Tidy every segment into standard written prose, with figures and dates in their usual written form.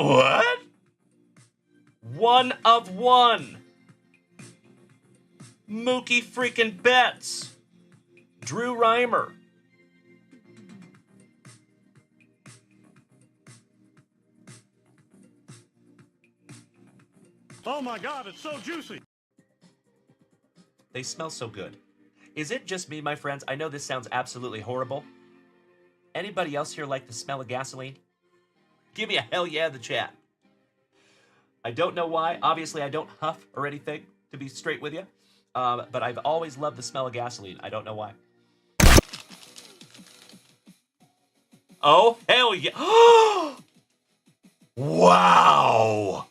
What? One of one. Mookie freaking Betts. Drew Reimer. Oh my God, it's so juicy. They smell so good. Is it just me, my friends? I know this sounds absolutely horrible. Anybody else here like the smell of gasoline? Give me a hell yeah in the chat. I don't know why. Obviously, I don't huff or anything, to be straight with you. But I've always loved the smell of gasoline. I don't know why. Oh, hell yeah. Wow.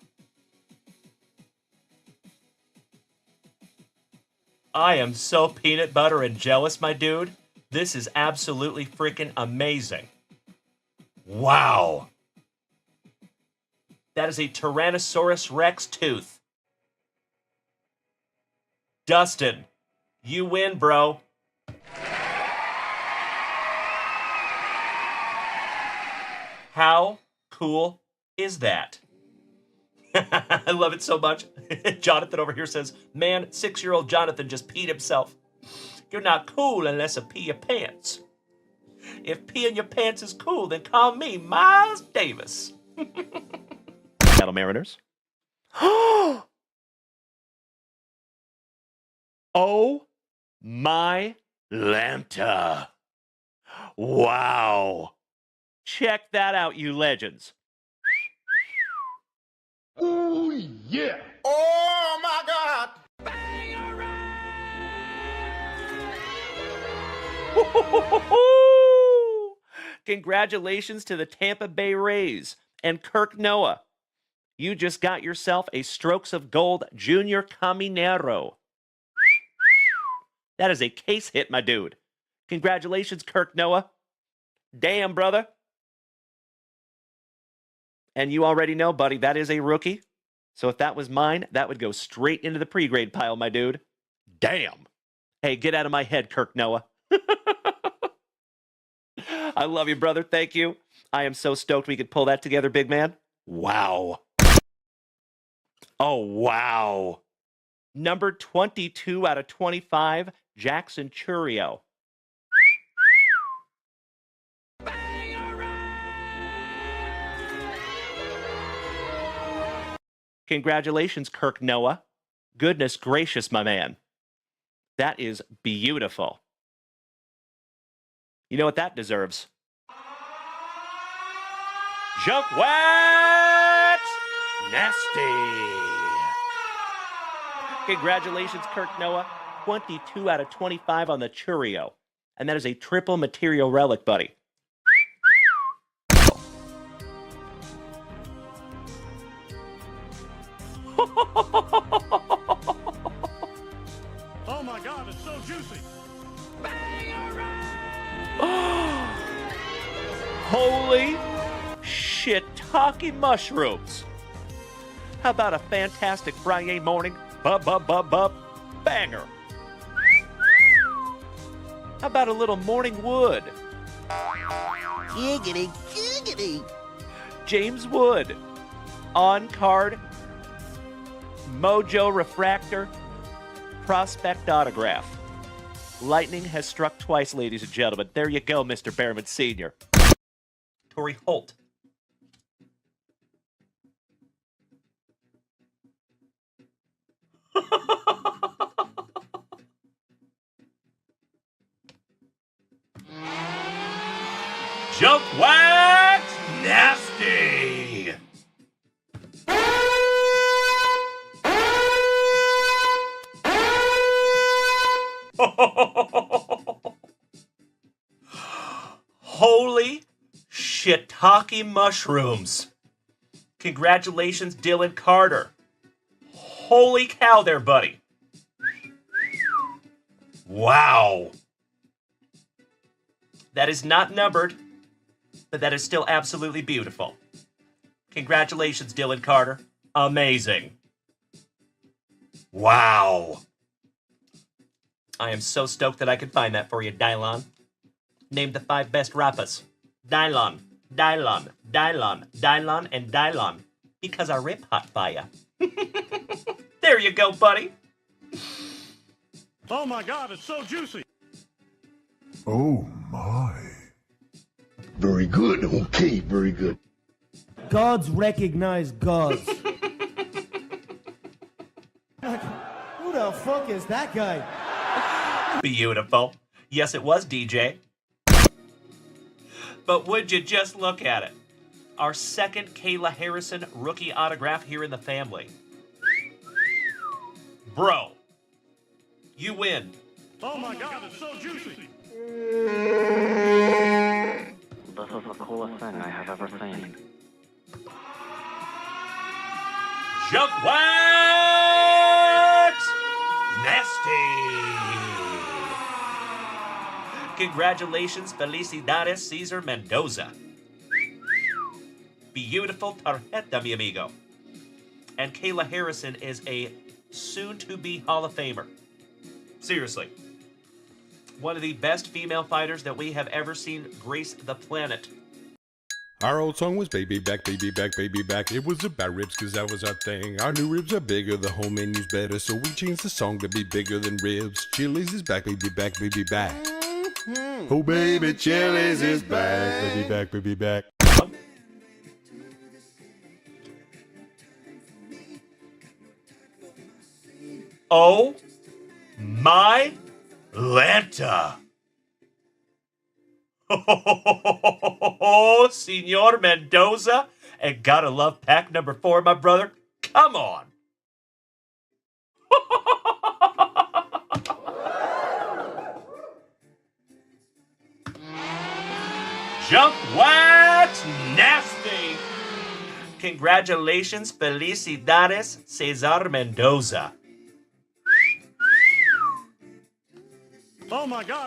I am so peanut butter and jealous, my dude. This is absolutely freaking amazing. Wow. That is a Tyrannosaurus Rex tooth. Dustin, you win, bro. How cool is that? I love it so much. Jonathan over here says, man, 6-year-old Jonathan just peed himself. You're not cool unless you pee your pants. If peeing your pants is cool, then call me Miles Davis. Seattle Mariners. Oh my Lanta. Wow. Check that out, you legends. Oh yeah. Oh my God. Congratulations to the Tampa Bay Rays and Kirk Noah. You just got yourself a Strokes of Gold Junior Caminero. That is a case hit, my dude. Congratulations, Kirk Noah. Damn, brother. And you already know, buddy, that is a rookie. So if that was mine, that would go straight into the pre-grade pile, my dude. Damn. Hey, get out of my head, Kirk Noah. I love you, brother. Thank you. I am so stoked we could pull that together, big man. Wow. Oh, wow. Number 22 out of 25, Jackson Churio. Congratulations, Kirk Noah. Goodness gracious, my man. That is beautiful. You know what that deserves? JunkWaxVintage! Congratulations, Kirk Noah. 22 out of 25 on the Churio. And that is a triple material relic, buddy. Oh my God, it's so juicy. Holy shiitake mushrooms. How about a fantastic Friday morning banger? How about a little morning wood? Giggity, giggity. James Wood. On card. Mojo Refractor. Prospect autograph. Lightning has struck twice, ladies and gentlemen. There you go, Mr. Behrman Sr. Torrey Holt. JunkWax Nasty. Holy shiitake mushrooms. Congratulations, Dylan Carter. Holy cow there, buddy. Wow. That is not numbered, but that is still absolutely beautiful. Congratulations, Dylan Carter. Amazing. Wow. I am so stoked that I could find that for you, Dylon. Name the 5 best rappas. Dylon, Dylon, Dylon, Dylon, and Dylon. Because I rip hot fire. There you go, buddy. Oh my God, it's so juicy. Oh my. Very good. Okay, very good. Gods recognize gods. Who the fuck is that guy? Beautiful. Yes, it was DJ. But would you just look at it? Our second Kayla Harrison rookie autograph here in the family. Bro, you win. Oh my God, it's so juicy. This is the coolest thing I have ever seen. JunkWax Nasty. Congratulations, Felicidades, Cesar Mendoza. Beautiful tarjeta, mi amigo. And Kayla Harrison is a soon-to-be Hall of Famer. Seriously. One of the best female fighters that we have ever seen grace the planet. Our old song was Baby Back, Baby Back, Baby Back. It was about ribs cause that was our thing. Our new ribs are bigger, the whole menu's better. So we changed the song to be bigger than ribs. Chili's is back, baby back, baby back. Oh baby, Chili's is back, baby back, baby back. Oh my Lanta. Oh, Senor Mendoza. And gotta love pack number 4, my brother. Come on. JunkWax Nasty. Congratulations, Felicidades, Cesar Mendoza. Oh my God.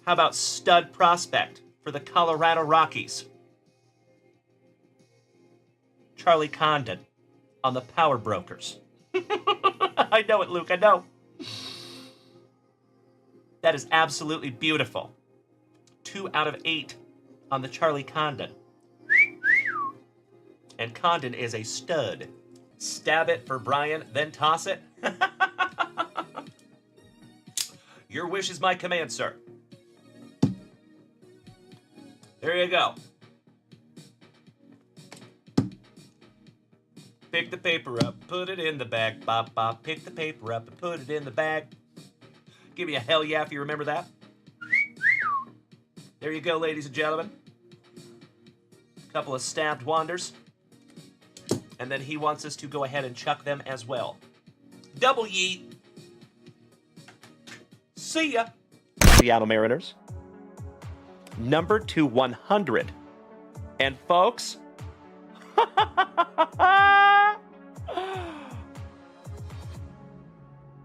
How about stud prospect for the Colorado Rockies? Charlie Condon on the Power Brokers. I know it, Luke, I know. That is absolutely beautiful. 2 out of 8 on the Charlie Condon. And Condon is a stud. Stab it for Brian, then toss it. Your wish is my command, sir. There you go. Pick the paper up, put it in the bag. Bop, bop. Pick the paper up and put it in the bag. Give me a hell yeah if you remember that. There you go, ladies and gentlemen. A couple of stabbed wanders. And then he wants us to go ahead and chuck them as well. Double yeet. See ya. Seattle Mariners. Number 2/100. And folks,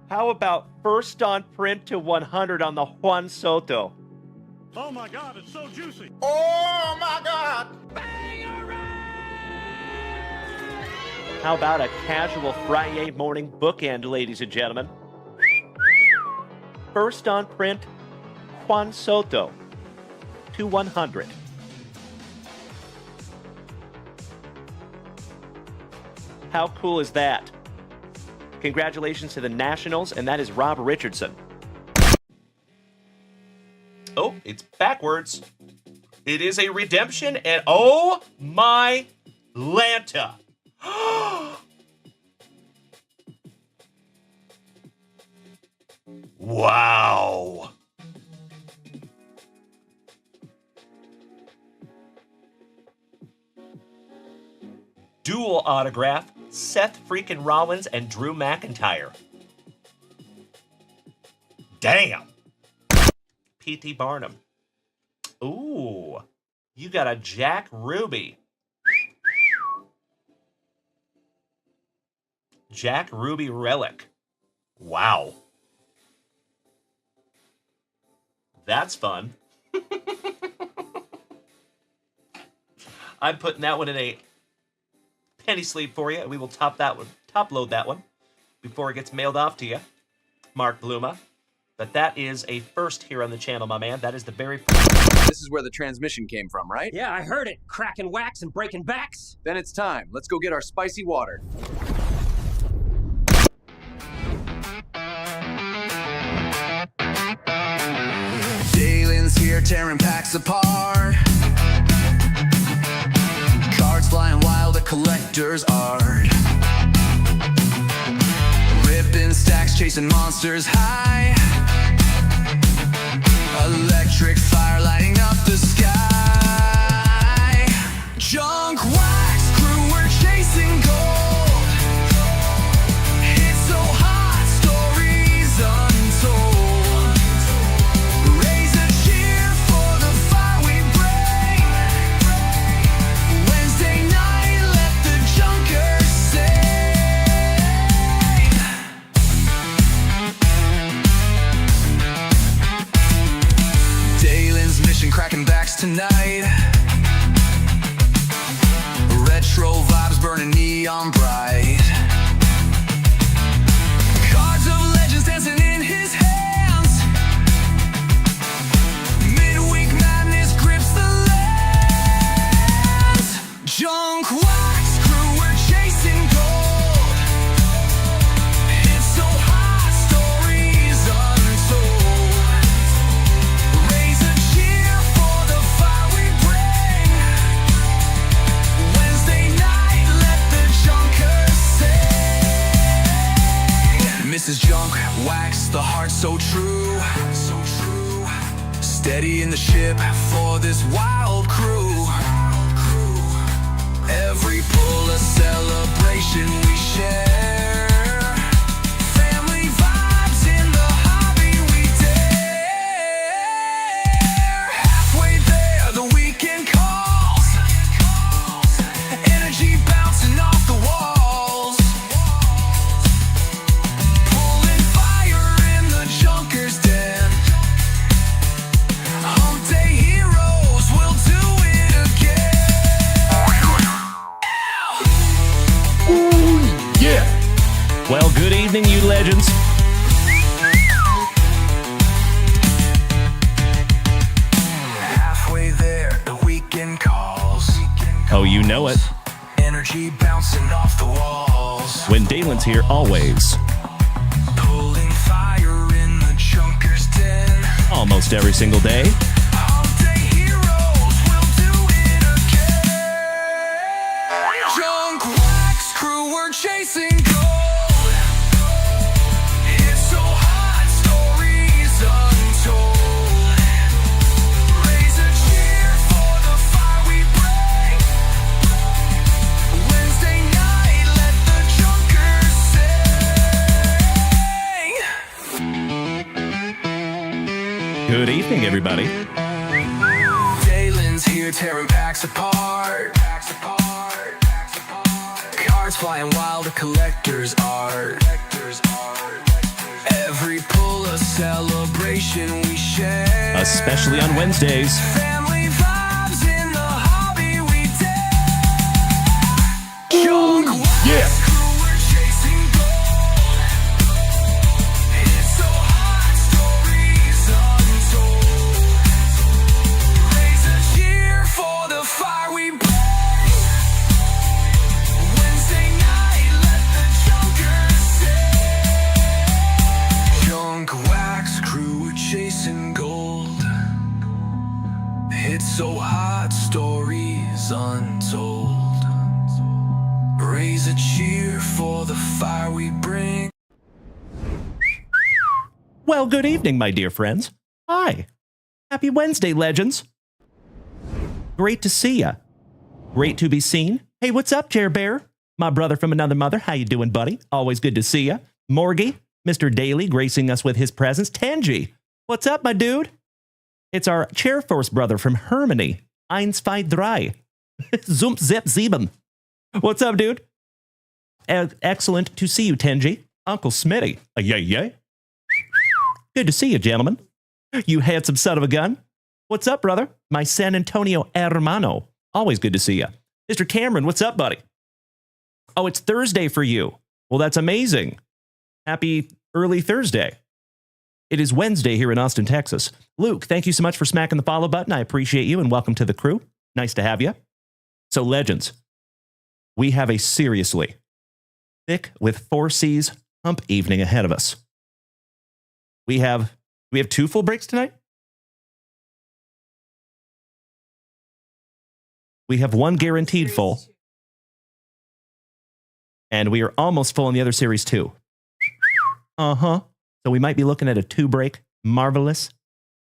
how about first on print to 100 on the Juan Soto? Oh my God, it's so juicy. Oh my God. How about a casual Friday morning bookend, ladies and gentlemen? First on print, Juan Soto to 100. How cool is that? Congratulations to the Nationals, and that is Rob Richardson. Oh, it's backwards. It is a redemption, and oh my Lanta. Wow. Dual autograph, Seth freaking Rollins and Drew McIntyre. Damn. P.T. Barnum. Ooh, you got a Jack Ruby. Jack Ruby relic. Wow. That's fun. I'm putting that one in a penny sleeve for you, and we will top load that one before it gets mailed off to you, Mark Bluma. But that is a first here on the channel, my man. That is the very first. This is where the transmission came from, right? Yeah, I heard it. Cracking wax and breaking backs. Then it's time. Let's go get our spicy water. Dalen's here tearing packs apart. Cards flying wild, a collector's art. Ripping stacks, chasing monsters high. Electric fire lighting up the sky. Junk wax crew, we're chasing gold. It's so hot, stories untold. Raise a cheer for the fire we bring. Wednesday night, let the junkers sing. Dalen's mission cracking backs tonight. Retro vibes burning neon bright. Cards of legends dancing in his hands. Midweek madness grips the lands. Junk wax crew, we're chasing gold. It's so hot, stories untold. Raise a cheer for the fire we bring. Wednesday night, let the junkers sing. Mrs. Junk Wax, the heart so true. Steady in the ship for this wild crew. Every pull a celebration we share. Family vibes in the hobby we dare. Halfway there, the weekend calls. Energy bouncing off the walls. Pulling fire in the junker's den. Hump day heroes will do it again. Yeah. Well, good evening, you legends. Halfway there, the weekend calls. Oh, you know it. Energy bouncing off the walls. When Dalen's here, always. Pulling fire in the junker's den. Almost every single day. Hump day heroes will do it again. Junk wax crew, we're chasing gold. It's so hot, stories untold. Raise a cheer for the fire we bring. Wednesday night, let the junkers sing. Good evening, everybody. Dalen's here tearing packs apart. Cards flying wild, a collector's art. Every pull a celebration we share. Especially on Wednesdays. Family vibes in the hobby we dare. Junk wax crew, we're chasing gold. It's so hot, stories untold. Raise a cheer for the fire we bring. Wednesday night, let the junkers sing. Junk wax crew, we're chasing gold. It's so hot, stories untold. Raise a cheer for the fire we bring. Well, good evening, my dear friends. Hi. Happy Wednesday, legends. Great to see ya. Great to be seen. Hey, what's up, Chair Bear? My brother from another mother. How you doing, buddy? Always good to see ya. Morgie, Mr. Daly, gracing us with his presence. Tangy, what's up, my dude? It's our Chair Force brother from Germany. 1, 2, 3. Zump, zip, sieben. What's up, dude? Excellent to see you, Tenji. Uncle Smitty. Yay. Good to see you, gentlemen. You handsome son of a gun. What's up, brother? My San Antonio hermano. Always good to see you. Mr. Cameron, what's up, buddy? Oh, it's Thursday for you. Well, that's amazing. Happy early Thursday. It is Wednesday here in Austin, Texas. Luke, thank you so much for smacking the follow button. I appreciate you and welcome to the crew. Nice to have you. So, legends, we have a seriously thick with 4 C's hump evening ahead of us. We have 2 full breaks tonight? We have 1 guaranteed full. And we are almost full in the other series too. So we might be looking at a 2-break marvelous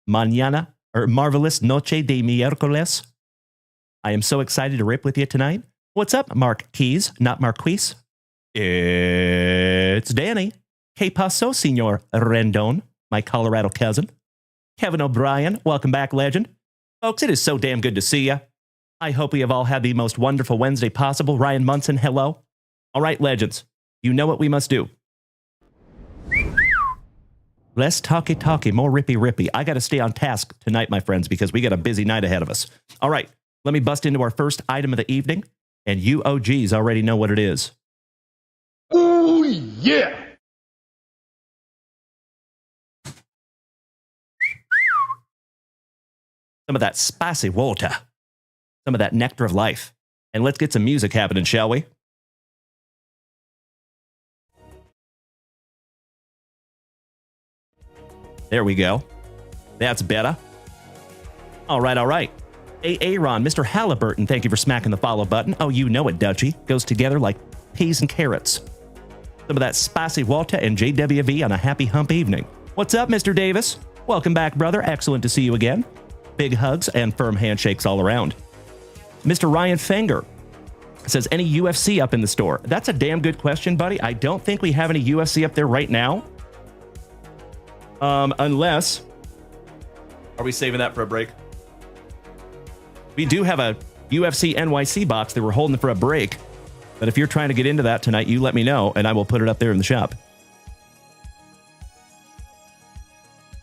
mañana or marvelous noche de miércoles. I am so excited to rip with you tonight. What's up, Mark Keys, not Marquise? It's Danny. Que paso, Senor Rendon, my Colorado cousin. Kevin O'Brien, welcome back, legend. Folks, it is so damn good to see you. I hope we have all had the most wonderful Wednesday possible. Ryan Munson, hello. All right, legends, you know what we must do. Less talky, more rippy. I got to stay on task tonight, my friends, because we got a busy night ahead of us. All right, let me bust into our first item of the evening, and you OGs already know what it is. Oh, yeah. Some of that spicy water, some of that nectar of life. And let's get some music happening, shall we? There we go. That's better. All right. Aaron, Mr. Halliburton, thank you for smacking the follow button. Oh, you know it, Dutchie. Goes together like peas and carrots. Some of that spicy water and JWV on a happy hump evening. What's up, Mr. Davis? Welcome back, brother. Excellent to see you again. Big hugs and firm handshakes all around. Mr. Ryan Fenger says, any UFC up in the store? That's a damn good question, buddy. I don't think we have any UFC up there right now. Unless... Are we saving that for a break? We do have a UFC NYC box that we're holding for a break. But if you're trying to get into that tonight, you let me know, and I will put it up there in the shop.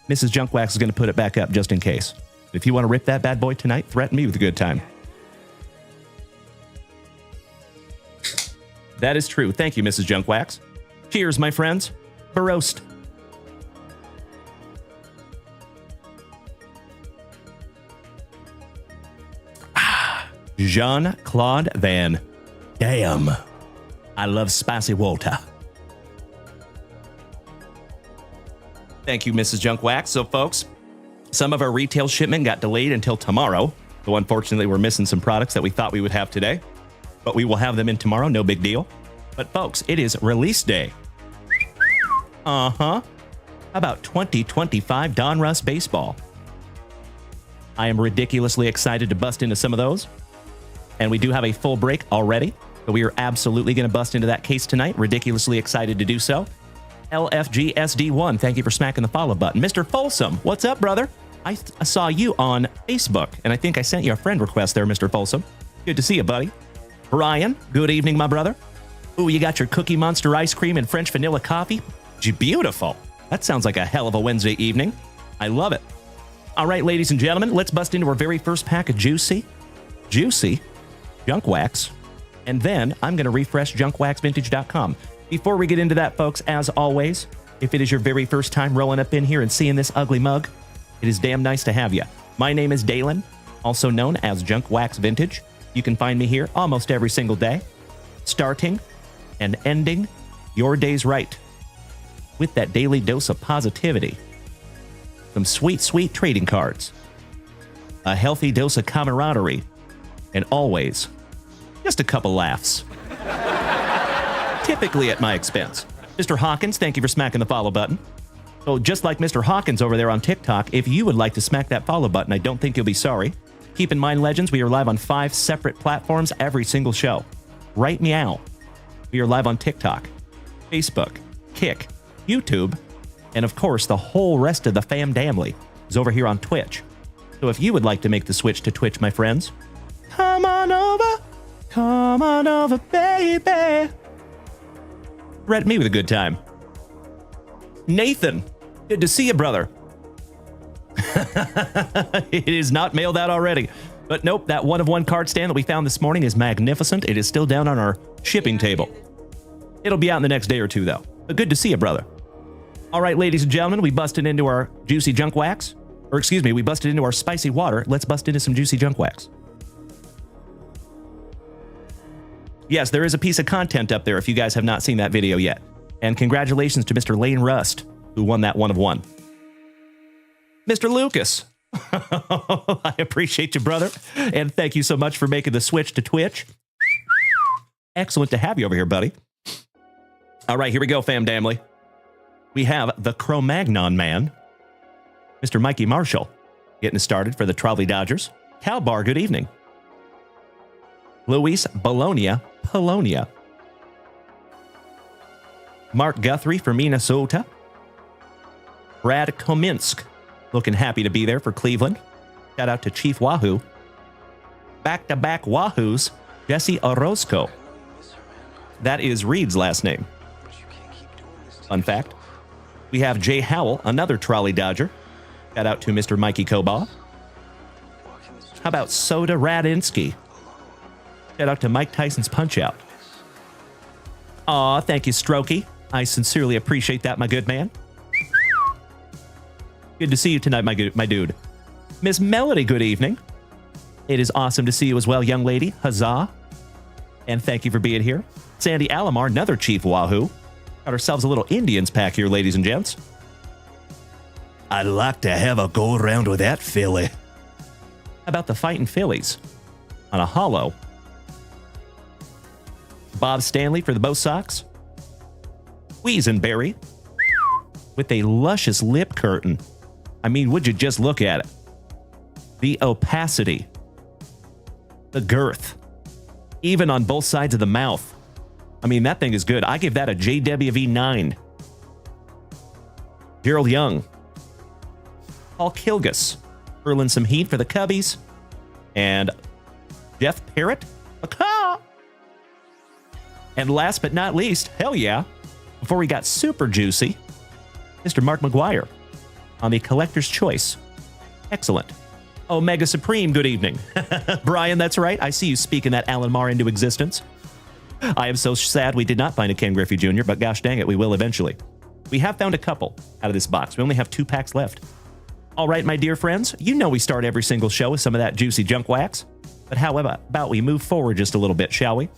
Mrs. Junkwax is going to put it back up just in case. If you want to rip that bad boy tonight, threaten me with a good time. That is true. Thank you, Mrs. Junkwax. Cheers, my friends. Baroast. Jean-Claude Van Damme. I love spicy water. Thank you, Mrs. Junkwax. So, folks, some of our retail shipment got delayed until tomorrow. So, unfortunately, we're missing some products that we thought we would have today. But we will have them in tomorrow. No big deal. But, folks, it is release day. How about 2025 Donruss Baseball? I am ridiculously excited to bust into some of those. And we do have a full break already. So we are absolutely going to bust into that case tonight. Ridiculously excited to do so. LFGSD1, thank you for smacking the follow button. Mr. Folsom, what's up, brother? I saw you on Facebook, and I think I sent you a friend request there, Mr. Folsom. Good to see you, buddy. Brian, good evening, my brother. Ooh, you got your Cookie Monster ice cream and French vanilla coffee? Beautiful. That sounds like a hell of a Wednesday evening. I love it. All right, ladies and gentlemen, let's bust into our very first pack of juicy junk wax. And then I'm going to refresh JunkWaxVintage.com. Before we get into that, folks, as always, if it is your very first time rolling up in here and seeing this ugly mug, it is damn nice to have you. My name is Dalen, also known as JunkWaxVintage. You can find me here almost every single day, starting and ending your days right with that daily dose of positivity. Some sweet, sweet trading cards, a healthy dose of camaraderie, and always just a couple laughs. Typically at my expense. Mr. Hawkins, thank you for smacking the follow button. So just like Mr. Hawkins over there on TikTok, if you would like to smack that follow button, I don't think you'll be sorry. Keep in mind, legends, we are live on 5 separate platforms every single show. Right meow. We are live on TikTok, Facebook, Kick, YouTube, and of course, the whole rest of the fam-damly is over here on Twitch. So if you would like to make the switch to Twitch, my friends, come on over, baby. Threaten me with a good time. Nathan, good to see you, brother. It is not mailed out already. But nope, that one-of-one card stand that we found this morning is magnificent. It is still down on our shipping table. It'll be out in the next day or two, though. But good to see you, brother. All right, ladies and gentlemen, we busted into our juicy junk wax. Or excuse me, we busted into our spicy water. Let's bust into some juicy junk wax. Yes, there is a piece of content up there if you guys have not seen that video yet. And congratulations to Mr. Lane Rust, who won that 1 of 1. Mr. Lucas, I appreciate you, brother. And thank you so much for making the switch to Twitch. Excellent to have you over here, buddy. All right, here we go, fam damly. We have the Cro-Magnon man, Mr. Mikey Marshall, getting us started for the Trolley Dodgers. Cal Bar, good evening. Luis Bologna, Polonia. Mark Guthrie from Minnesota. Brad Kominsk, looking happy to be there for Cleveland. Shout out to Chief Wahoo. Back-to-back Wahoos, Jesse Orozco. That is Reed's last name. Fun fact. We have Jay Howell, another Trolley Dodger. Shout out to Mr. Mikey Kobaugh. How about Soda Radinsky? Shout out to Mike Tyson's Punch-Out. Aw, thank you, Strokey. I sincerely appreciate that, my good man. Good to see you tonight, my dude. Miss Melody, good evening. It is awesome to see you as well, young lady. Huzzah. And thank you for being here. Sandy Alomar, another Chief Wahoo. Got ourselves a little Indians pack here, ladies and gents. I'd like to have a go-around with that filly. How about the Fighting Phillies? On a hollow. Bob Stanley for the Bo Sox. Weezenberry. With a luscious lip curtain. I mean, would you just look at it? The opacity. The girth. Even on both sides of the mouth. I mean, that thing is good. I give that a JWV9. Gerald Young. Paul Kilgus. Hurling some heat for the Cubbies. And Jeff Parrott. And last but not least, hell yeah, before we got super juicy, Mr. Mark McGuire on the Collector's Choice. Excellent. Omega Supreme, good evening. Brian, that's right. I see you speaking that Alan Marr into existence. I am so sad we did not find a Ken Griffey Jr., but gosh dang it, we will eventually. We have found a couple out of this box. We only have 2 packs left. All right, my dear friends, you know we start every single show with some of that juicy junk wax. But how about we move forward just a little bit, shall we?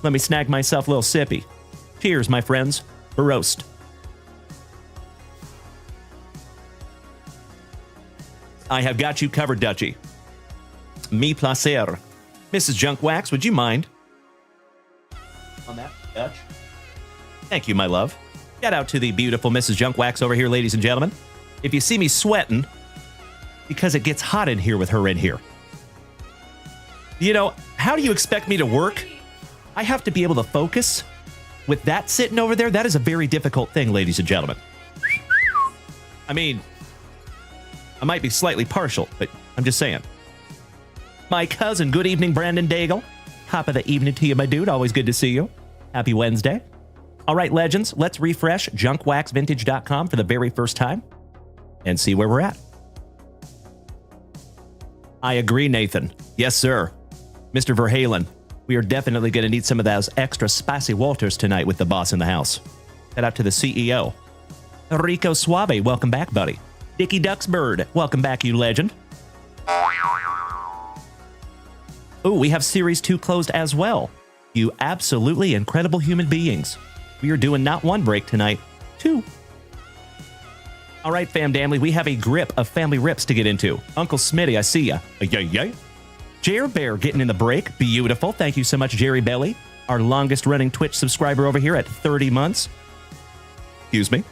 Let me snag myself a little sippy. Cheers, my friends. Baroast. I have got you covered, Dutchie. Mi placer. Mrs. Junk Wax, would you mind? On that, Dutch. Thank you, my love. Shout out to the beautiful Mrs. Junk Wax over here, ladies and gentlemen. If you see me sweating, because it gets hot in here with her in here. You know, how do you expect me to work? I have to be able to focus with that sitting over there. That is a very difficult thing, ladies and gentlemen. I mean, I might be slightly partial, but I'm just saying. My cousin, good evening, Brandon Daigle. Top of the evening to you, my dude. Always good to see you. Happy Wednesday. All right, legends, let's refresh JunkWaxVintage.com for the very first time and see where we're at. I agree, Nathan. Yes, sir. Mr. Verhalen, we are definitely going to need some of those extra spicy Walters tonight with the boss in the house. Shout out to the CEO. Rico Suave, welcome back, buddy. Dickie Ducksbird, welcome back, you legend. Oh, we have Series 2 closed as well. You absolutely incredible human beings. We are doing not 1 break tonight, 2. All right, fam damly, we have a grip of family rips to get into. Uncle Smitty, I see ya. Yay. Jer Bear getting in the break. Beautiful. Thank you so much, Jerry Belly. Our longest running Twitch subscriber over here at 30 months. Excuse me.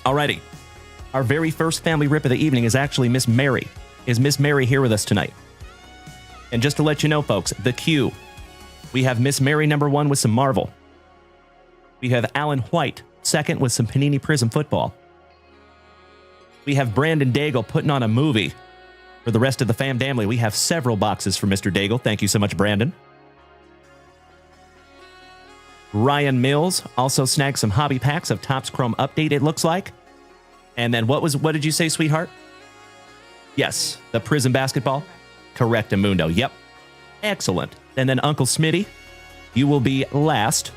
Alrighty. Our very first family rip of the evening is actually Miss Mary. Is Miss Mary here with us tonight? And just to let you know, folks, the queue. We have Miss Mary #1 with some Marvel. We have Alan White, second with some Panini Prism football. We have Brandon Daigle putting on a movie. For the rest of the fam family, we have several boxes for Mr. Daigle. Thank you so much, Brandon. Ryan Mills also snagged some hobby packs of Topps Chrome Update, it looks like. And then what did you say, sweetheart? Yes, the Prism basketball. Correct, Amundo. Yep. Excellent. And then Uncle Smitty, you will be last.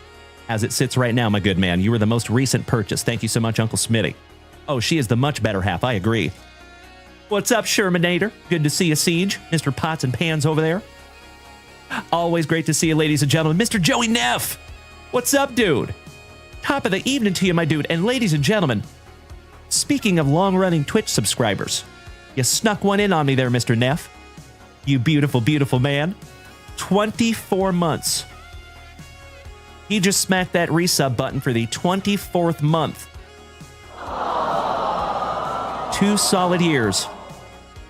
as it sits right now, my good man. You were the most recent purchase. Thank you so much, Uncle Smitty. Oh, she is the much better half. I agree. What's up, Shermanator? Good to see you, Siege. Mr. Pots and Pans over there. Always great to see you, ladies and gentlemen. Mr. Joey Neff. What's up, dude? Top of the evening to you, my dude. And ladies and gentlemen, speaking of long-running Twitch subscribers, you snuck one in on me there, Mr. Neff. You beautiful, beautiful man. 24 months. He just smacked that resub button for the 24th month. 2 solid years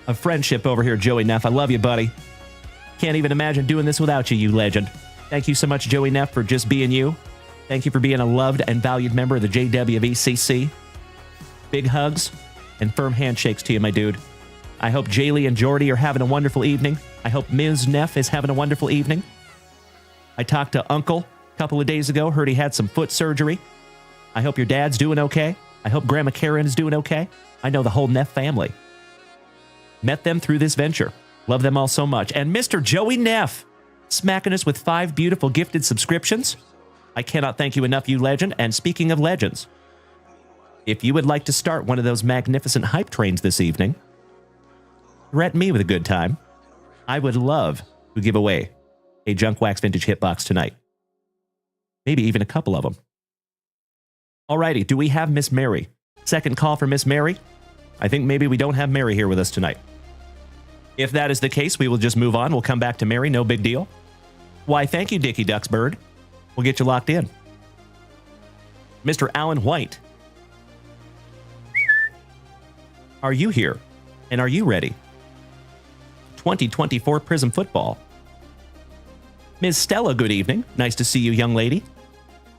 of friendship over here, Joey Neff. I love you, buddy. Can't even imagine doing this without you, you legend. Thank you so much, Joey Neff, for just being you. Thank you for being a loved and valued member of the JWVCC. Big hugs and firm handshakes to you, my dude. I hope Jaylee and Jordy are having a wonderful evening. I hope Ms. Neff is having a wonderful evening. I talked to Uncle a couple of days ago, heard he had some foot surgery. I hope your dad's doing okay. I hope Grandma Karen is doing okay. I know the whole Neff family. Met them through this venture. Love them all so much. And Mr. Joey Neff, smacking us with 5 beautiful gifted subscriptions. I cannot thank you enough, you legend. And speaking of legends, if you would like to start one of those magnificent hype trains this evening, threaten me with a good time. I would love to give away a JunkWaxVintage hitbox tonight. Maybe even a couple of them. Alrighty, do we have Miss Mary? Second call for Miss Mary. I think maybe we don't have Mary here with us tonight. If that is the case, we will just move on. We'll come back to Mary, no big deal. Why, thank you, Dickie Ducksbird. We'll get you locked in. Mr. Alan White. Are you here? And are you ready? 2024 Prism Football. Ms. Stella, good evening. Nice to see you, young lady.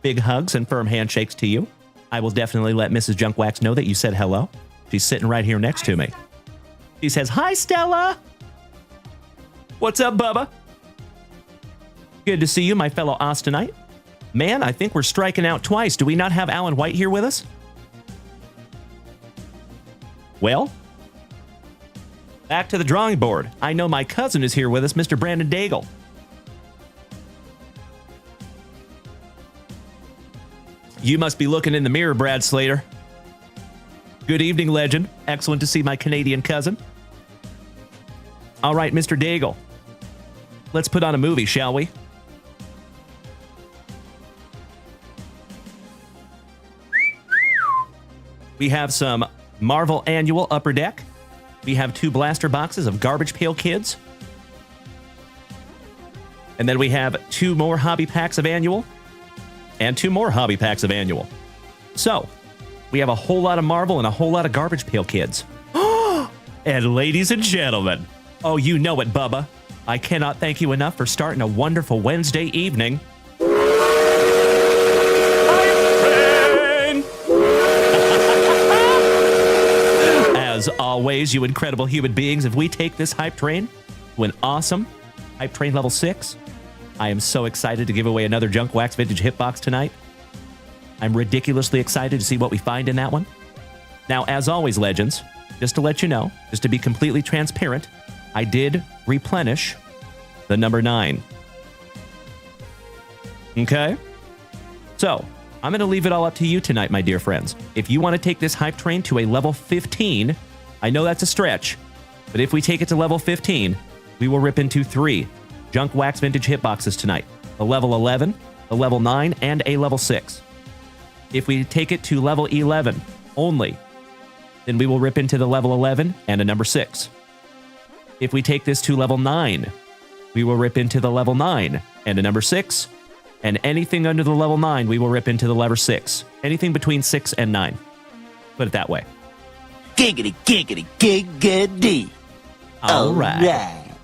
Big hugs and firm handshakes to you. I will definitely let Mrs. Junkwax know that you said hello. She's sitting right here next to me. She says, hi, Stella. What's up, Bubba? Good to see you, my fellow Austinite. Man, I think we're striking out twice. Do we not have Alan White here with us? Well, back to the drawing board. I know my cousin is here with us, Mr. Brandon Daigle. You must be looking in the mirror, Brad Slater. Good evening, legend. Excellent to see my Canadian cousin. All right, Mr. Daigle. Let's put on a movie, shall we? We have some Marvel Annual Upper Deck. We have 2 blaster boxes of Garbage Pail Kids. And then we have 2 more hobby packs of Annual. And 2 more hobby packs of Annual. So, we have a whole lot of Marvel and a whole lot of Garbage Pail Kids. And ladies and gentlemen, oh, you know it, Bubba. I cannot thank you enough for starting a wonderful Wednesday evening. As always, you incredible human beings, if we take this hype train to an awesome hype train level 6, I am so excited to give away another JunkWaxVintage hitbox tonight. I'm ridiculously excited to see what we find in that one. Now, as always, legends, just to let you know, just to be completely transparent, I did replenish the number 9. Okay? So, I'm going to leave it all up to you tonight, my dear friends. If you want to take this hype train to a level 15, I know that's a stretch, but if we take it to level 15, we will rip into 3 JunkWaxVintage hitboxes tonight. A level 11, a level 9, and a level 6. If we take it to level 11 only, then we will rip into the level 11 and a number 6. If we take this to level 9, we will rip into the level 9 and a number 6. And anything under the level 9, we will rip into the level 6. Anything between 6 and 9. Put it that way. Giggity, giggity, giggity. All right.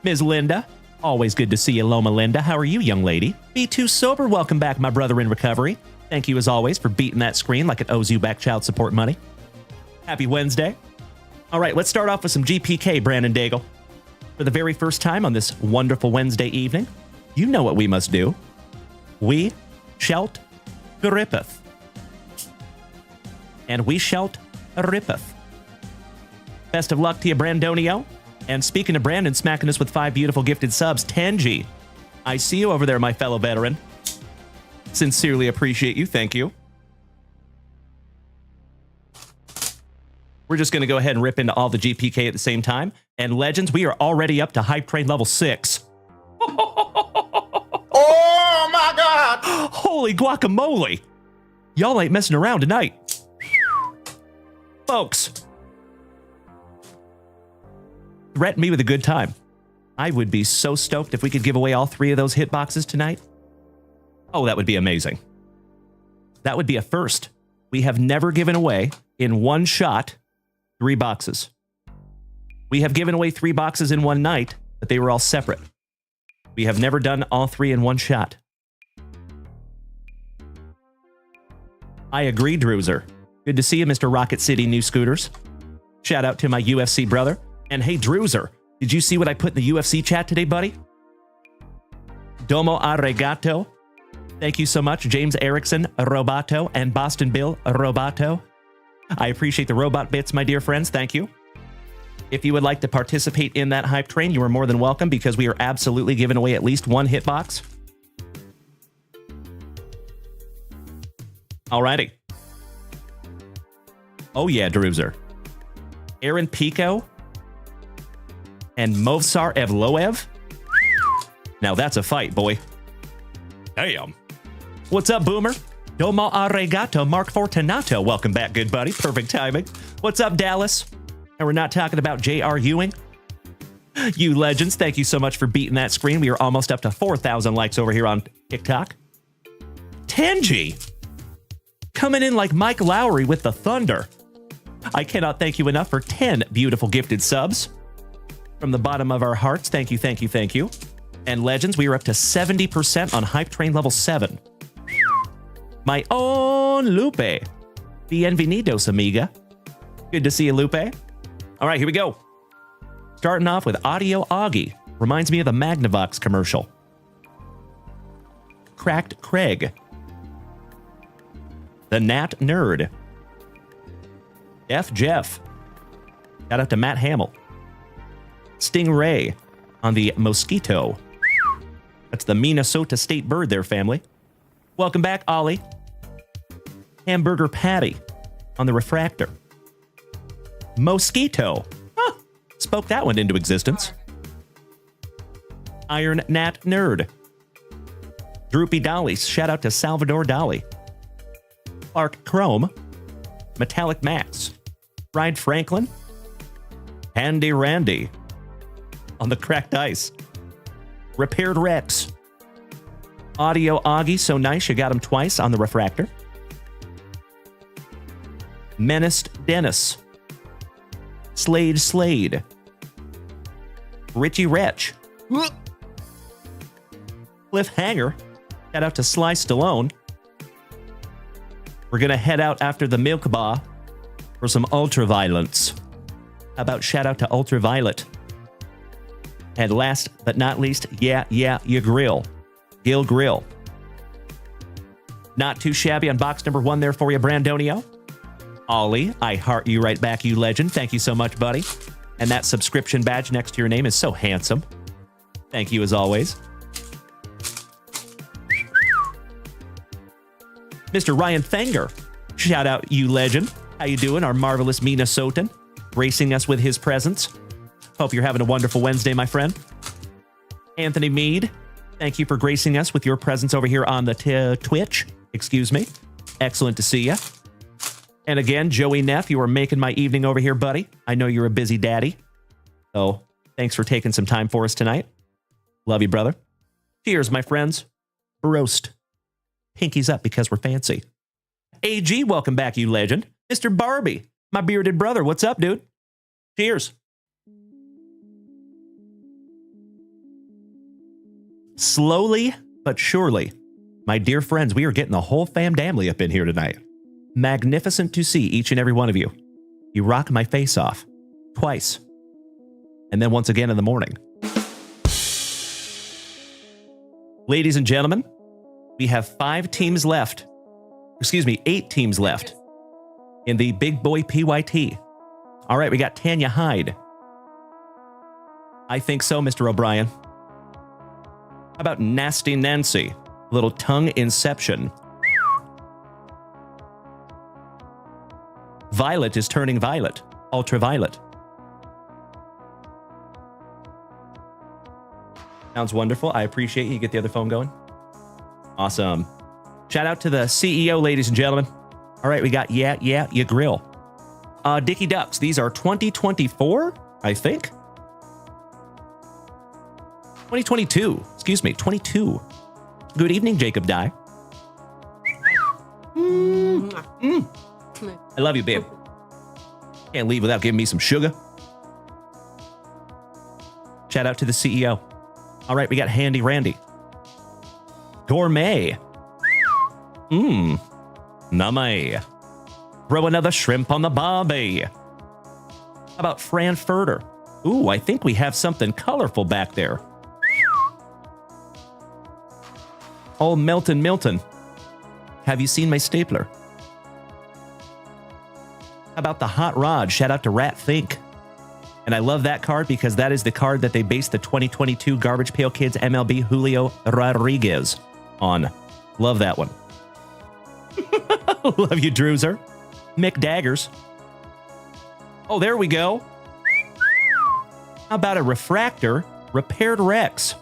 Ms. Linda, always good to see you, Loma Linda. How are you, young lady? Be Too Sober, welcome back, my brother in recovery. Thank you, as always, for beating that screen like it owes you back child support money. Happy Wednesday. All right, let's start off with some GPK, Brandon Daigle. For the very first time on this wonderful Wednesday evening, you know what we must do. We shalt rippeth. And we shalt rippeth. Best of luck to you, Brandonio. And speaking of Brandon smacking us with 5 beautiful gifted subs, Tangi, I see you over there, my fellow veteran. Sincerely appreciate you. Thank you. We're just going to go ahead and rip into all the GPK at the same time. And Legends, we are already up to hype train level 6. Oh my God! Holy guacamole! Y'all ain't messing around tonight. Folks, threaten me with a good time. I would be so stoked if we could give away all 3 of those hitboxes tonight. Oh, that would be amazing. That would be a first. We have never given away, in one shot, 3 boxes. We have given away 3 boxes in one night, but they were all separate. We have never done all 3 in one shot. I agree, Druzer. Good to see you, Mr. Rocket City New Scooters. Shout out to my UFC brother. And hey, Druzer, did you see what I put in the UFC chat today, buddy? Domo arigato. Thank you so much, James Erickson Roboto and Boston Bill Roboto. I appreciate the robot bits, my dear friends. Thank you. If you would like to participate in that hype train, you are more than welcome because we are absolutely giving away at least 1 hitbox. Alrighty. Oh yeah, Druzer. Aaron Pico and Movsar Evloev. Now that's a fight, boy. Damn. What's up, Boomer? Domo arigato, Mark Fortunato. Welcome back, good buddy. Perfect timing. What's up, Dallas? And we're not talking about J.R. Ewing. You legends, thank you so much for beating that screen. We are almost up to 4,000 likes over here on TikTok. Tenji, coming in like Mike Lowry with the thunder. I cannot thank you enough for 10 beautiful gifted subs. From the bottom of our hearts, thank you, thank you, thank you. And legends, we are up to 70% on hype train level 7. My own Lupe. Bienvenidos, amiga. Good to see you, Lupe. All right, here we go. Starting off with Audio Augie. Reminds me of the Magnavox commercial. Cracked Craig. The Nat Nerd. F. Jeff. Shout out to Matt Hamill. Stingray on the Mosquito. That's the Minnesota State bird there, family. Welcome back, Ollie. Hamburger Patty on the Refractor. Mosquito. Huh. Spoke that one into existence. Iron Nat Nerd. Droopy Dollies. Shout out to Salvador Dali. Clark Chrome. Metallic Max. Fried Franklin. Handy Randy. On the Cracked Ice. Repaired Rex. Audio Augie, so nice you got him twice on the Refractor. Menaced Dennis. Slade. Richie Retch. Cliffhanger. Shout out to Sly Stallone. We're going to head out after the Milk Bar for some Ultraviolence. How about shout out to Ultraviolet? And last but not least, yeah, you grill. Gil Grill. Not too shabby on box number 1 there for you, Brandonio. Ollie, I heart you right back, you legend. Thank you so much, buddy. And that subscription badge next to your name is so handsome. Thank you as always. Mr. Ryan Thanger. Shout out, you legend. How you doing, our marvelous Minnesotan? Gracing us with his presence. Hope you're having a wonderful Wednesday, my friend. Anthony Mead, thank you for gracing us with your presence over here on the Twitch. Excuse me. Excellent to see you. And again, Joey Neff, you are making my evening over here, buddy. I know you're a busy daddy. So thanks for taking some time for us tonight. Love you, brother. Cheers, my friends. Roast. Pinkies up because we're fancy. AG, welcome back, you legend. Mr. Barbie, my bearded brother. What's up, dude? Cheers. Slowly but surely, my dear friends, we are getting the whole family up in here tonight. Magnificent to see each and every one of you. You rock my face off. Twice. And then once again in the morning. Ladies and gentlemen, we have 8 teams left in the Big Boy PYT. All right, we got Tanya Hyde. I think so, Mr. O'Brien. How about Nasty Nancy? Little tongue inception. Violet is turning violet. Ultraviolet. Sounds wonderful. I appreciate you. Get the other phone going. Awesome. Shout out to the CEO, ladies and gentlemen. All right, we got Yeah, You Grill. Dicky Ducks. These are 2024, I think. 2022. Excuse me, 22. Good evening, Jacob Dye. I love you, babe. Can't leave without giving me some sugar. Shout out to the CEO. All right, we got Handy Randy. Gourmet. Name. Throw another shrimp on the barbie. How about Frankfurter? Ooh, I think we have something colorful back there. Oh, Milton. Have you seen my stapler? How about the Hot Rod? Shout out to Rat Think. And I love that card because that is the card that they based the 2022 Garbage Pail Kids MLB Julio Rodriguez on. Love that one. Love you, Drewzer. Mick Daggers. Oh, there we go. How about a Refractor Repaired Rex?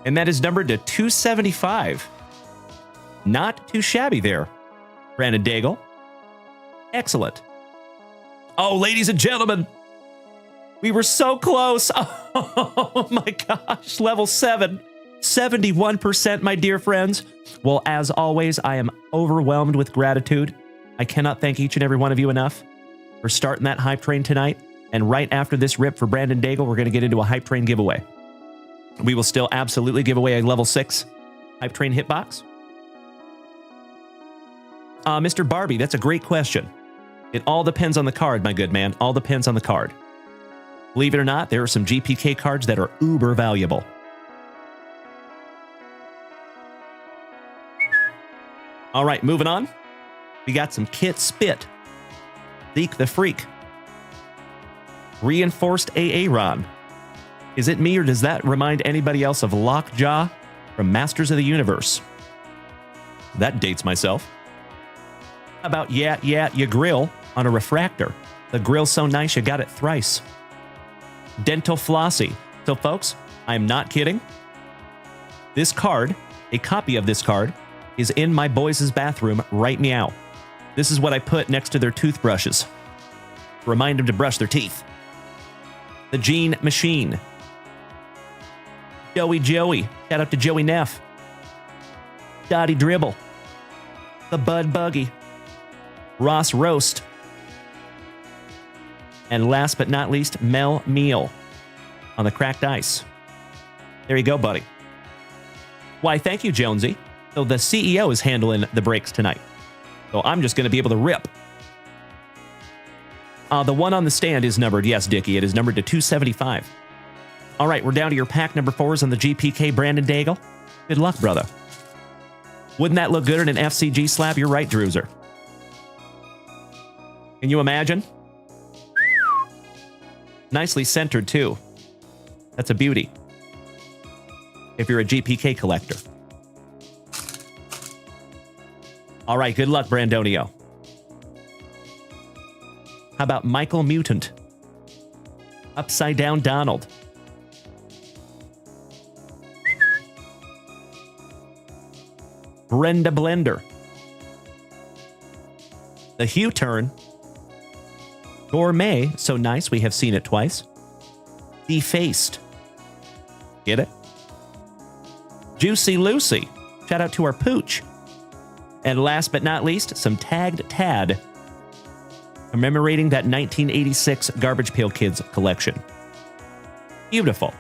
And that is numbered to 275. Not too shabby there, Brandon Daigle. Excellent. Oh, ladies and gentlemen, we were so close. Oh my gosh, level 7. 71%, my dear friends. Well, as always, I am overwhelmed with gratitude. I cannot thank each and every one of you enough for starting that hype train tonight. And right after this rip for Brandon Daigle, we're going to get into a hype train giveaway. We will still absolutely give away a level 6 hype train hitbox. Mr. Barbie, that's a great question. It all depends on the card, my good man. All depends on the card. Believe it or not, there are some GPK cards that are uber valuable. All right, moving on. We got some Kit Spit. Zeke the Freak. Reinforced Aaron. Is it me or does that remind anybody else of Lockjaw from Masters of the Universe? That dates myself. How about Yeah, You Grill on a Refractor? The grill's so nice you got it thrice. Dental Flossy. So folks, I'm not kidding. This card, a copy of this card, is in my boys' bathroom right meow. This is what I put next to their toothbrushes. Remind them to brush their teeth. The Gene Machine. Joey. Shout out to Joey Neff. Dottie Dribble. The Bud Buggy. Ross Roast. And last but not least, Mel Meal on the cracked ice. There you go, buddy. Why, thank you, Jonesy. So the CEO is handling the breaks tonight. So I'm just going to be able to rip. The one on the stand is numbered. Yes, Dickie, it is numbered to 275. All right, we're down to your pack number 4s on the GPK Brandon Daigle. Good luck, brother. Wouldn't that look good in an FCG slab? You're right, Drewzer. Can you imagine? Nicely centered, too. That's a beauty. If you're a GPK collector. All right, good luck, Brandonio. How about Michael Mutant? Upside Down Donald. Brenda Blender. The Hue Turn. Gourmet, so nice, we have seen it twice. Defaced. Get it? Juicy Lucy. Shout out to our pooch. And last but not least, some Tagged Tad. Commemorating that 1986 Garbage Pail Kids collection. Beautiful.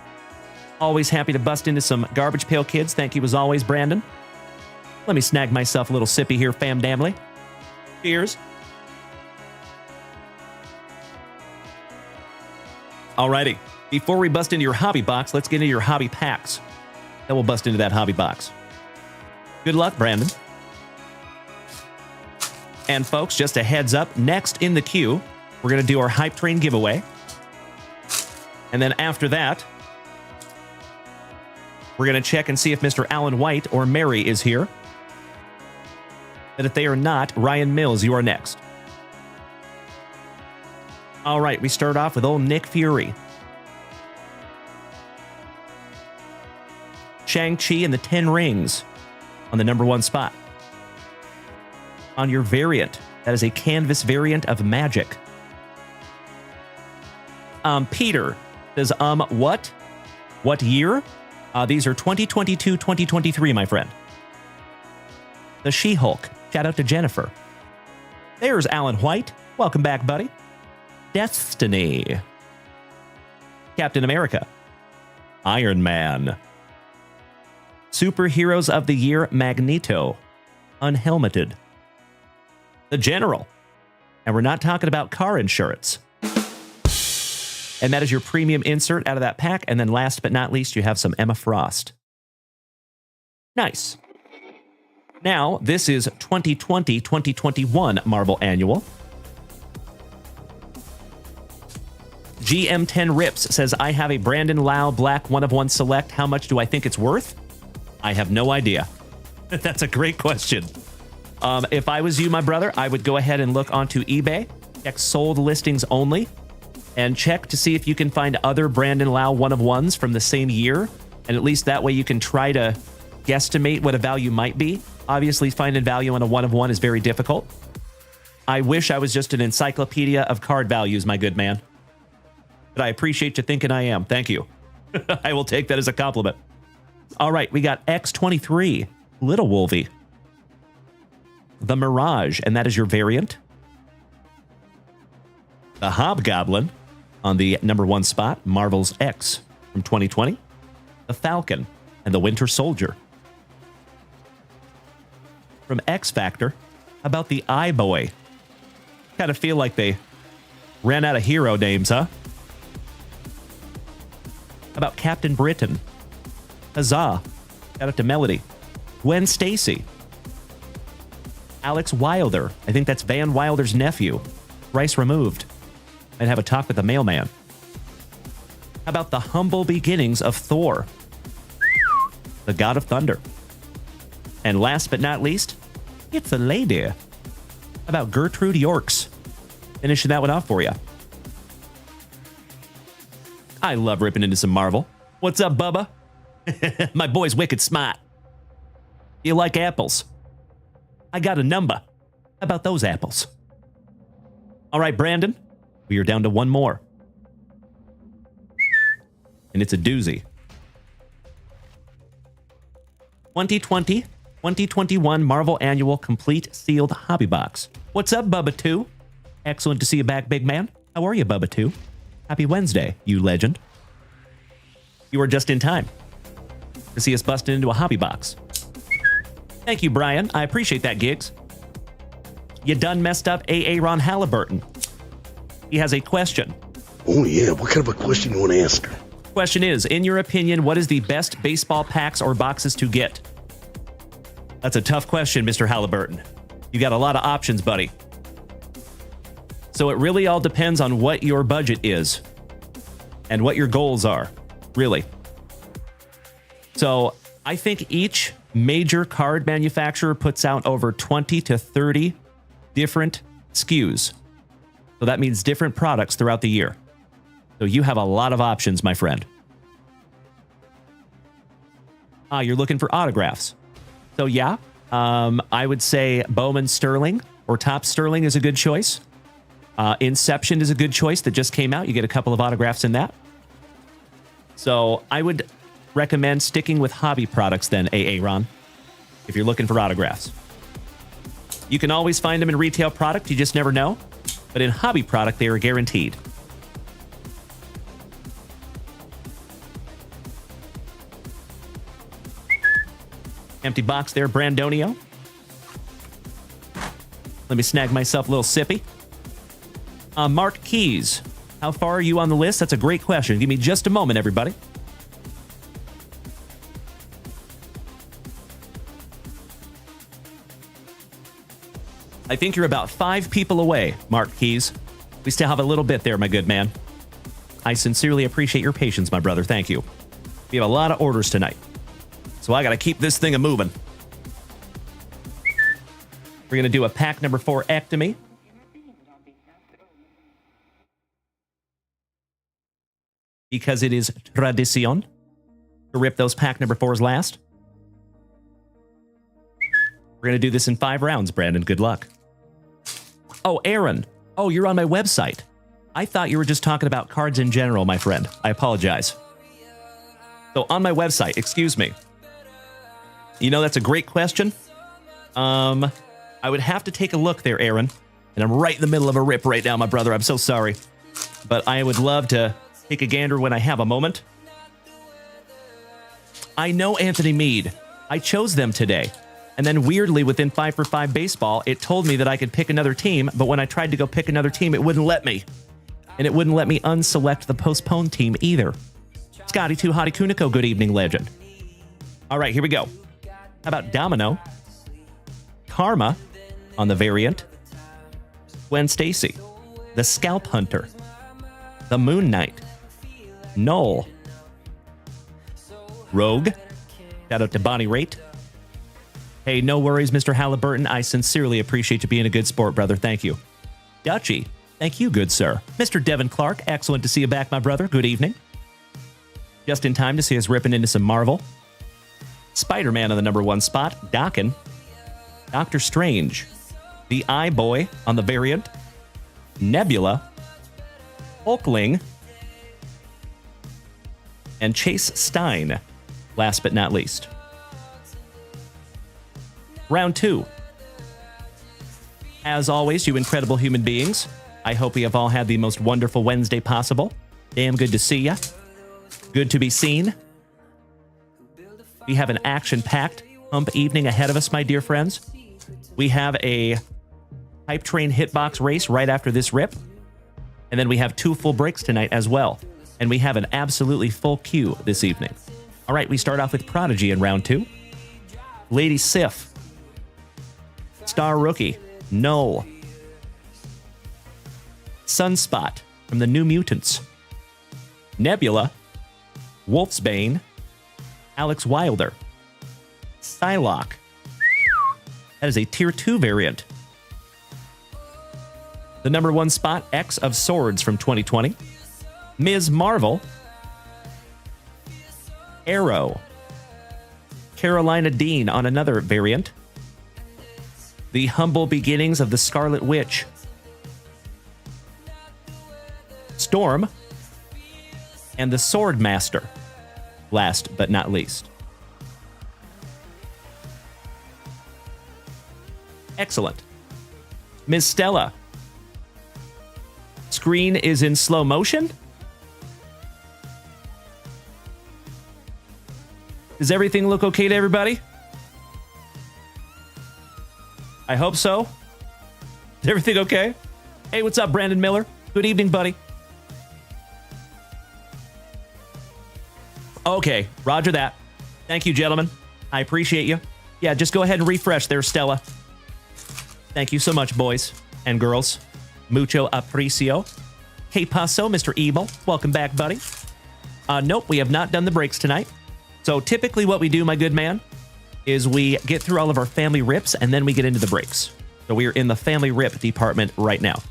Always happy to bust into some Garbage Pail Kids. Thank you as always, Brandon. Let me snag myself a little sippy here, fam damly. Cheers. Alrighty. Before we bust into your hobby box, let's get into your hobby packs. Then we'll bust into that hobby box. Good luck, Brandon. And folks, just a heads up, next in the queue, we're going to do our Hype Train giveaway. And then after that, We're going to check and see if Mr. Alan White or Mary is here. And if they are not, Ryan Mills, you are next. All right, we start off with old Nick Fury. Shang-Chi and the 10 Rings on the number 1 spot. On your variant, that is a canvas variant of Magic. Peter says, what? What year? These are 2022, 2023, my friend. The She-Hulk. Shout out to Jennifer. There's Alan White. Welcome back, buddy. Destiny. Captain America. Iron Man. Superheroes of the Year, Magneto. Unhelmeted. The General. And we're not talking about car insurance. And that is your premium insert out of that pack. And then last but not least, you have some Emma Frost. Nice. Now, this is 2020-2021 Marvel Annual. GM10 Rips says, I have a Brandon Lau Black 1 of 1 Select. How much do I think it's worth? I have no idea. That's a great question. If I was you, my brother, I would go ahead and look onto eBay, check sold listings only, and check to see if you can find other Brandon Lau 1 of 1s from the same year. And at least that way you can try to guesstimate what a value might be. Obviously, finding value on a 1 of 1 is very difficult. I wish I was just an encyclopedia of card values, my good man. But I appreciate you thinking I am. Thank you. I will take that as a compliment. All right, we got X23, Little Wolvie. The Mirage, and that is your variant. The Hobgoblin on the number 1 spot, Marvel's X from 2020. The Falcon and the Winter Soldier. From X Factor, how about the iBoy? Kind of feel like they ran out of hero names, huh? How about Captain Britain? Huzzah. Shout out to Melody. Gwen Stacy. Alex Wilder. I think that's Van Wilder's nephew. Rice removed. Might have a talk with the mailman. How about the humble beginnings of Thor? The God of Thunder. And last but not least, it's a lady. How about Gertrude Yorks? Finishing that one off for you. I love ripping into some Marvel. What's up, Bubba? My boy's wicked smart. You like apples? I got a number. How about those apples? All right, Brandon, we are down to one more. And it's a doozy. 2020-2021 Marvel Annual Complete Sealed Hobby Box. What's up, Bubba 2? Excellent to see you back, big man. How are you, Bubba 2? Happy Wednesday, you legend. You are just in time to see us busting into a hobby box. Thank you, Brian. I appreciate that, Gigs. You done messed up Ron Halliburton. He has a question. Oh, yeah. What kind of a question you want to ask her? Question is, in your opinion, what is the best baseball packs or boxes to get? That's a tough question, Mr. Halliburton. You got a lot of options, buddy. So it really all depends on what your budget is and what your goals are, really. So I think each major card manufacturer puts out over 20 to 30 different SKUs. So that means different products throughout the year. So you have a lot of options, my friend. You're looking for autographs. So yeah, I would say Bowman Sterling or Top Sterling is a good choice. Inception is a good choice that just came out. You get a couple of autographs in that. So I would recommend sticking with hobby products then, Ron, if you're looking for autographs. You can always find them in retail product. You just never know. But in hobby product, they are guaranteed. Empty box there, Brandonio. Let me snag myself a little sippy. Mark Keys, how far are you on the list? That's a great question. Give me just a moment, everybody. I think you're about 5 people away, Mark Keys. We still have a little bit there, my good man. I sincerely appreciate your patience, my brother. Thank you. We have a lot of orders tonight. So I got to keep this thing a moving. We're going to do a pack number 4 ectomy. Because it is tradition to rip those pack number 4s last. We're going to do this in 5 rounds, Brandon. Good luck. Oh, Aaron. Oh, you're on my website. I thought you were just talking about cards in general, my friend. I apologize. So on my website, excuse me. You know, that's a great question. I would have to take a look there, Aaron. And I'm right in the middle of a rip right now, my brother. I'm so sorry. But I would love to take a gander when I have a moment. I know Anthony Meade. I chose them today. And then weirdly, within 5 for 5 baseball, it told me that I could pick another team. But when I tried to go pick another team, it wouldn't let me. And it wouldn't let me unselect the postponed team either. Scotty 2 Hottie Kuniko, good evening, legend. All right, here we go. How about Domino? Karma on the variant. Gwen Stacy. The Scalp Hunter. The Moon Knight. Null. Rogue. Shout out to Bonnie Raitt. Hey, no worries, Mr. Halliburton. I sincerely appreciate you being a good sport, brother. Thank you. Dutchy. Thank you, good sir. Mr. Devin Clark. Excellent to see you back, my brother. Good evening. Just in time to see us ripping into some Marvel. Spider-Man on the number 1 spot. Dokken. Doctor Strange. The Eye Boy on the variant. Nebula. Hulkling. And Chase Stein, last but not least. Round 2. As always, you incredible human beings, I hope we have all had the most wonderful Wednesday possible. Damn good to see ya. Good to be seen. We have an action-packed hump evening ahead of us, my dear friends. We have a Hype Train Hitbox race right after this rip. And then we have 2 full breaks tonight as well. And we have an absolutely full queue this evening. All right, we start off with Prodigy in round 2. Lady Sif. Star Rookie. Null. Sunspot from the New Mutants. Nebula. Wolfsbane. Alex Wilder. Psylocke. That is a Tier 2 variant. The number 1 spot, X of Swords from 2020. Ms. Marvel. Arrow. Carolina Dean on another variant. The Humble Beginnings of the Scarlet Witch. Storm. And the Sword Master, last but not least. Excellent. Ms. Stella. Screen is in slow motion. Does everything look okay to everybody? I hope so. Is everything okay? Hey, what's up, Brandon Miller? Good evening, buddy. Okay, roger that. Thank you, gentlemen. I appreciate you. Yeah, just go ahead and refresh there, Stella. Thank you so much, boys and girls. Mucho aprecio. Hey, Paso, Mr. Evil. Welcome back, buddy. Nope, we have not done the breaks tonight. So typically what we do, my good man, is we get through all of our family rips and then we get into the breaks. So we are in the family rip department right now.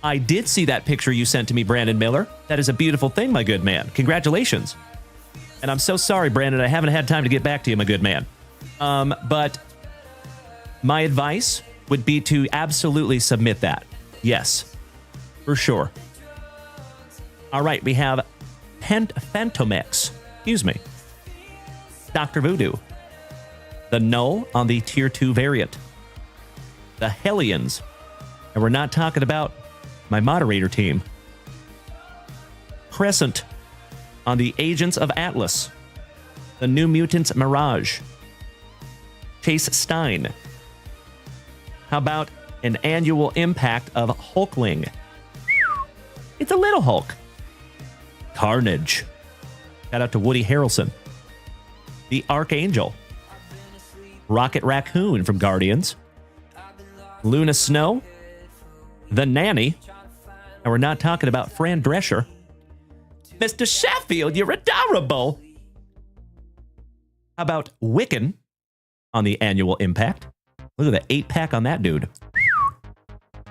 I did see that picture you sent to me, Brandon Miller. That is a beautiful thing, my good man. Congratulations. And I'm so sorry, Brandon, I haven't had time to get back to you, my good man. But my advice would be to absolutely submit that. Yes, for sure. All right, we have Phantomex. Excuse me. Dr. Voodoo. The Null on the Tier 2 variant. The Hellions. And we're not talking about my moderator team. Crescent on the Agents of Atlas. The New Mutants Mirage. Chase Stein. How about an annual impact of Hulkling? It's a little Hulk. Carnage. Shout out to Woody Harrelson. The Archangel. Rocket Raccoon from Guardians. Luna Snow. The Nanny. And we're not talking about Fran Drescher. Mr. Sheffield, you're adorable. How about Wiccan on the annual impact? Look at the 8-pack on that dude.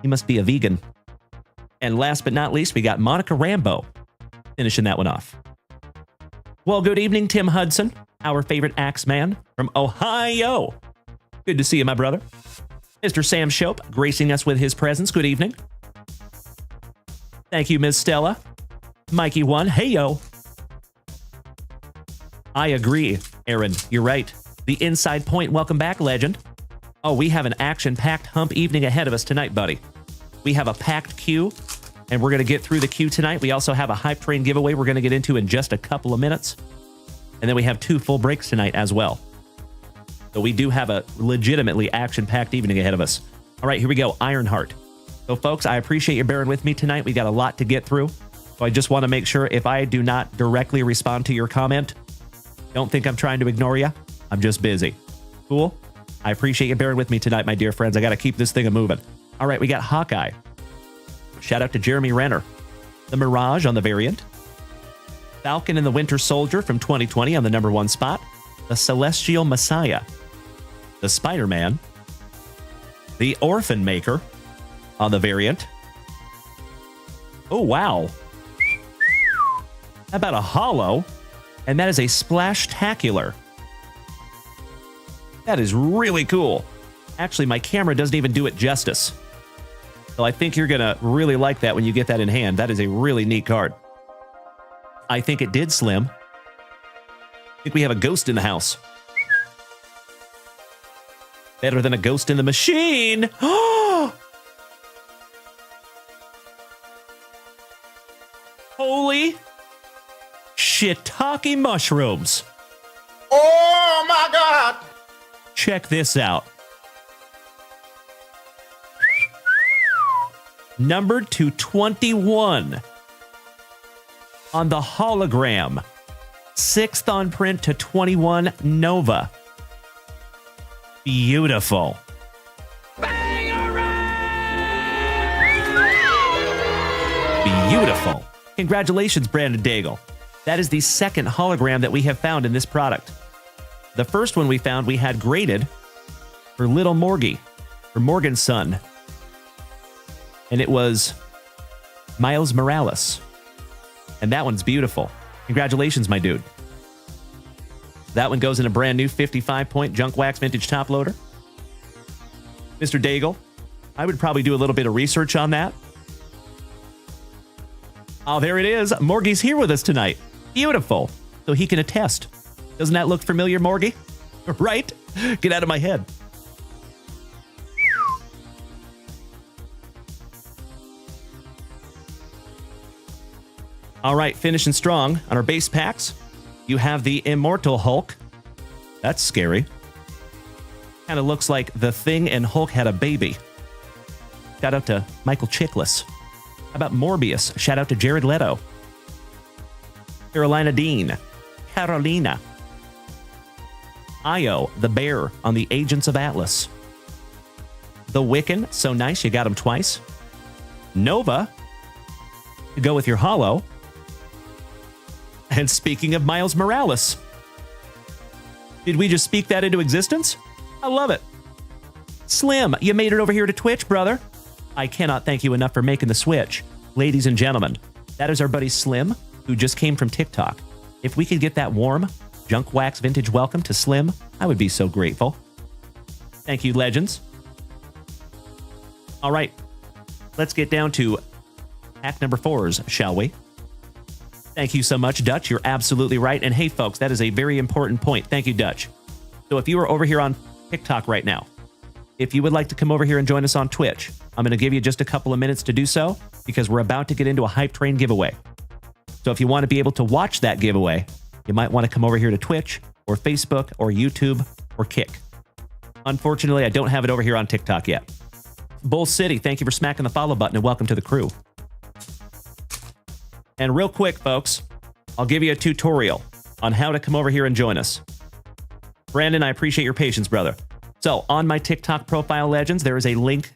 He must be a vegan. And last but not least, we got Monica Rambeau finishing that one off. Well, good evening, Tim Hudson, our favorite axe man from Ohio. Good to see you, my brother. Mr. Sam Shope gracing us with his presence. Good evening. Thank you, Ms. Stella. Mikey 1, hey yo. I agree, Aaron. You're right. The Inside Point, welcome back, legend. Oh, we have an action-packed hump evening ahead of us tonight, buddy. We have a packed queue, and we're going to get through the queue tonight. We also have a Hype Train giveaway we're going to get into in just a couple of minutes. And then we have 2 full breaks tonight as well. So we do have a legitimately action-packed evening ahead of us. All right, here we go, Ironheart. So, folks, I appreciate you bearing with me tonight. We got a lot to get through. So I just want to make sure if I do not directly respond to your comment, don't think I'm trying to ignore you. I'm just busy. Cool? I appreciate you bearing with me tonight, my dear friends. I got to keep this thing a-moving. All right, we got Hawkeye. Shout out to Jeremy Renner. The Mirage on the variant. Falcon and the Winter Soldier from 2020 on the #1 spot. The Celestial Messiah. The Spider-Man. The Orphan Maker on the variant. Oh, wow. How about a holo? And that is a Splashtacular. That is really cool. Actually, my camera doesn't even do it justice. So I think you're going to really like that when you get that in hand. That is a really neat card. I think it did, Slim. I think we have a ghost in the house. Better than a ghost in the machine. Holy shiitake mushrooms. Oh my God! Check this out. Numbered to 21 on the hologram. 6th on print to 21 Nova. Beautiful. Beautiful. Congratulations, Brandon Daigle. That is the 2nd hologram that we have found in this product. The first one we found we had graded for Little Morgie, for Morgan's son. And it was Miles Morales. And that one's beautiful. Congratulations, my dude. That one goes in a brand new 55-point Junk Wax Vintage top loader. Mr. Daigle, I would probably do a little bit of research on that. Oh, there it is. Morgie's here with us tonight. Beautiful. So he can attest. Doesn't that look familiar, Morgie? Right? Get out of my head. All right, finishing strong on our base packs. You have the Immortal Hulk. That's scary. Kind of looks like the Thing and Hulk had a baby. Shout out to Michael Chiklis. How about Morbius? Shout out to Jared Leto. Carolina Dean. Carolina. Io, the bear on the Agents of Atlas. The Wiccan, so nice you got him twice. Nova, to go with your holo. And speaking of Miles Morales, did we just speak that into existence? I love it. Slim, you made it over here to Twitch, brother. I cannot thank you enough for making the switch. Ladies and gentlemen, that is our buddy Slim, who just came from TikTok. If we could get that warm Junk Wax Vintage welcome to Slim, I would be so grateful. Thank you, legends. All right, let's get down to pack number 4s, shall we? Thank you so much, Dutch. You're absolutely right. And hey, folks, that is a very important point. Thank you, Dutch. So if you are over here on TikTok right now, if you would like to come over here and join us on Twitch, I'm going to give you just a couple of minutes to do so because we're about to get into a Hype Train giveaway. So if you want to be able to watch that giveaway, you might want to come over here to Twitch or Facebook or YouTube or Kick. Unfortunately, I don't have it over here on TikTok yet. Bull City, thank you for smacking the follow button and welcome to the crew. And real quick, folks, I'll give you a tutorial on how to come over here and join us. Brandon, I appreciate your patience, brother. So on my TikTok profile, legends, there is a link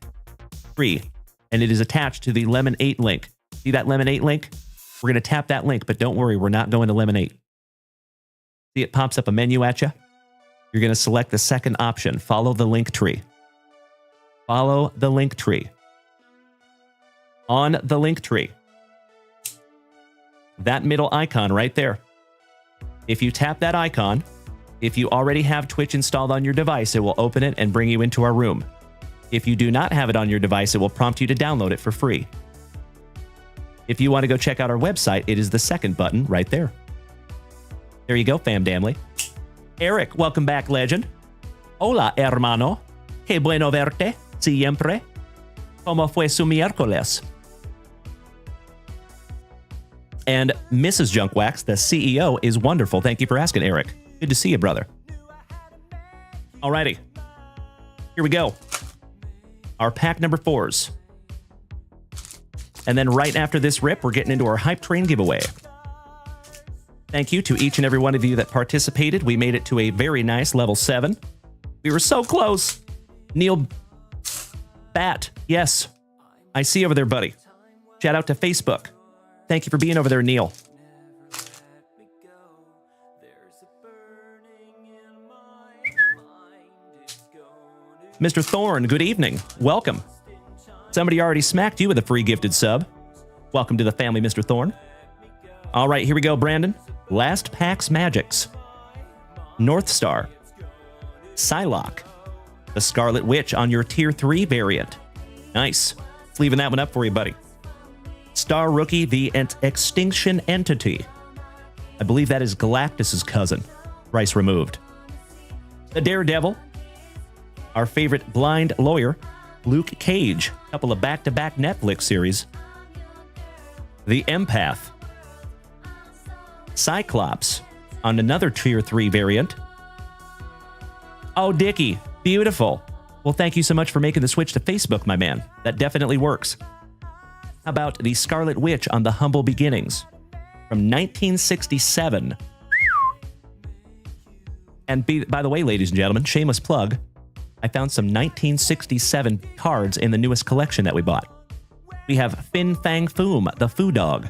free, and it is attached to the Lemon 8 link. See that Lemon 8 link? We're going to tap that link, but don't worry, we're not going to Lemon 8. See, it pops up a menu at you. you're going to select the second option. Follow the link tree. Follow the link tree. On the link tree. That middle icon right there. If you tap that icon, if you already have Twitch installed on your device, it will open it and bring you into our room. If you do not have it on your device, it will prompt you to download it for free. If you want to go check out our website, it is the second button right there. There you go, fam damly. Eric, welcome back, legend. Hola, hermano. Qué bueno verte, siempre. ¿Cómo fue su miércoles? And Mrs. Junkwax, the CEO, is wonderful. Thank you for asking, Eric. Good to see you, brother. Alrighty. Here we go. Our pack number 4s. And then right after this rip, we're getting into our Hype Train giveaway. Thank you to each and every one of you that participated. We made it to a very nice level 7. We were so close. Neil Bat, yes. I see you over there, buddy. Shout out to Facebook. Thank you for being over there, Neil. Mr. Thorne, good evening. Welcome. Somebody already smacked you with a free gifted sub. Welcome to the family, Mr. Thorne. All right, here we go, Brandon. Last Pack's Magics. North Star. Psylocke. The Scarlet Witch on your Tier 3 variant. Nice. Leaving that one up for you, buddy. Star Rookie, the Extinction Entity. I believe that is Galactus's cousin. Rice removed. The Daredevil. Our favorite blind lawyer, Luke Cage. A couple of back-to-back Netflix series. The Empath. Cyclops on another Tier 3 variant. Oh, Dickie. Beautiful. Well, thank you so much for making the switch to Facebook, my man. That definitely works. How about the Scarlet Witch on the Humble Beginnings from 1967? And by the way, ladies and gentlemen, shameless plug, I found some 1967 cards in the newest collection that we bought. We have Fin Fang Foom, the Foo Dog.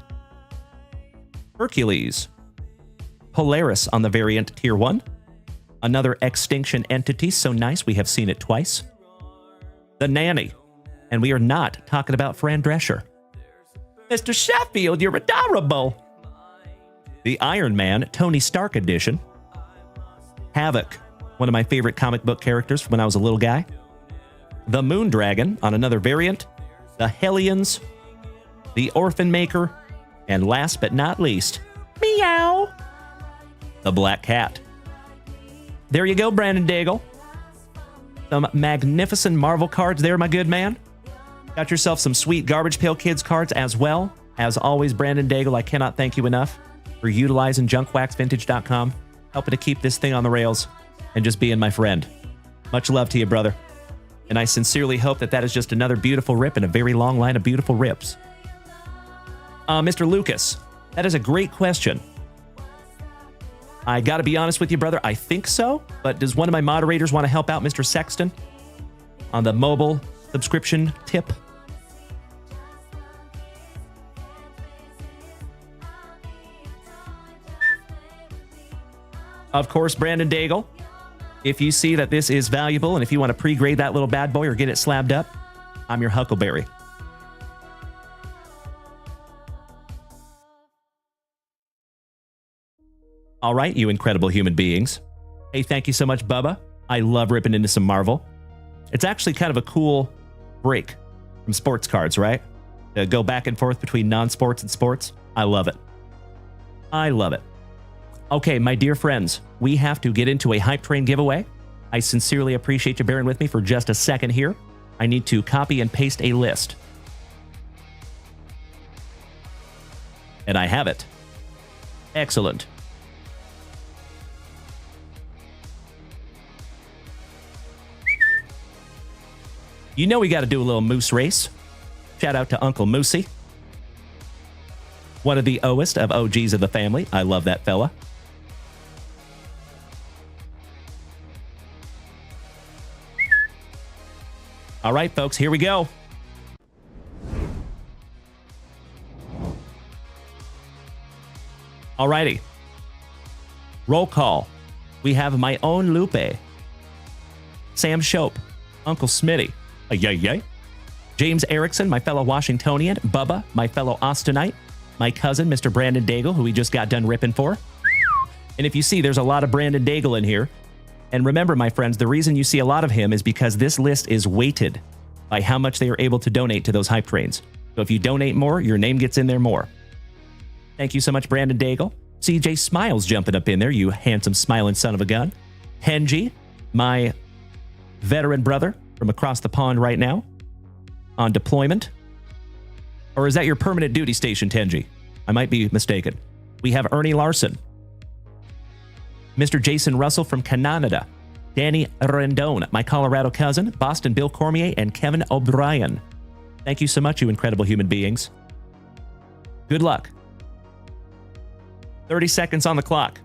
Hercules. Polaris on the variant Tier 1. Another Extinction Entity, so nice we have seen it twice. The Nanny. And we are not talking about Fran Drescher. Mr. Sheffield, you're adorable. The Iron Man, Tony Stark edition. Havoc, one of my favorite comic book characters from when I was a little guy. The Moon Dragon on another variant. The Hellions. The Orphan Maker. And last but not least, meow, the Black Cat. There you go, Brandon Daigle. Some magnificent Marvel cards there, my good man. Got yourself some sweet Garbage Pail Kids cards as well. As always, Brandon Daigle, I cannot thank you enough for utilizing JunkWaxVintage.com, helping to keep this thing on the rails, and just being my friend. Much love to you, brother. And I sincerely hope that that is just another beautiful rip in a very long line of beautiful rips. Mr. Lucas, that is a great question. I got to be honest with you, brother. I think so, but does one of my moderators want to help out Mr. Sexton on the mobile subscription tip? Of course, Brandon Daigle, if you see that this is valuable and if you want to pre-grade that little bad boy or get it slabbed up, I'm your Huckleberry. All right, you incredible human beings. Hey, thank you so much, Bubba. I love ripping into some Marvel. It's actually kind of a cool break from sports cards, right? To go back and forth between non-sports and sports. I love it. I love it. Okay, my dear friends, we have to get into a Hype Train giveaway. I sincerely appreciate you bearing with me for just a second here. I need to copy and paste a list. And I have it. Excellent. You know we got to do a little moose race. Shout out to Uncle Moosey. One of the oest of OGs of the family. I love that fella. All right, folks, here we go. All righty. Roll call. We have my own Lupe, Sam Shope, Uncle Smitty, yay, James Erickson, my fellow Washingtonian, Bubba, my fellow Austinite, my cousin, Mr. Brandon Daigle, who we just got done ripping for. And if you see, there's a lot of Brandon Daigle in here. And remember, my friends, the reason you see a lot of him is because this list is weighted by how much they are able to donate to those hype trains. So if you donate more, your name gets in there more. Thank you so much, Brandon Daigle. CJ Smiles jumping up in there, you handsome smiling son of a gun. Henji, my veteran brother from across the pond right now on deployment. Or is that your permanent duty station, Tenji? I might be mistaken. We have Ernie Larson, Mr. Jason Russell from Canada, Danny Rendon, my Colorado cousin, Boston Bill Cormier, and Kevin O'Brien. Thank you so much, you incredible human beings. Good luck. 30 seconds on the clock.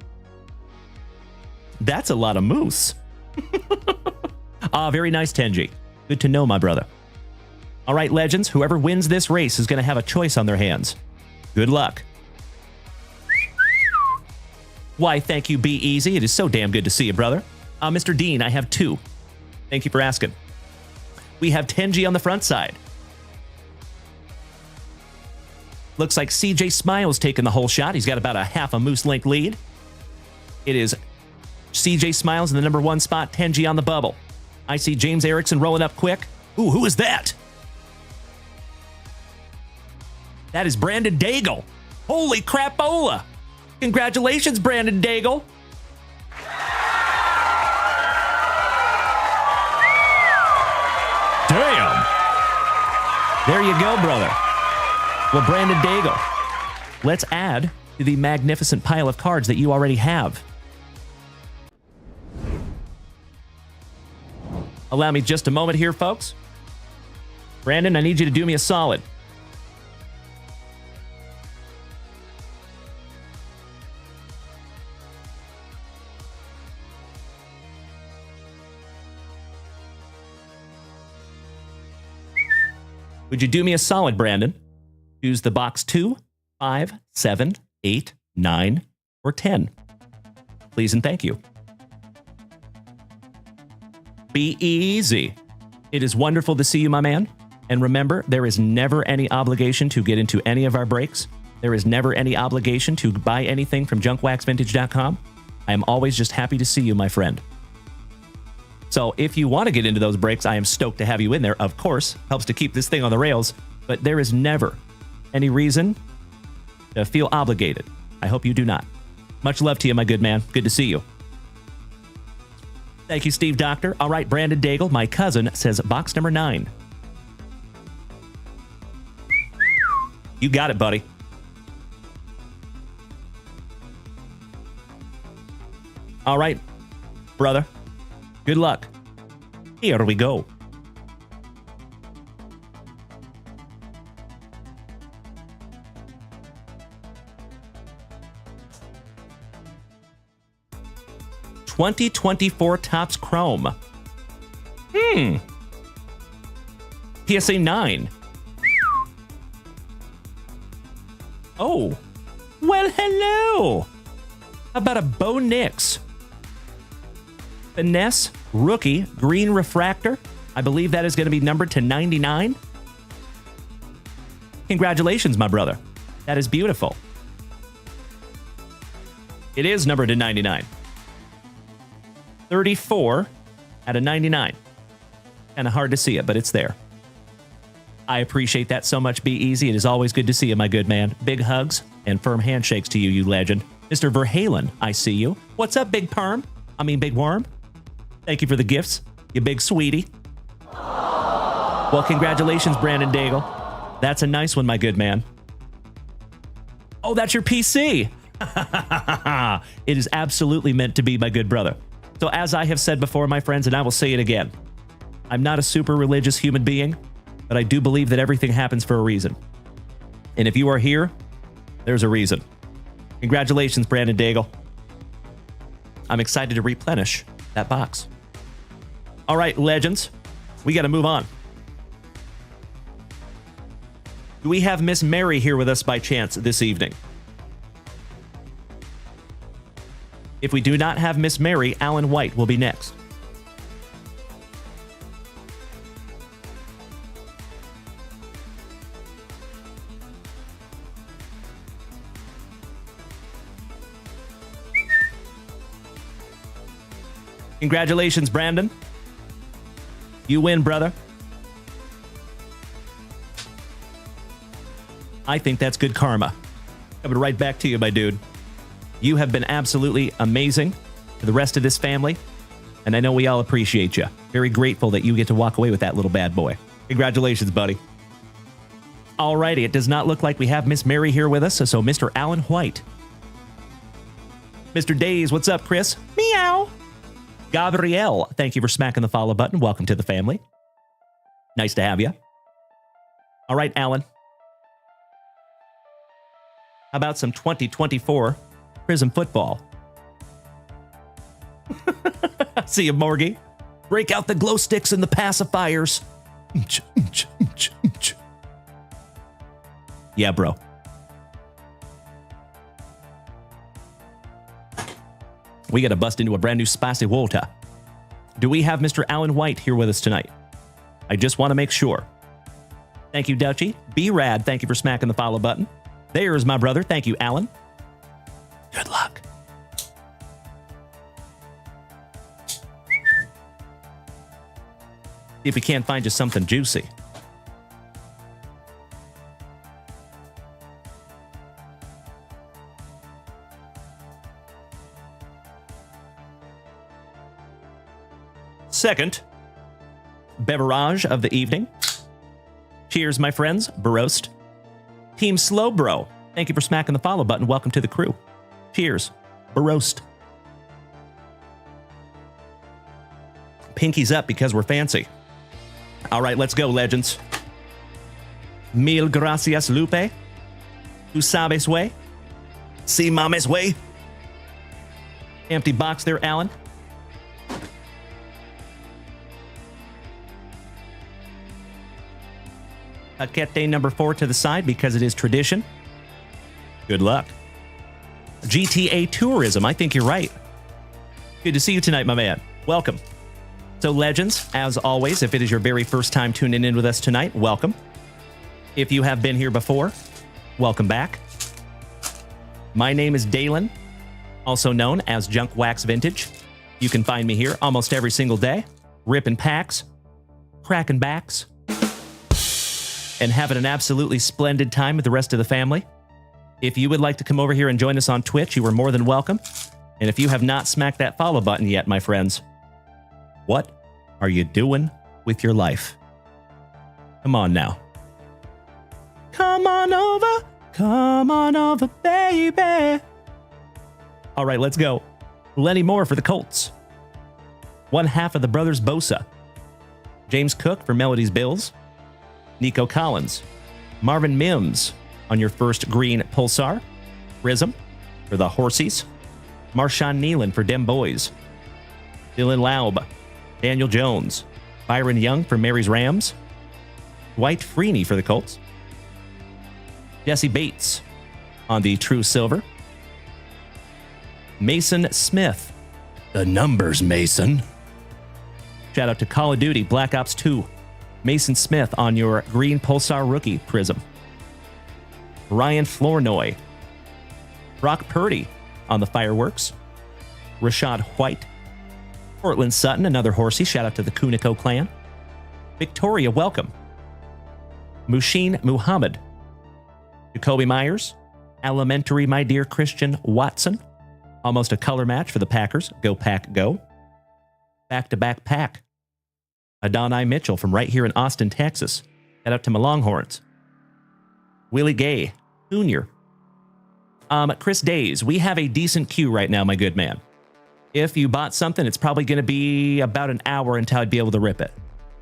That's a lot of moose. Very nice, Tenji. Good to know, my brother. All right, legends, whoever wins this race is going to have a choice on their hands. Good luck. Why, thank you, Be Easy. It is so damn good to see you, brother. Mr. Dean, I have 2. Thank you for asking. We have Tenji on the front side. Looks like CJ Smiles taking the whole shot. He's got about a half a moose length lead. It is CJ Smiles in the number 1 spot, Tenji on the bubble. I see James Erickson rolling up quick. Ooh, who is that? That is Brandon Daigle. Holy crapola. Congratulations, Brandon Daigle. Damn. There you go, brother. Well, Brandon Daigle, let's add to the magnificent pile of cards that you already have. Allow me just a moment here, folks. Brandon, I need you to do me a solid. Would you do me a solid, Brandon? Choose the box 2, 5, 7, 8, 9, or 10. Please and thank you. Be easy. It is wonderful to see you, my man. And remember, there is never any obligation to get into any of our breaks. There is never any obligation to buy anything from JunkWaxVintage.com. I am always just happy to see you, my friend. So if you want to get into those breaks, I am stoked to have you in there. Of course, helps to keep this thing on the rails, but there is never any reason to feel obligated. I hope you do not. Much love to you, my good man. Good to see you. Thank you, Steve Doctor. All right, Brandon Daigle, my cousin, says box number 9. You got it, buddy. All right, brother. Good luck. Here we go. '24 Topps Chrome. PSA 9. Oh. Well, hello. How about a Bo Nix? Finesse Rookie Green Refractor. I believe that is going to be numbered to 99. Congratulations, my brother. That is beautiful. It is numbered to 99. 34 out of 99. Kind of hard to see it, but it's there. I appreciate that so much, Be Easy. It is always good to see you, my good man. Big hugs and firm handshakes to you, you legend. Mr. Verhalen, I see you. What's up, Big Perm? Big Worm. Thank you for the gifts, you big sweetie. Well, congratulations, Brandon Daigle. That's a nice one, my good man. Oh, that's your PC. It is absolutely meant to be, my good brother. So as I have said before, my friends, and I will say it again, I'm not a super religious human being, but I do believe that everything happens for a reason. And if you are here, there's a reason. Congratulations, Brandon Daigle. I'm excited to replenish that box. All right, legends, we got to move on. Do we have Miss Mary here with us by chance this evening? If we do not have Miss Mary, Alan White will be next. Congratulations, Brandon. You win, brother. I think that's good karma. Coming right back to you, my dude. You have been absolutely amazing to the rest of this family, and I know we all appreciate you. Very grateful that you get to walk away with that little bad boy. Congratulations, buddy. Alrighty, it does not look like we have Miss Mary here with us, so Mr. Alan White. Mr. Days, what's up, Chris? Meow. Gabrielle, thank you for smacking the follow button. Welcome to the family. Nice to have you. All right, Alan. How about some 2024 Prism football? See you, Morgie. Break out the glow sticks and the pacifiers. Yeah, bro. We got to bust into a brand new spicy water. Do we have Mr. Alan White here with us tonight? I just want to make sure. Thank you, Dutchie. B-Rad, thank you for smacking the follow button. There's my brother. Thank you, Alan. Good luck. See if we can't find you something juicy. Second beverage of the evening. Cheers, my friends. Baroast. Team Slow Bro, thank you for smacking the follow button. Welcome to the crew. Cheers. Baroast. Pinkies up because we're fancy. All right, let's go, legends. Mil gracias, Lupe. Tu sabes way. Si mames way. Empty box there, Alan. Paquete number 4 to the side because it is tradition. Good luck. GTA Tourism, I think you're right. Good to see you tonight, my man. Welcome. So, legends, as always, if it is your very first time tuning in with us tonight, welcome. If you have been here before, welcome back. My name is Dalen, also known as JunkWaxVintage. You can find me here almost every single day, ripping packs, cracking backs, and having an absolutely splendid time with the rest of the family. If you would like to come over here and join us on Twitch, you are more than welcome. And if you have not smacked that follow button yet, my friends, what are you doing with your life? Come on now. Come on over, baby. All right, let's go. Lenny Moore for the Colts. One half of the brothers Bosa. James Cook for Melody's Bills. Nico Collins, Marvin Mims on your first green Pulsar, Prism for the Horsies, Marshawn Nealon for Dem Boys, Dylan Laub, Daniel Jones, Byron Young for Mary's Rams, Dwight Freeney for the Colts, Jesse Bates on the True Silver, Mason Smith, the numbers Mason. Shout out to Call of Duty Black Ops 2. Mason Smith on your green Pulsar rookie Prism. Ryan Flournoy. Brock Purdy on the fireworks. Rashad White. Portland Sutton, another horsey. Shout out to the Kuniko clan. Victoria, welcome. Mushin Muhammad. Jacoby Myers. Elementary, my dear Christian Watson. Almost a color match for the Packers. Go Pack, go. Back-to-back pack. Adonai Mitchell from right here in Austin, Texas. Head up to my Longhorns. Willie Gay, Jr. Chris Days, we have a decent queue right now, my good man. If you bought something, it's probably going to be about an hour until I'd be able to rip it.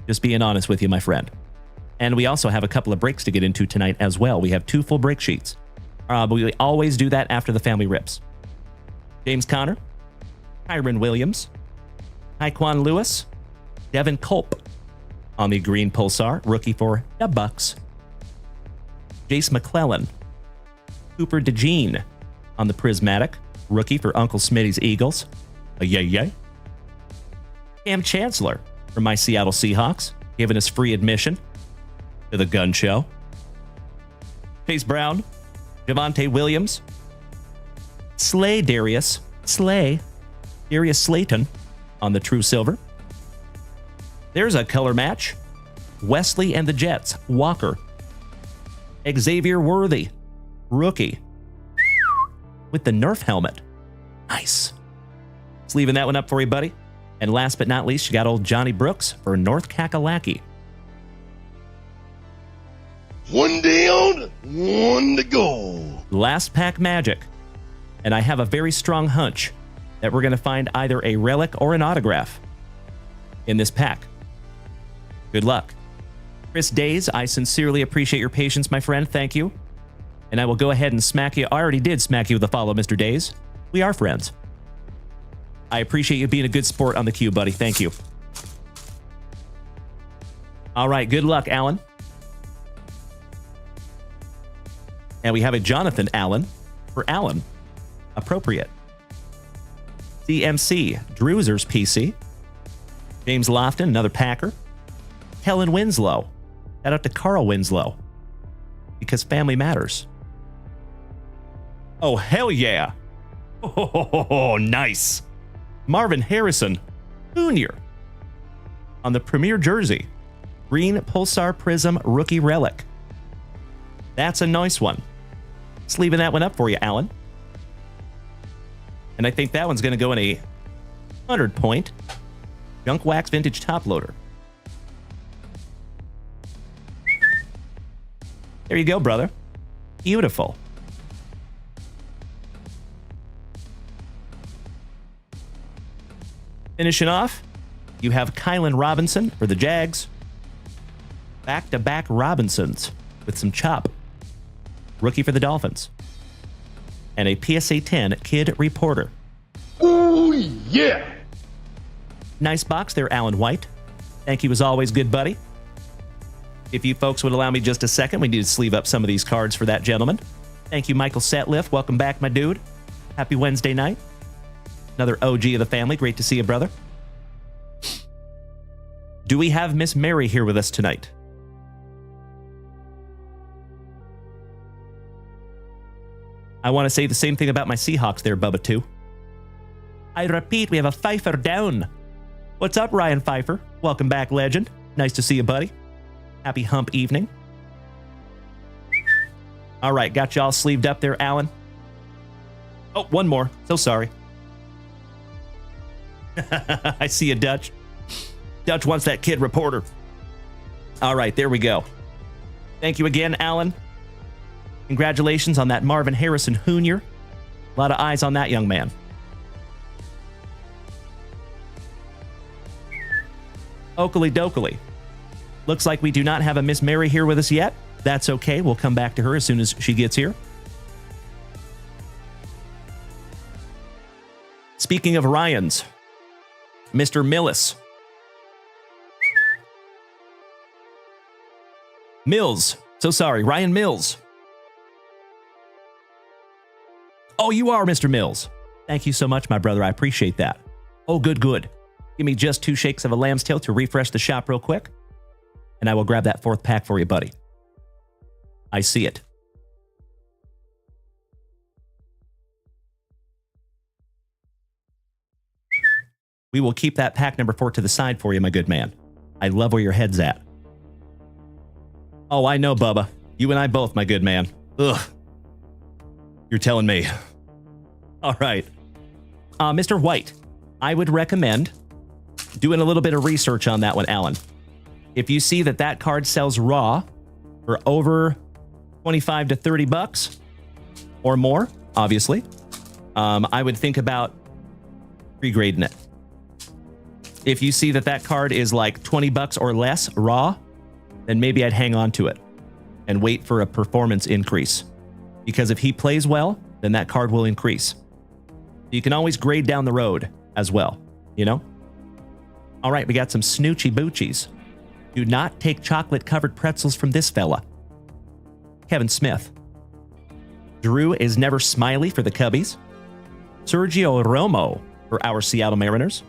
Just being honest with you, my friend. And we also have a couple of breaks to get into tonight as well. We have 2 full break sheets. But we always do that after the family rips. James Conner, Kyron Williams, Taekwon Lewis, Devin Culp on the green Pulsar, rookie for the Bucks. Jace McClellan, Cooper DeJean on the Prismatic, rookie for Uncle Smitty's Eagles. Yay, yay. Cam Chancellor from my Seattle Seahawks, giving us free admission to the gun show. Chase Brown, Javonte Williams, Darius Slayton on the True Silver. There's a color match. Wesley and the Jets, Walker. Xavier Worthy, rookie, with the Nerf helmet. Nice. Just leaving that one up for you, buddy. And last but not least, you got old Johnny Brooks for North Kakalaki. One down, one to go. Last pack magic. And I have a very strong hunch that we're going to find either a relic or an autograph in this pack. Good luck. Chris Days, I sincerely appreciate your patience, my friend. Thank you. And I will go ahead and smack you. I already did smack you with a follow, Mr. Days. We are friends. I appreciate you being a good sport on the queue, buddy. Thank you. All right, good luck, Alan. And we have a Jonathan Allen for Allen. Appropriate. CMC, Drewzer's PC. James Lofton, another Packer. Helen Winslow. Shout out to Carl Winslow. Because family matters. Oh, hell yeah. Oh, nice. Marvin Harrison Jr. on the Premier Jersey. Green Pulsar Prism Rookie Relic. That's a nice one. Just leaving that one up for you, Alan. And I think that one's going to go in a 100-point JunkWaxVintage top loader. There you go, brother. Beautiful. Finishing off, you have Kylan Robinson for the Jags. Back-to-back Robinsons with some chop. Rookie for the Dolphins. And a PSA 10 Kid Reporter. Ooh, yeah. Nice box there, Alan White. Thank you as always, good buddy. If you folks would allow me just a second, we need to sleeve up some of these cards for that gentleman. Thank you, Michael Setliff. Welcome back, my dude. Happy Wednesday night. Another OG of the family. Great to see you, brother. Do we have Miss Mary here with us tonight? I want to say the same thing about my Seahawks there, Bubba, too. I repeat, we have a Pfeiffer down. What's up, Ryan Pfeiffer? Welcome back, legend. Nice to see you, buddy. Happy hump evening. All right, got you all sleeved up there, Alan. Oh, one more. So sorry. I see you, Dutch. Dutch wants that Kid Reporter. All right, there we go. Thank you again, Alan. Congratulations on that Marvin Harrison Jr. A lot of eyes on that young man. Oakley dokley. Looks like we do not have a Miss Mary here with us yet. That's okay. We'll come back to her as soon as she gets here. Speaking of Ryans, Mr. Millis. Mills. So sorry, Ryan Mills. Oh, you are Mr. Mills. Thank you so much, my brother. I appreciate that. Oh, good, good. Give me just 2 shakes of a lamb's tail to refresh the shop real quick. And I will grab that 4th pack for you, buddy. I see it. We will keep that pack number 4 to the side for you, my good man. I love where your head's at. Oh, I know, Bubba. You and I both, my good man. Ugh. You're telling me. All right. Mr. White, I would recommend doing a little bit of research on that one, Alan. If you see that that card sells raw for over 25 to 30 bucks or more, obviously, I would think about pre-grading it. If you see that that card is like 20 bucks or less raw, then maybe I'd hang on to it and wait for a performance increase. Because if he plays well, then that card will increase. You can always grade down the road as well, you know? All right, we got some Snoochie Boochies. Do not take chocolate-covered pretzels from this fella. Kevin Smith. Drew is never smiley for the Cubbies. Sergio Romo for our Seattle Mariners.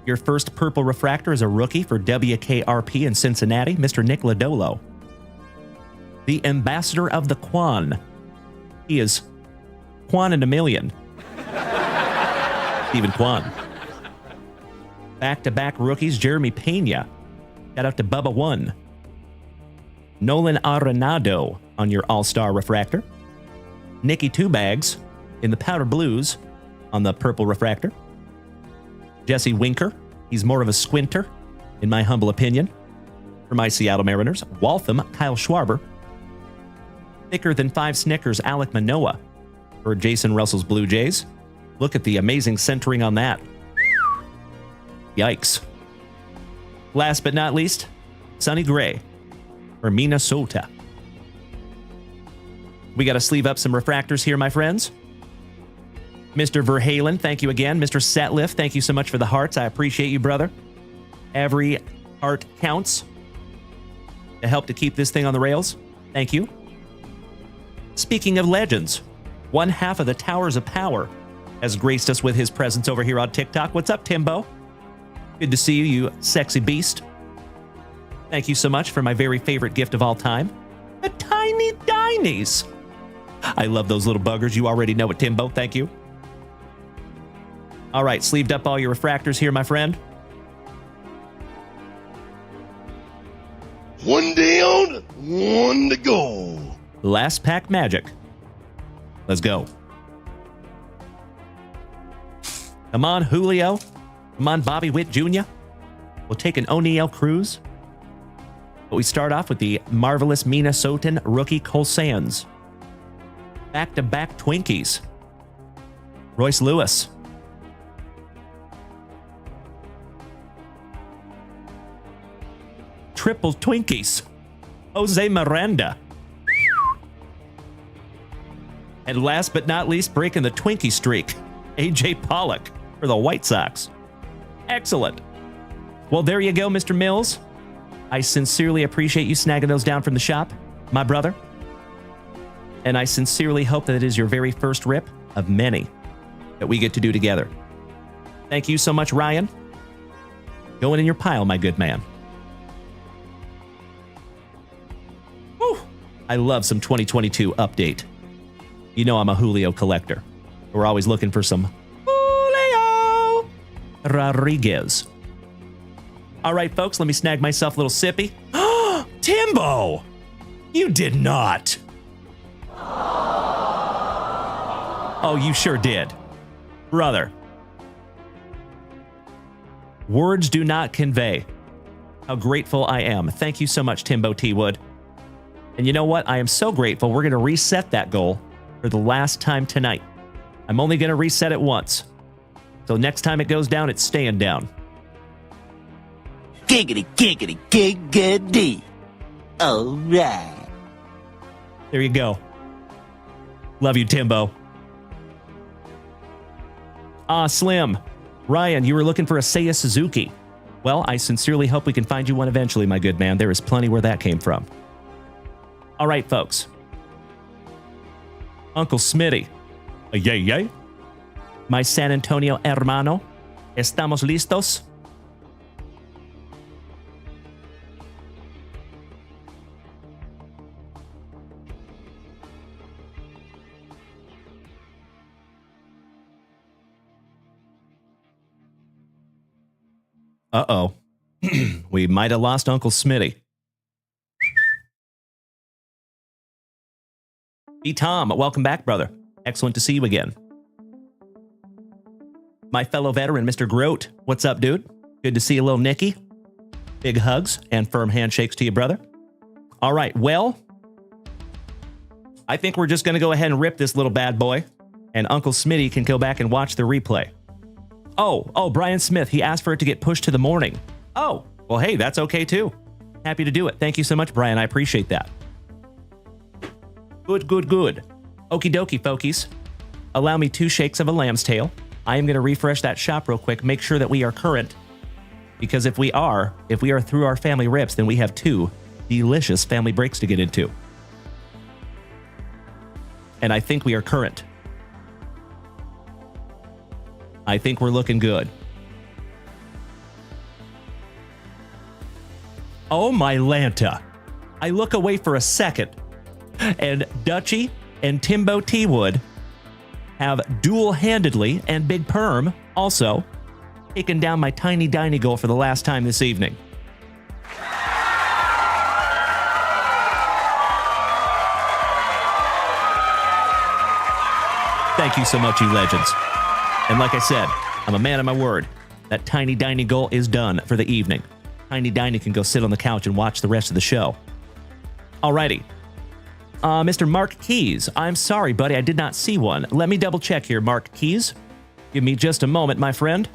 Your first purple refractor is a rookie for WKRP in Cincinnati, Mr. Nick Lodolo. The ambassador of the Quan. He is Quan in a million. Stephen Quan. Back-to-back rookies, Jeremy Pena. Shout out to Bubba One. Nolan Arenado on your All-Star refractor. Nicky Two Bags in the powder blues on the purple refractor. Jesse Winker, he's more of a squinter, in my humble opinion. For my Seattle Mariners, Waltham, Kyle Schwarber. Thicker than 5 Snickers, Alec Manoah. For Jason Russell's Blue Jays. Look at the amazing centering on that. Yikes. Last but not least, Sonny Gray for Minnesota. We got to sleeve up some refractors here, my friends. Mr. Verhalen, thank you again. Mr. Setliff, thank you so much for the hearts. I appreciate you, brother. Every heart counts to help to keep this thing on the rails. Thank you. Speaking of legends, one half of the Towers of Power has graced us with his presence over here on TikTok. What's up, Timbo? Good to see you, you sexy beast. Thank you so much for my very favorite gift of all time, the Tiny Dinies. I love those little buggers. You already know it, Timbo. Thank you. All right, sleeved up all your refractors here, my friend. One down, one to go. Last pack magic. Let's go. Come on, Julio. Come on, Bobby Witt Jr. We'll take an O'Neal Cruz. But we start off with the marvelous Minnesotan rookie Cole Sands. Back-to-back Twinkies. Royce Lewis. Triple Twinkies. Jose Miranda. And last but not least, breaking the Twinkie streak, AJ Pollock for the White Sox. Excellent. Well, there you go, Mr. Mills. I sincerely appreciate you snagging those down from the shop, my brother. And I sincerely hope that it is your very first rip of many that we get to do together. Thank you so much, Ryan. Going in your pile, my good man. Whew. I love some 2022 update. You know I'm a Julio collector. We're always looking for some Julio Rodriguez. All right, folks, let me snag myself a little sippy. Timbo! You did not. Oh, you sure did. Brother. Words do not convey how grateful I am. Thank you so much, Timbo T. Wood. And you know what? I am so grateful. We're going to reset that goal for the last time tonight. I'm only going to reset it once. So next time it goes down, it's staying down. Giggity, giggity, giggity. All right. There you go. Love you, Timbo. Slim. Ryan, you were looking for a Seiya Suzuki. Well, I sincerely hope we can find you one eventually, my good man. There is plenty where that came from. All right, folks. Uncle Smitty. Yay, yay. My San Antonio hermano. ¿Estamos listos? Uh-oh. We might have lost Uncle Smitty. Hey, Tom, welcome back, brother. Excellent to see you again. My fellow veteran, Mr. Grote. What's up, dude? Good to see you, little Nicky. Big hugs and firm handshakes to you, brother. All right, well, I think we're just going to go ahead and rip this little bad boy, and Uncle Smitty can go back and watch the replay. Oh, Brian Smith, he asked for it to get pushed to the morning. Oh, well, hey, that's okay, too. Happy to do it. Thank you so much, Brian. I appreciate that. Good. Okie dokie, folkies. Allow me 2 shakes of a lamb's tail. I am going to refresh that shop real quick, make sure that we are current. Because if we are through our family rips, then we have 2 delicious family breaks to get into. And I think we are current. I think we're looking good. Oh my Lanta. I look away for a second, and Dutchie and Timbo T-Wood have dual-handedly, and Big Perm also, taken down my tiny diny goal for the last time this evening. Thank you so much, you legends. And like I said, I'm a man of my word. That tiny diny goal is done for the evening. Tiny Diny can go sit on the couch and watch the rest of the show. Alrighty. Mr. Mark Keys. I'm sorry, buddy. I did not see one. Let me double check here, Mark Keys. Give me just a moment, my friend.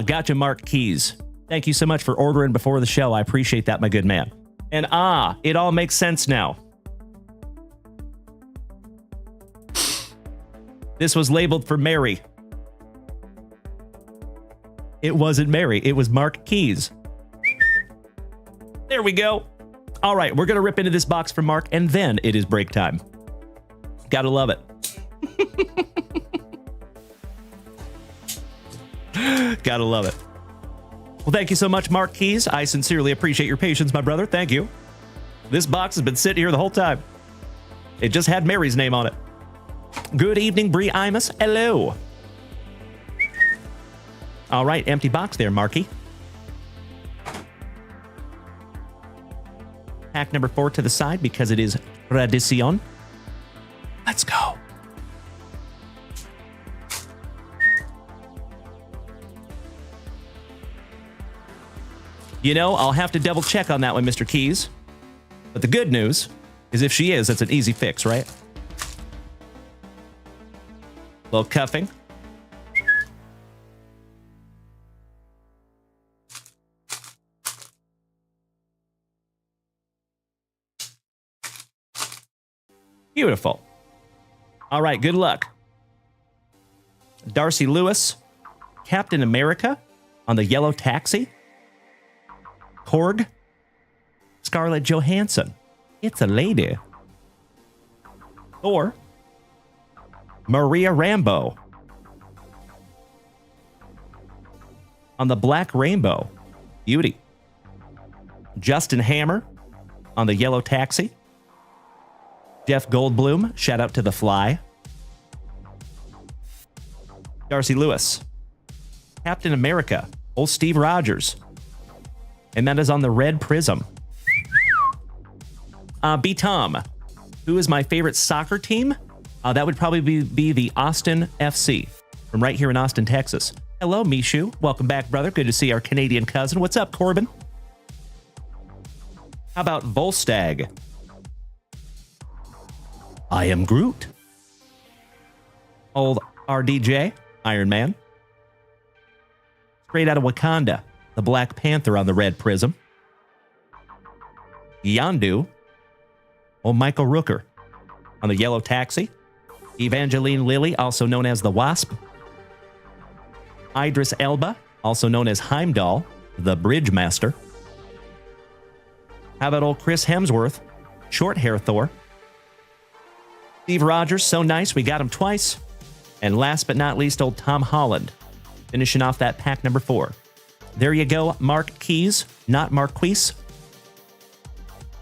Gotcha, Mark Keys. Thank you so much for ordering before the show. I appreciate that, my good man. And it all makes sense now. This was labeled for Mary. It wasn't Mary. It was Mark Keys. There we go. All right, we're going to rip into this box for Mark, and then it is break time. Gotta love it. Gotta love it. Well, thank you so much, Mark Keys. I sincerely appreciate your patience, my brother. Thank you. This box has been sitting here the whole time. It just had Mary's name on it. Good evening, Bree Imus. Hello. All right, empty box there, Marky. Pack number 4 to the side because it is tradicion. Let's go. You know, I'll have to double check on that one, Mr. Keys. But the good news is if she is, that's an easy fix, right? Little cuffing. Beautiful. All right, good luck. Darcy Lewis, Captain America on the yellow taxi. Korg, Scarlett Johansson. It's a lady. Or Maria Rambeau on the black rainbow. Beauty. Justin Hammer on the yellow taxi. Jeff Goldblum, shout out to The Fly. Darcy Lewis, Captain America, old Steve Rogers. And that is on the red prism. B. Tom, who is my favorite soccer team? That would probably be the Austin FC from right here in Austin, Texas. Hello, Mishu. Welcome back, brother. Good to see our Canadian cousin. What's up, Corbin? How about Volstagg? I am Groot. Old RDJ, Iron Man. Straight out of Wakanda, the Black Panther on the red prism. Yondu. Old Michael Rooker on the yellow taxi. Evangeline Lilly, also known as the Wasp. Idris Elba, also known as Heimdall, the Bridge Master. How about old Chris Hemsworth, short hair Thor. Steve Rogers, so nice, we got him twice. And last but not least, old Tom Holland, finishing off that pack number 4. There you go, Mark Keys, not Marquise.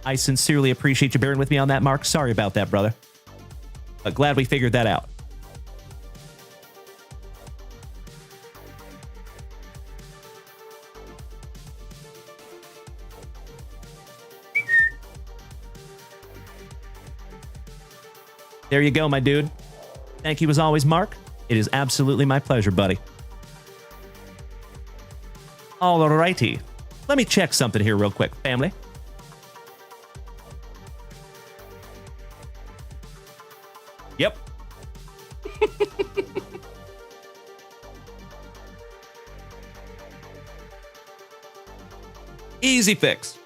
I sincerely appreciate you bearing with me on that, Mark. Sorry about that, brother. But glad we figured that out. There you go, my dude. Thank you as always, Mark. It is absolutely my pleasure, buddy. All righty. Let me check something here real quick, family. Yep. Easy fix.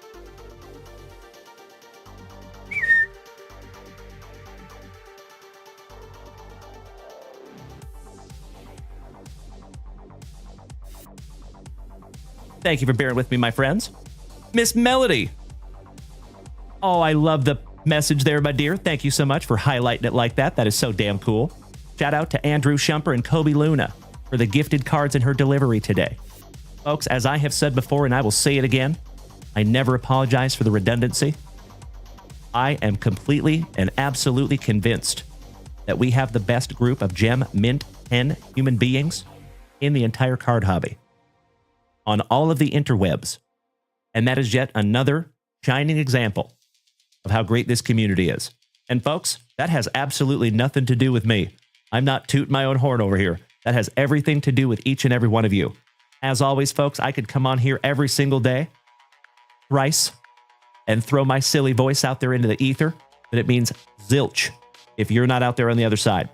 Thank you for bearing with me, my friends. Miss Melody. Oh, I love the message there, my dear. Thank you so much for highlighting it like that. That is so damn cool. Shout out to Andrew Shumper and Kobe Luna for the gifted cards in her delivery today. Folks, as I have said before, and I will say it again, I never apologize for the redundancy. I am completely and absolutely convinced that we have the best group of gem, mint, pen human beings in the entire card hobby on all of the interwebs. And that is yet another shining example of how great this community is. And folks, that has absolutely nothing to do with me. I'm not tooting my own horn over here. That has everything to do with each and every one of you. As always, folks, I could come on here every single day, thrice, and throw my silly voice out there into the ether, but it means zilch if you're not out there on the other side.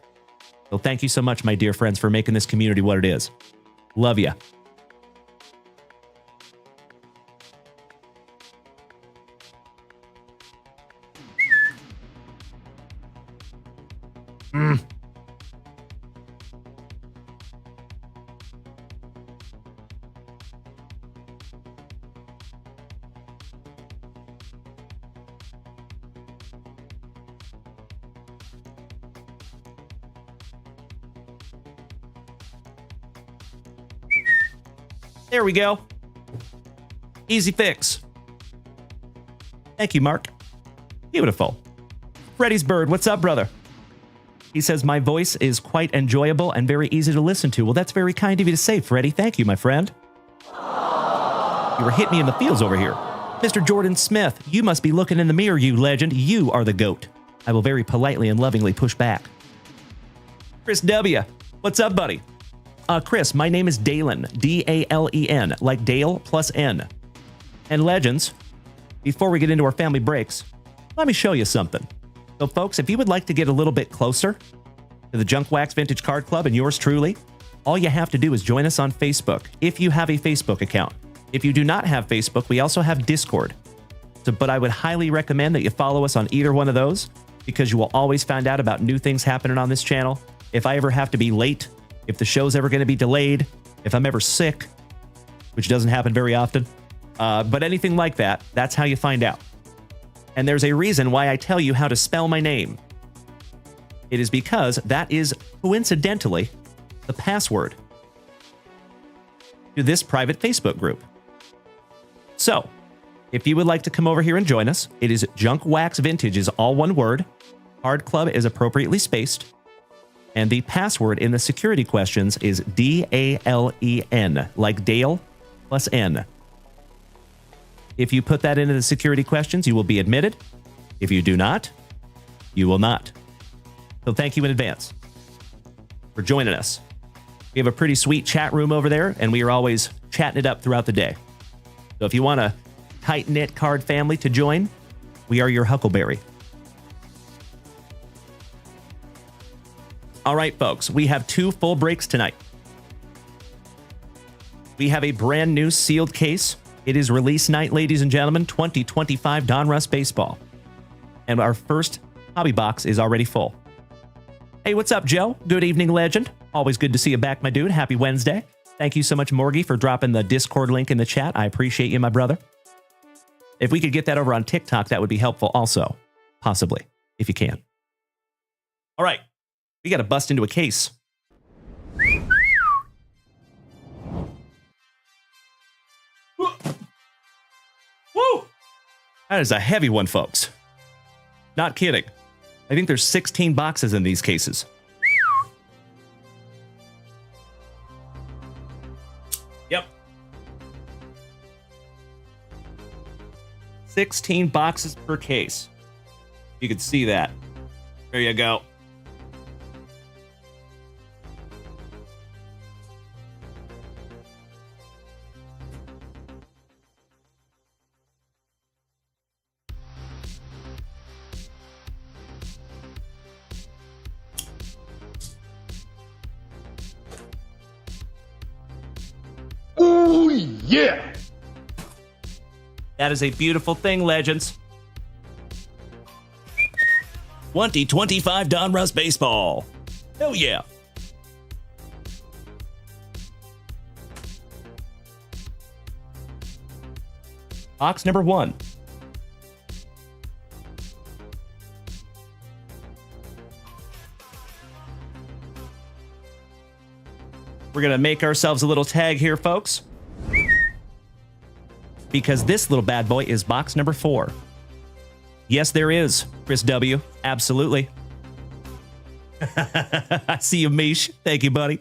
So thank you so much, my dear friends, for making this community what it is. Love ya. There we go. Easy fix. Thank you, Mark. Beautiful. Freddy's Bird, what's up, brother? He says, my voice is quite enjoyable and very easy to listen to. Well, that's very kind of you to say, Freddy. Thank you, my friend. You were hitting me in the feels over here. Mr. Jordan Smith, you must be looking in the mirror, you legend. You are the GOAT. I will very politely and lovingly push back. Chris W., what's up, buddy? Chris, my name is Dalen, D-A-L-E-N, like Dale plus N. And legends, before we get into our family breaks, let me show you something. So folks, if you would like to get a little bit closer to the Junk Wax Vintage Card Club and yours truly, all you have to do is join us on Facebook, if you have a Facebook account. If you do not have Facebook, we also have Discord. But I would highly recommend that you follow us on either one of those, because you will always find out about new things happening on this channel. If I ever have to be late, if the show's ever going to be delayed, if I'm ever sick, which doesn't happen very often, but anything like that, that's how you find out. And there's a reason why I tell you how to spell my name. It is because that is, coincidentally, the password to this private Facebook group. So, if you would like to come over here and join us, it is Junk Wax Vintage is all one word. Card Club is appropriately spaced. And the password in the security questions is D-A-L-E-N, like Dale plus N. If you put that into the security questions, you will be admitted. If you do not, you will not. So thank you in advance for joining us. We have a pretty sweet chat room over there, and we are always chatting it up throughout the day. So if you want a tight-knit card family to join, we are your Huckleberry. All right, folks, we have 2 full breaks tonight. We have a brand new sealed case. It is release night, ladies and gentlemen, 2025 Donruss Baseball. And our first hobby box is already full. Hey, what's up, Joe? Good evening, legend. Always good to see you back, my dude. Happy Wednesday. Thank you so much, Morgie, for dropping the Discord link in the chat. I appreciate you, my brother. If we could get that over on TikTok, that would be helpful also. Possibly, if you can. All right. We got to bust into a case. Woo! That is a heavy one, folks. Not kidding. I think there's 16 boxes in these cases. Yep. 16 boxes per case. You can see that. There you go. Oh, yeah. That is a beautiful thing, legends. 2025 Donruss Baseball. Hell yeah. Box number 1. We're going to make ourselves a little tag here, folks. Because this little bad boy is box number 4. Yes, there is, Chris W. Absolutely. I see you, Mish. Thank you, buddy.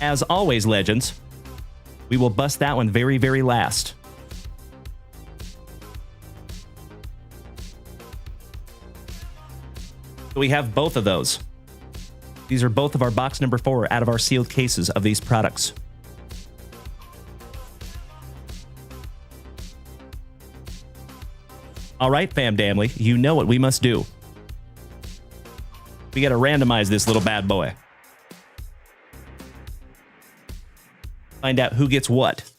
As always, legends, we will bust that one very, very last. We have both of those. These are both of our box number 4 out of our sealed cases of these products. All right, fam damly, you know what we must do. We got to randomize this little bad boy. Find out who gets what.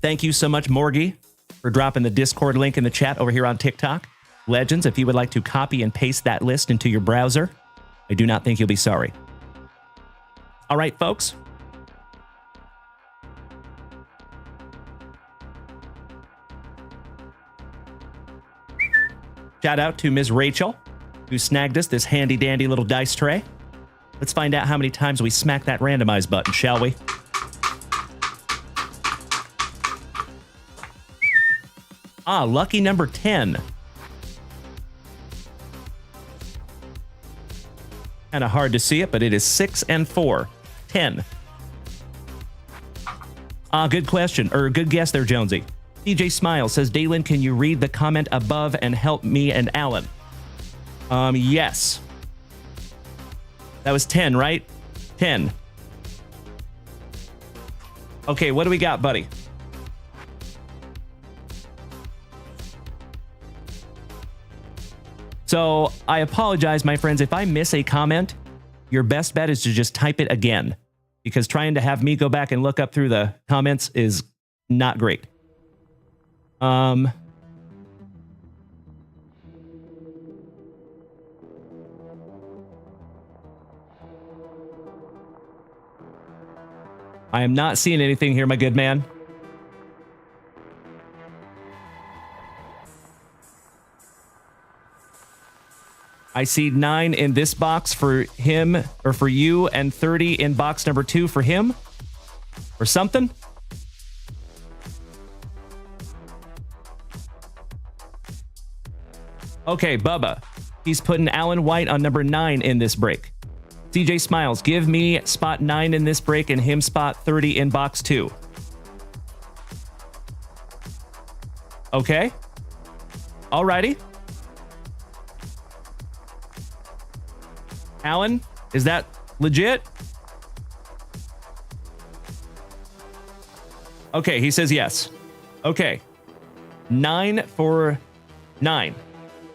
Thank you so much, Morgie, for dropping the Discord link in the chat over here on TikTok. Legends, if you would like to copy and paste that list into your browser, I do not think you'll be sorry. All right, folks. Shout out to Ms. Rachel, who snagged us this handy-dandy little dice tray. Let's find out how many times we smack that randomize button, shall we? Ah, lucky number 10. Kind of hard to see it, but it is 6 and 4. 10. Ah, good question, or good guess there, Jonesy. DJ Smile says, Dalen, can you read the comment above and help me and Alan? Yes. That was 10, right? 10. Okay, what do we got, buddy? So, I apologize, my friends. If I miss a comment, your best bet is to just type it again. Because trying to have me go back and look up through the comments is not great. I am not seeing anything here, my good man. I see 9 in this box for him, or for you, and 30 in box number 2 for him. Or something. Okay, Bubba. He's putting Alan White on number 9 in this break. CJ Smiles, give me spot 9 in this break and him spot 30 in box 2. Okay. Alrighty. Alan, is that legit? Okay, he says yes. Okay. 9 for 9.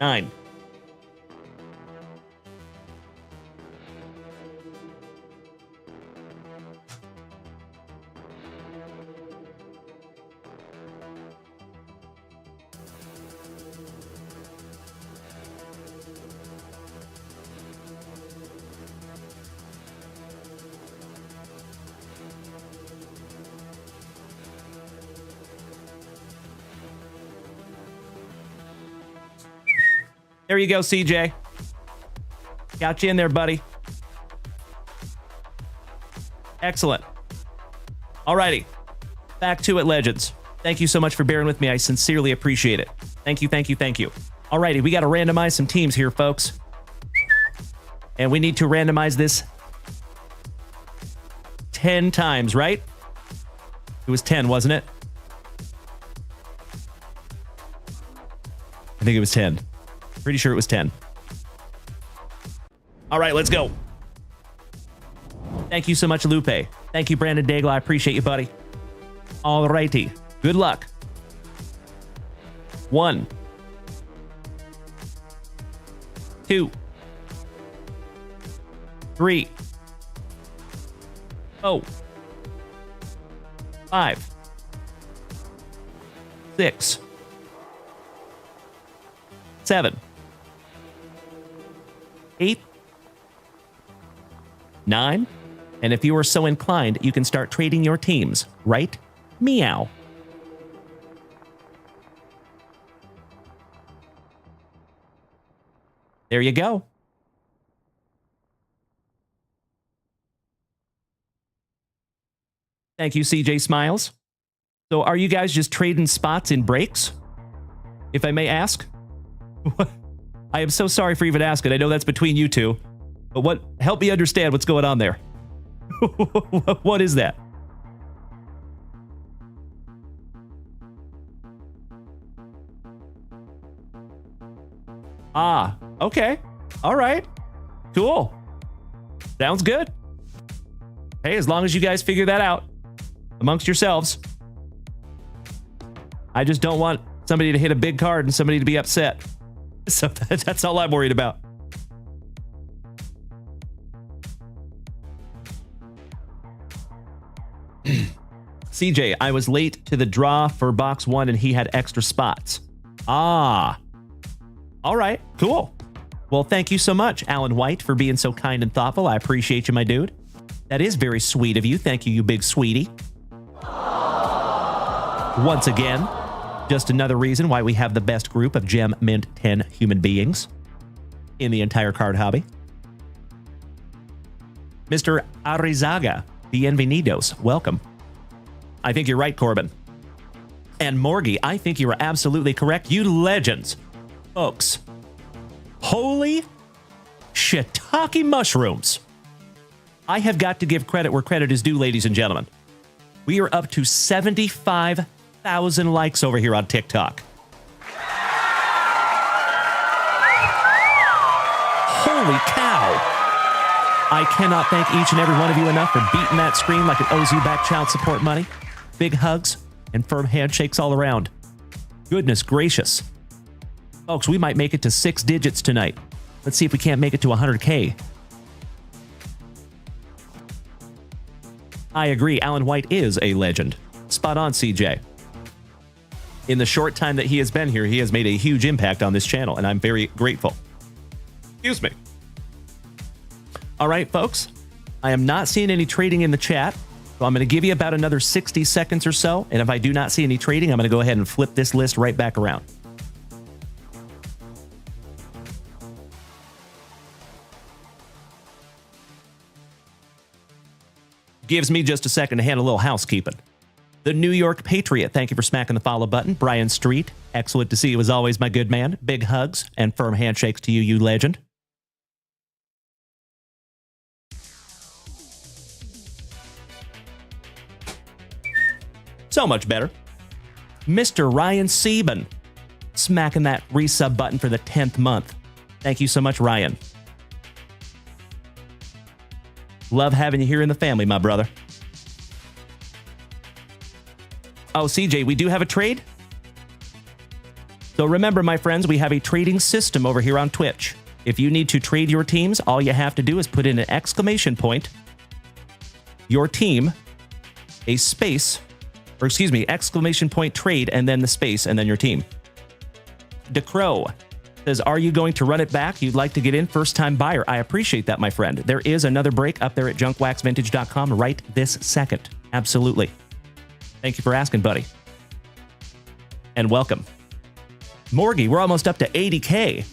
9. There you go, CJ. Got you in there, buddy. Excellent. Alrighty. Back to it, legends. Thank you so much for bearing with me. I sincerely appreciate it. Thank you, thank you, thank you. Alrighty, we got to randomize some teams here, folks. And we need to randomize this 10 times, right? It was 10, wasn't it? I think it was 10. Pretty sure it was 10. All right, let's go. Thank you so much, Lupe. Thank you, Brandon Daigle. I appreciate you, buddy. All righty. Good luck. 1, 2, 3, 4, 5, 6, 7, 8, 9, and if you are so inclined, you can start trading your teams, right? Meow. There you go. Thank you, CJ Smiles. So are you guys just trading spots in breaks? If I may ask? I am so sorry for even asking. I know that's between you two. But help me understand what's going on there. What is that? Ah, okay. All right. Cool. Sounds good. Hey, as long as you guys figure that out amongst yourselves. I just don't want somebody to hit a big card and somebody to be upset. So that's all I'm worried about. CJ, I was late to the draw for box 1 and he had extra spots. Ah. All right, cool. Well, thank you so much, Alan White, for being so kind and thoughtful. I appreciate you, my dude. That is very sweet of you. Thank you, you big sweetie. Once again, just another reason why we have the best group of Gem Mint 10 human beings in the entire card hobby. Mr. Arizaga, bienvenidos. Welcome. I think you're right, Corbin. And Morgie, I think you are absolutely correct. You legends. Folks, holy shiitake mushrooms. I have got to give credit where credit is due, ladies and gentlemen. We are up to 75,000 likes over here on TikTok. Holy cow. I cannot thank each and every one of you enough for beating that screen like it owes you back child support money. Big hugs and firm handshakes all around. Goodness gracious. Folks, we might make it to 6 digits tonight. Let's see if we can't make it to 100K. I agree, Alan White is a legend. Spot on, CJ. In the short time that he has been here, he has made a huge impact on this channel, and I'm very grateful. Excuse me. All right, folks. I am not seeing any trading in the chat, so I'm going to give you about another 60 seconds or so, and if I do not see any trading, I'm going to go ahead and flip this list right back around. Gives me just a second to handle a little housekeeping. The New York Patriot, thank you for smacking the follow button. Brian Street, excellent to see you as always, my good man. Big hugs and firm handshakes to you, you legend. So much better. Mr. Ryan Sieben, smacking that resub button for the 10th month. Thank you so much, Ryan. Love having you here in the family, my brother. Oh, CJ, we do have a trade. So remember, my friends, we have a trading system over here on Twitch. If you need to trade your teams, all you have to do is put in an exclamation point, your team, a space, or excuse me, exclamation point trade, and then the space, and then your team. DeCrow says, are you going to run it back? You'd like to get in? First-time buyer. I appreciate that, my friend. There is another break up there at JunkWaxVintage.com right this second. Absolutely. Thank you for asking, buddy. And welcome. Morgie, we're almost up to 80K.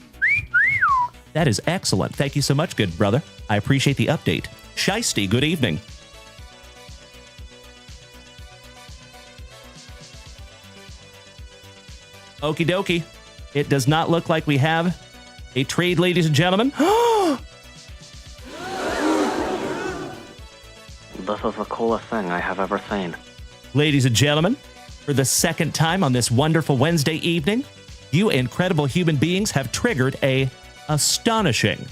That is excellent. Thank you so much, good brother. I appreciate the update. Shiesty, good evening. Okie dokie. It does not look like we have a trade, ladies and gentlemen. This is the coolest thing I have ever seen. Ladies and gentlemen, for the second time on this wonderful Wednesday evening, you incredible human beings have triggered a astonishing.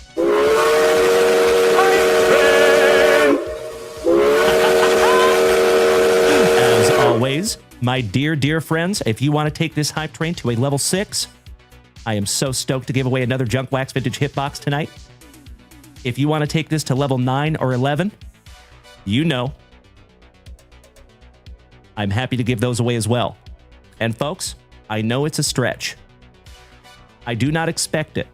As always, my dear, dear friends, if you want to take this hype train to a level 6, I am so stoked to give away another JunkWaxVintage hitbox tonight. If you want to take this to level 9 or 11, you know, I'm happy to give those away as well. And folks, I know it's a stretch, I do not expect it.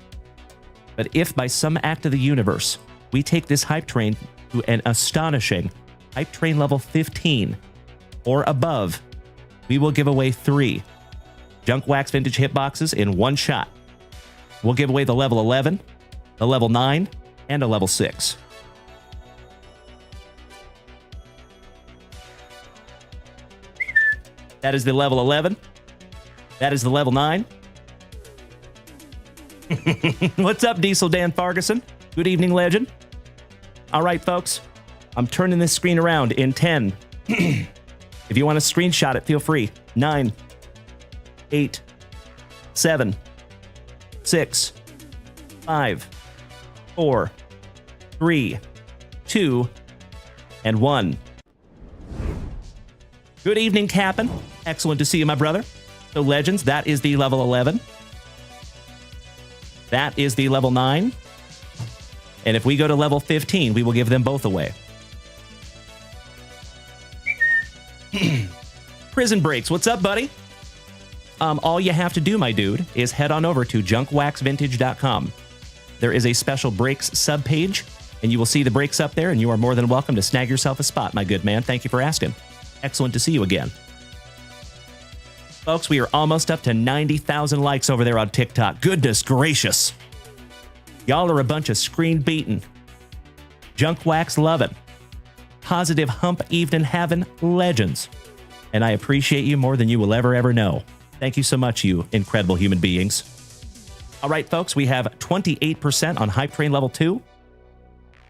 But if by some act of the universe, we take this hype train to an astonishing hype train level 15 or above, we will give away 3 Junk Wax Vintage hitboxes in one shot. We'll give away the level 11, the level 9, and a level 6. That is the level 11. That is the level 9. What's up, Diesel Dan Farguson? Good evening, legend. All right, folks. I'm turning this screen around in 10. If you want to screenshot it, feel free. 9, 8, 7, 6, 5, 4, 3, 2, and 1. Good evening, Cap'n. Excellent to see you, my brother. So, legends, that is the level 11. That is the level 9. And if we go to level 15, we will give them both away. Prison Breaks, what's up, buddy? All you have to do, my dude, is head on over to JunkWaxVintage.com. There is a special breaks subpage, and you will see the breaks up there, and you are more than welcome to snag yourself a spot, my good man. Thank you for asking. Excellent to see you again. Folks, we are almost up to 90,000 likes over there on TikTok. Goodness gracious. Y'all are a bunch of screen-beaten, junk wax loving, positive hump evening having legends. And I appreciate you more than you will ever know. Thank you so much, you incredible human beings. All right, folks, we have 28% on Hype Train Level 2.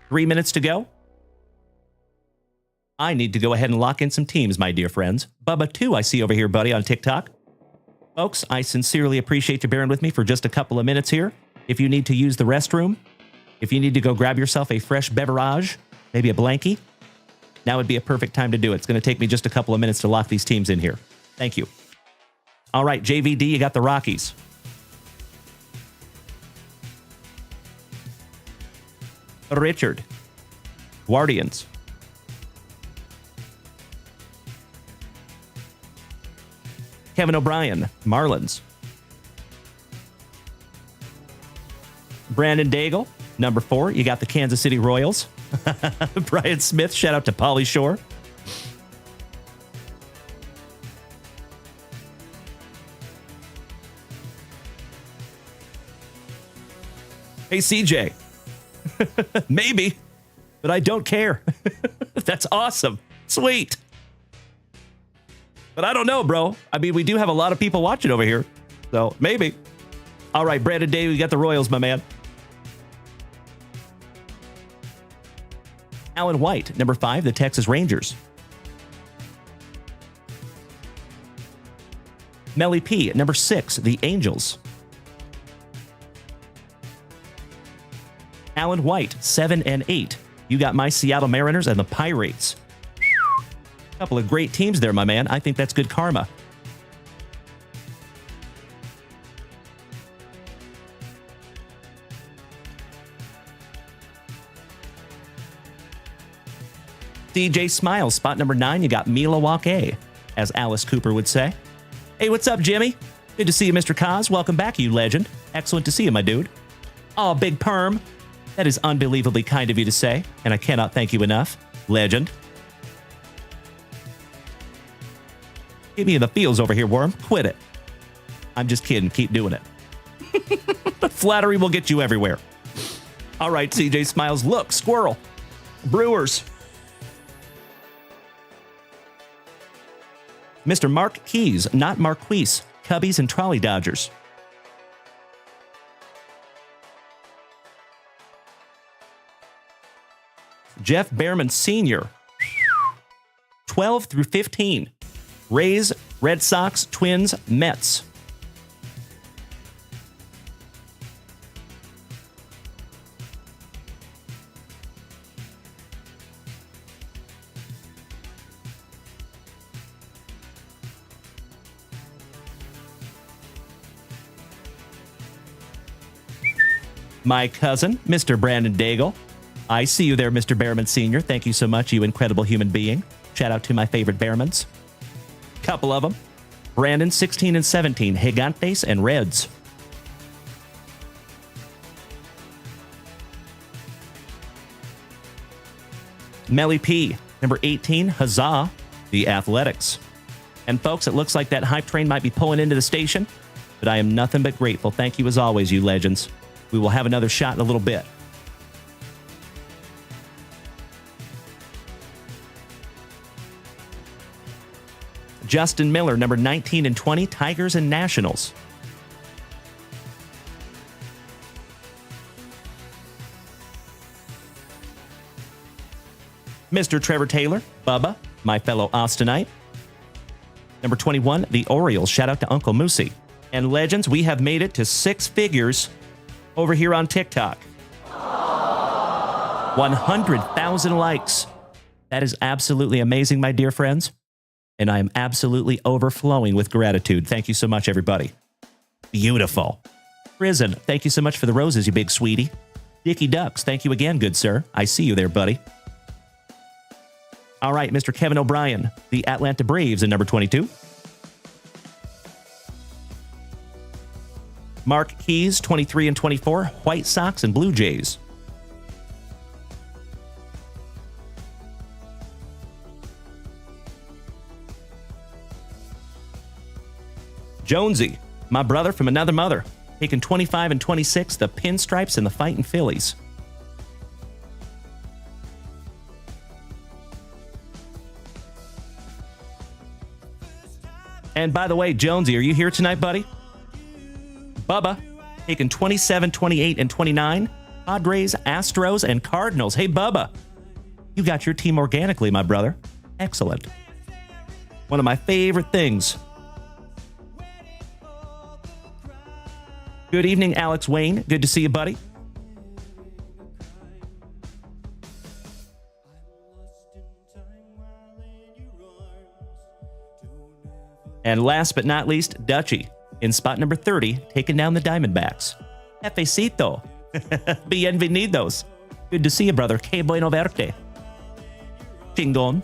3 minutes to go. I need to go ahead and lock in some teams, my dear friends. Bubba2, I see over here, buddy, on TikTok. Folks, I sincerely appreciate you bearing with me for just a couple of minutes here. If you need to use the restroom, if you need to go grab yourself a fresh beverage, maybe a blankie, now would be a perfect time to do it. It's going to take me just a couple of minutes to lock these teams in here. Thank you. All right, JVD, you got the Rockies. Richard, Guardians. Kevin O'Brien, Marlins. Brandon Daigle, number 4. You got the Kansas City Royals. Brian Smith, shout out to Pauly Shore. Hey, CJ. Maybe, but I don't care. That's awesome. Sweet. But I don't know, bro. I mean, we do have a lot of people watching over here, so maybe. All right, Brandon Day, we got the Royals, my man. Alan White, number 5, the Texas Rangers. Melly P, number 6, the Angels. Alan White, 7 and 8. You got my Seattle Mariners and the Pirates. Couple of great teams there, my man. I think that's good karma. DJ Smiles, spot number 9. You got Milwaukee, as Alice Cooper would say. Hey, what's up, Jimmy? Good to see you, Mr. Kaz. Welcome back, you legend. Excellent to see you, my dude. Oh, Big Perm. That is unbelievably kind of you to say, and I cannot thank you enough. Legend. Give me the feels over here, Worm. Quit it. I'm just kidding. Keep doing it. Flattery will get you everywhere. All right, CJ Smiles. Look, squirrel. Brewers. Mr. Mark Keys, not Marquise. Cubbies and Trolley Dodgers. Jeff Behrman Sr. 12 through 15. Rays, Red Sox, Twins, Mets. My cousin, Mr. Brandon Daigle. I see you there, Mr. Behrman Sr. Thank you so much, you incredible human being. Shout out to my favorite Behrmans. Couple of them. Brandon, 16 and 17, Gigantes and Reds. Melly P. Number 18, Huzzah, the Athletics. And folks, it looks like that hype train might be pulling into the station, but I am nothing but grateful. Thank you as always, you legends. We will have another shot in a little bit. Justin Miller, number 19 and 20, Tigers and Nationals. Mr. Trevor Taylor, Bubba, my fellow Austinite. Number 21, the Orioles. Shout out to Uncle Moosey. And legends, we have made it to 6 figures over here on TikTok. 100,000 likes. That is absolutely amazing, my dear friends. And I am absolutely overflowing with gratitude. Thank you so much, everybody. Beautiful. Prison, thank you so much for the roses, you big sweetie. Dickie Ducks, thank you again, good sir. I see you there, buddy. All right, Mr. Kevin O'Brien, the Atlanta Braves in number 22. Mark Keys, 23 and 24, White Sox and Blue Jays. Jonesy, my brother from another mother, taking 25 and 26, the Pinstripes and the Fightin' Phillies. And by the way, Jonesy, are you here tonight, buddy? Bubba, taking 27, 28, and 29, Padres, Astros, and Cardinals. Hey, Bubba, you got your team organically, my brother. Excellent. One of my favorite things. Good evening, Alex Wayne. Good to see you, buddy. And last but not least, Dutchie in spot number 30, taking down the Diamondbacks. Jefecito. Bienvenidos. Good to see you, brother. Que bueno verte. Chingon.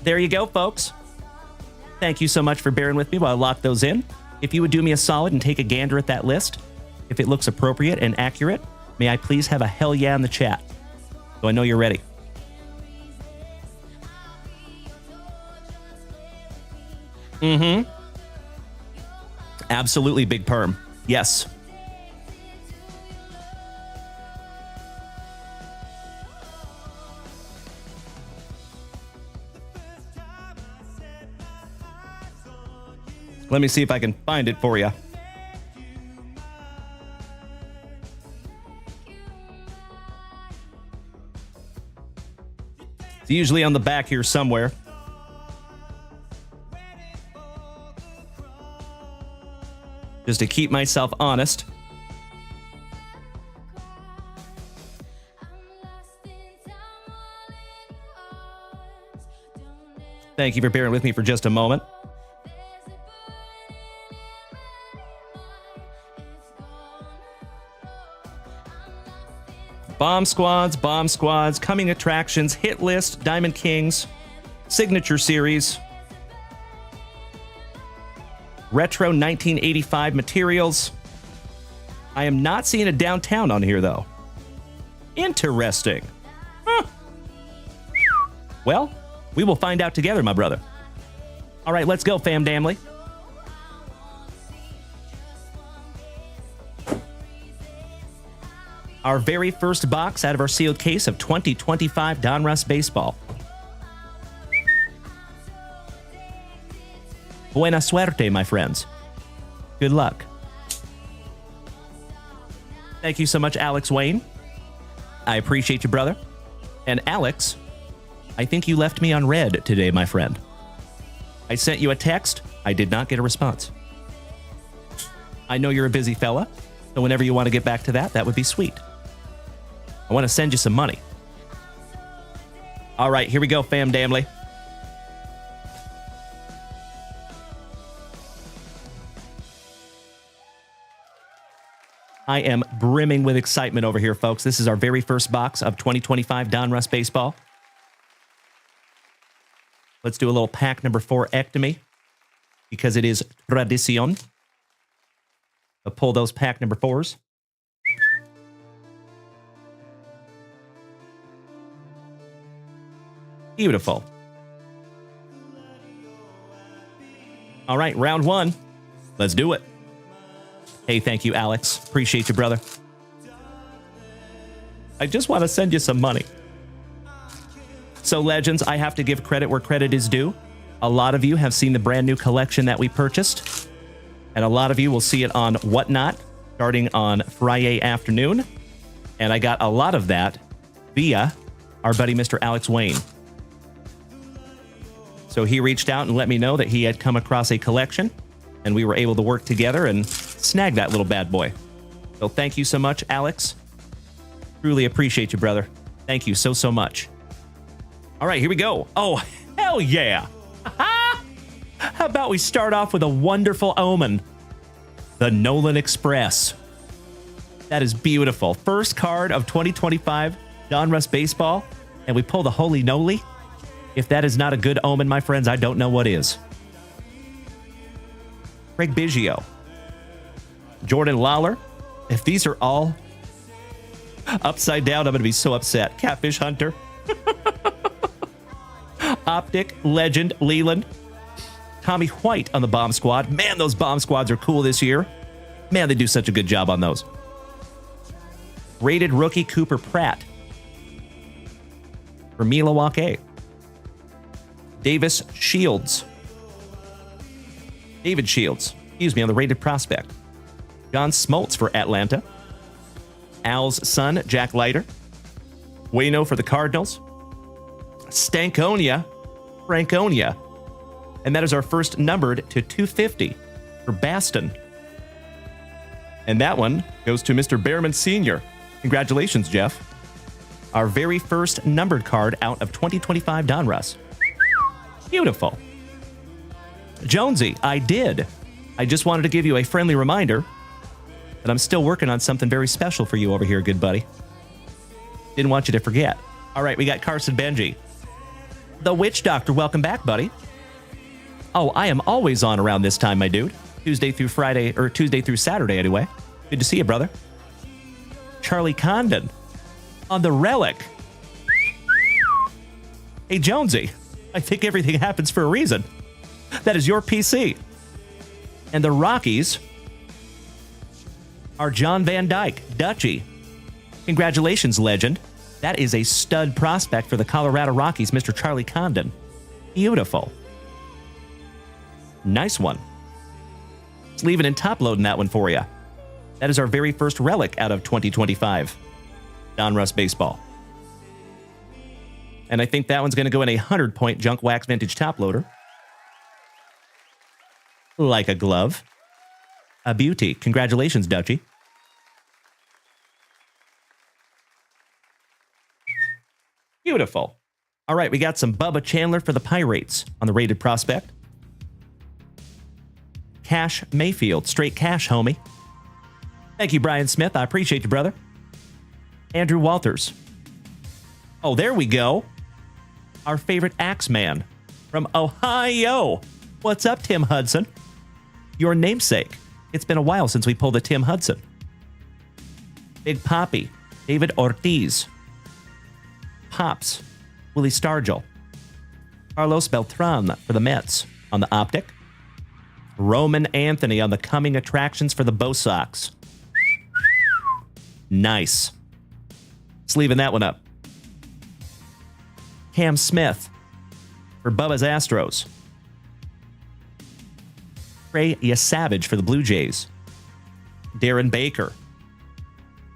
There you go, folks. Thank you so much for bearing with me while I lock those in. If you would do me a solid and take a gander at that list, if it looks appropriate and accurate, may I please have a hell yeah in the chat, so I know you're ready. Mm-hmm. Absolutely, Big Perm. Yes. Let me see if I can find it for you. It's usually on the back here somewhere. Just to keep myself honest. Thank you for bearing with me for just a moment. Bomb squads, coming attractions, hit list, Diamond Kings, signature series, retro 1985 materials. I am not seeing a downtown on here, though. Interesting. Huh. Well, we will find out together, my brother. All right, let's go, fam damly. Our very first box out of our sealed case of 2025 Donruss Baseball. Buena suerte, my friends. Good luck. Thank you so much, Alex Wayne. I appreciate you, brother. And Alex, I think you left me on red today, my friend. I sent you a text. I did not get a response. I know you're a busy fella, so whenever you want to get back to that, that would be sweet. I want to send you some money. All right, here we go, fam damly. I am brimming with excitement over here, folks. This is our very first box of 2025 Donruss Baseball. Let's do a little pack number 4 ectomy because it is tradition. I'll pull those pack number 4s. Beautiful. All right, round 1. Let's do it. Hey, thank you, Alex. Appreciate you, brother. I just want to send you some money. So, Legends, I have to give credit where credit is due. A lot of you have seen the brand new collection that we purchased. And a lot of you will see it on Whatnot starting on Friday afternoon. And I got a lot of that via our buddy, Mr. Alex Wayne. So he reached out and let me know that he had come across a collection, and we were able to work together and snag that little bad boy. So thank you so much, Alex. Truly appreciate you, brother. Thank you so, so much. All right, here we go. Oh, hell yeah. How about we start off with a wonderful omen? The Nolan Express. That is beautiful. First card of 2025 Donruss Baseball, and we pull the Holy Noli. If that is not a good omen, my friends, I don't know what is. Craig Biggio. Jordan Lawler. If these are all upside down, I'm going to be so upset. Catfish Hunter. Optic, Legend, Leland. Tommy White on the bomb squad. Man, those bomb squads are cool this year. Man, they do such a good job on those. Rated rookie Cooper Pratt. For Milwaukee. Davis Shields. David Shields, excuse me, on the rated prospect. John Smoltz for Atlanta. Al's son, Jack Leiter. Waino for the Cardinals. Stankonia, Franconia. And that is our first numbered to 250 for Baston. And that one goes to Mr. Behrman Sr. Congratulations, Jeff. Our very first numbered card out of 2025 Donruss. Beautiful. Jonesy, I did. I just wanted to give you a friendly reminder that I'm still working on something very special for you over here, good buddy. Didn't want you to forget. All right, we got Carson Benji. The Witch Doctor, welcome back, buddy. Oh, I am always on around this time, my dude. Tuesday through Friday, or Tuesday through Saturday, anyway. Good to see you, brother. Charlie Condon on the Relic. Hey, Jonesy, I think everything happens for a reason. That is your PC. And the Rockies are John Van Dyke, Dutchy. Congratulations, legend. That is a stud prospect for the Colorado Rockies, Mr. Charlie Condon. Beautiful. Nice one. Just leaving and top-loading that one for you. That is our very first relic out of 2025 Donruss Baseball. And I think that one's going to go in a 100-point JunkWaxVintage top loader. Like a glove. A beauty. Congratulations, Dutchy. Beautiful. All right, we got some Bubba Chandler for the Pirates on the rated prospect. Cash Mayfield. Straight cash, homie. Thank you, Brian Smith. I appreciate you, brother. Andrew Walters. Oh, there we go. Our favorite Axeman from Ohio. What's up, Tim Hudson? Your namesake. It's been a while since we pulled a Tim Hudson. Big Poppy. David Ortiz. Pops. Willie Stargell. Carlos Beltran for the Mets on the Optic. Roman Anthony on the coming attractions for the Bo Sox. Nice. Sleeving that one up. Cam Smith for Bubba's Astros. Trey Yasavage for the Blue Jays. Darren Baker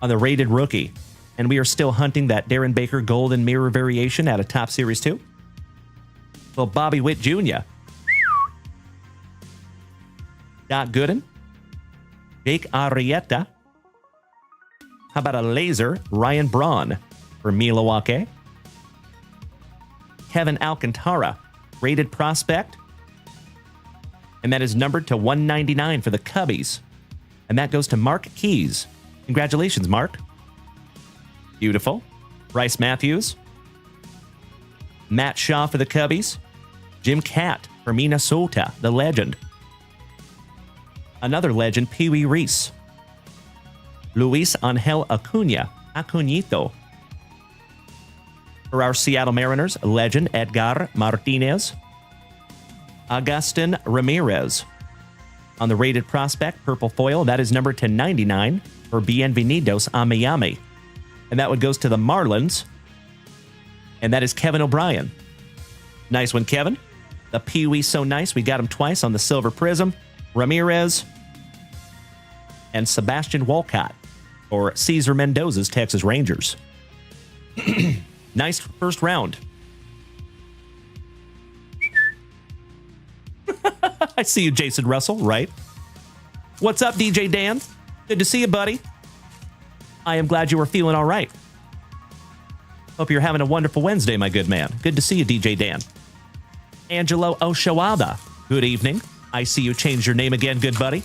on the rated rookie. And we are still hunting that Darren Baker Golden Mirror variation out of Top Series 2. Well, Bobby Witt Jr. Doc Gooden. Jake Arrieta. How about a laser? Ryan Braun for Milwaukee. Kevin Alcantara, rated prospect. And that is numbered to 199 for the Cubbies. And that goes to Mark Keys. Congratulations, Mark. Beautiful. Bryce Matthews. Matt Shaw for the Cubbies. Jim Catt from Minnesota, the legend. Another legend, Pee Wee Reese. Luis Angel Acuna, Acunito. For our Seattle Mariners, legend Edgar Martinez. Agustin Ramirez. On the rated prospect, purple foil, that is number 1099 for Bienvenidos a Miami. And that one goes to the Marlins. And that is Kevin O'Brien. Nice one, Kevin. The Pee Wee so nice, we got him twice on the Silver Prism. Ramirez and Sebastian Walcott for Cesar Mendoza's Texas Rangers. Nice first round. I see you, Jason Russell, right? What's up, DJ Dan? Good to see you, buddy. I am glad you were feeling all right. Hope you're having a wonderful Wednesday, my good man. Good to see you, DJ Dan. Angelo Oshawada, good evening. I see you changed your name again, good buddy.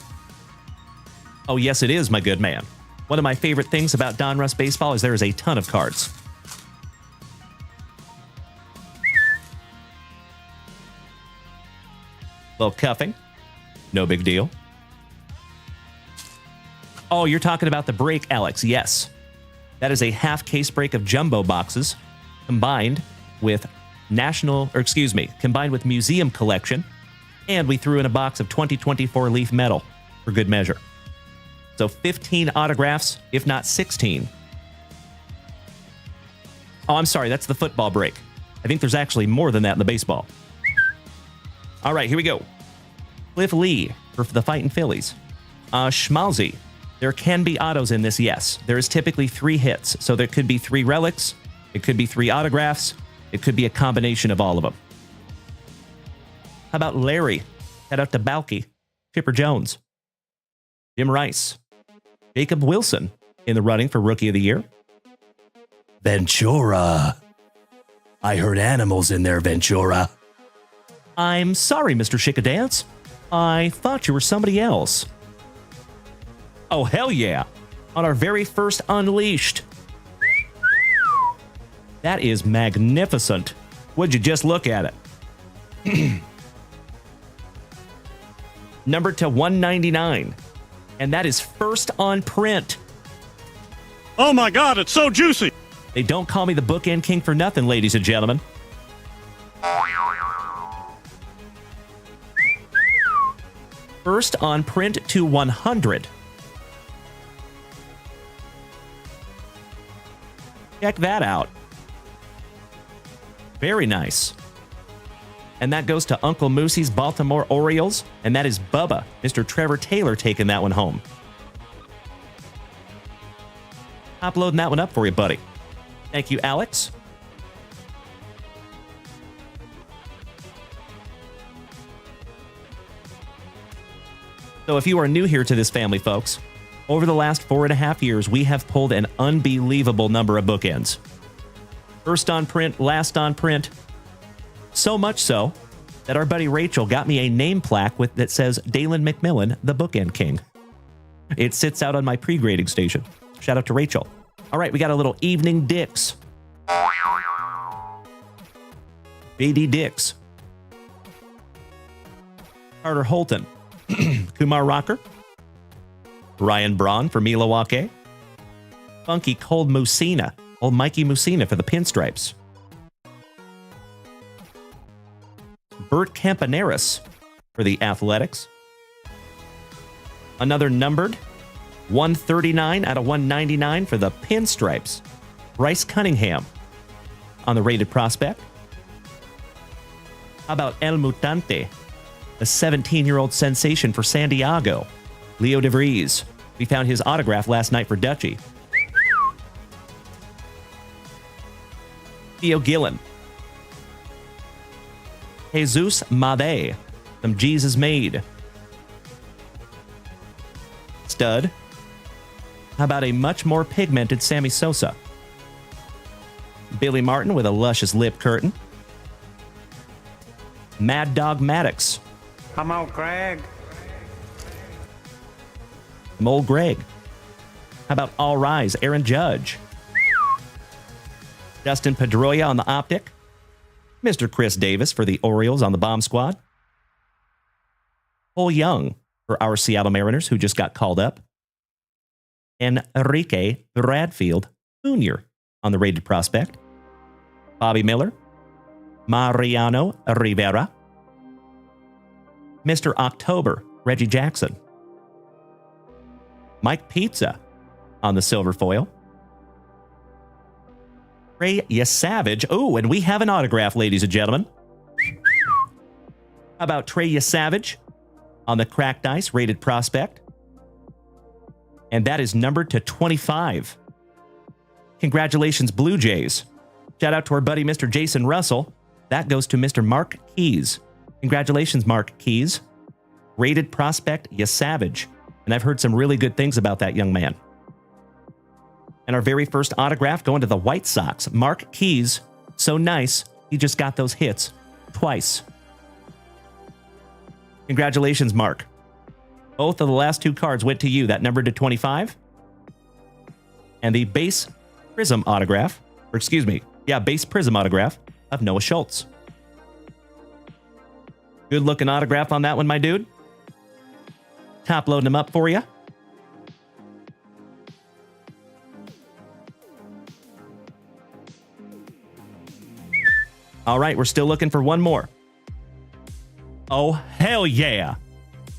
Oh, yes, it is, my good man. One of my favorite things about Donruss Baseball is there is a ton of cards. Little cuffing. No big deal. Oh, you're talking about the break, Alex. Yes. That is a half case break of jumbo boxes combined with combined with museum collection. And we threw in a box of 2024 Leaf Metal for good measure. So 15 autographs, if not 16. Oh, I'm sorry. That's the football break. I think there's actually more than that in the baseball. All right, here we go. Cliff Lee for the Fightin' Phillies. Schmalzi. There can be autos in this, yes. There is typically 3 hits, so there could be 3 relics. It could be 3 autographs. It could be a combination of all of them. How about Larry? Head out to Balky. Chipper Jones. Jim Rice. Jacob Wilson in the running for Rookie of the Year. Ventura. I heard animals in there, Ventura. I'm sorry, Mr. Chickadance. I thought you were somebody else. Oh, hell yeah. On our very first Unleashed. That is magnificent. Would you just look at it? Number to 199. And that is first on print. Oh my God, it's so juicy. They don't call me the Bookend King for nothing, ladies and gentlemen. First on print to 100. Check that out. Very nice. And that goes to Uncle Moosey's Baltimore Orioles, and that is Bubba, Mr. Trevor Taylor, taking that one home. Uploading that one up for you, buddy. Thank you, Alex. So if you are new here to this family, folks, over the last 4.5 years, we have pulled an unbelievable number of bookends. First on print, last on print. So much so that our buddy Rachel got me a name plaque that says Dalen McMillan, the Bookend King. It sits out on my pre-grading station. Shout out to Rachel. All right, we got a little Evening Dix. J.D. Dix. Carter Holton. Kumar Rocker. Ryan Braun for Milwaukee. Funky Cold Musina. Old Mikey Musina for the Pinstripes. Bert Campaneris for the Athletics. Another numbered 139 out of 199 for the Pinstripes. Bryce Cunningham on the rated prospect. How about El Mutante, a 17-year-old sensation for San Diego. Leo DeVries. We found his autograph last night for Dutchy. Theo Gillen. Jesus Made from Jesus Made. Stud. How about a much more pigmented Sammy Sosa? Billy Martin with a luscious lip curtain. Mad Dog Maddox. Come on, Craig. Mole Greg. How about All Rise, Aaron Judge? Justin Pedroia on the optic. Mr. Chris Davis for the Orioles on the bomb squad. Cole Young for our Seattle Mariners, who just got called up. Enrique Bradfield Jr. on the rated prospect. Bobby Miller. Mariano Rivera. Mr. October, Reggie Jackson. Mike Pizza on the silver foil. Trey Yesavage. Oh, and we have an autograph, ladies and gentlemen. How about Trey Yesavage on the cracked ice rated prospect? And that is numbered to 25. Congratulations, Blue Jays. Shout out to our buddy, Mr. Jason Russell. That goes to Mr. Mark Keys. Congratulations, Mark Keys. Rated prospect Yesavage. And I've heard some really good things about that young man. And our very first autograph going to the White Sox. Mark Keys. So nice. He just got those hits twice. Congratulations, Mark. Both of the last two cards went to you. That numbered to 25. And the base prism autograph, or excuse me, base prism autograph of Noah Schultz. Good looking autograph on that one, my dude. Top loading them up for you. All right, we're still looking for one more. Oh, hell yeah.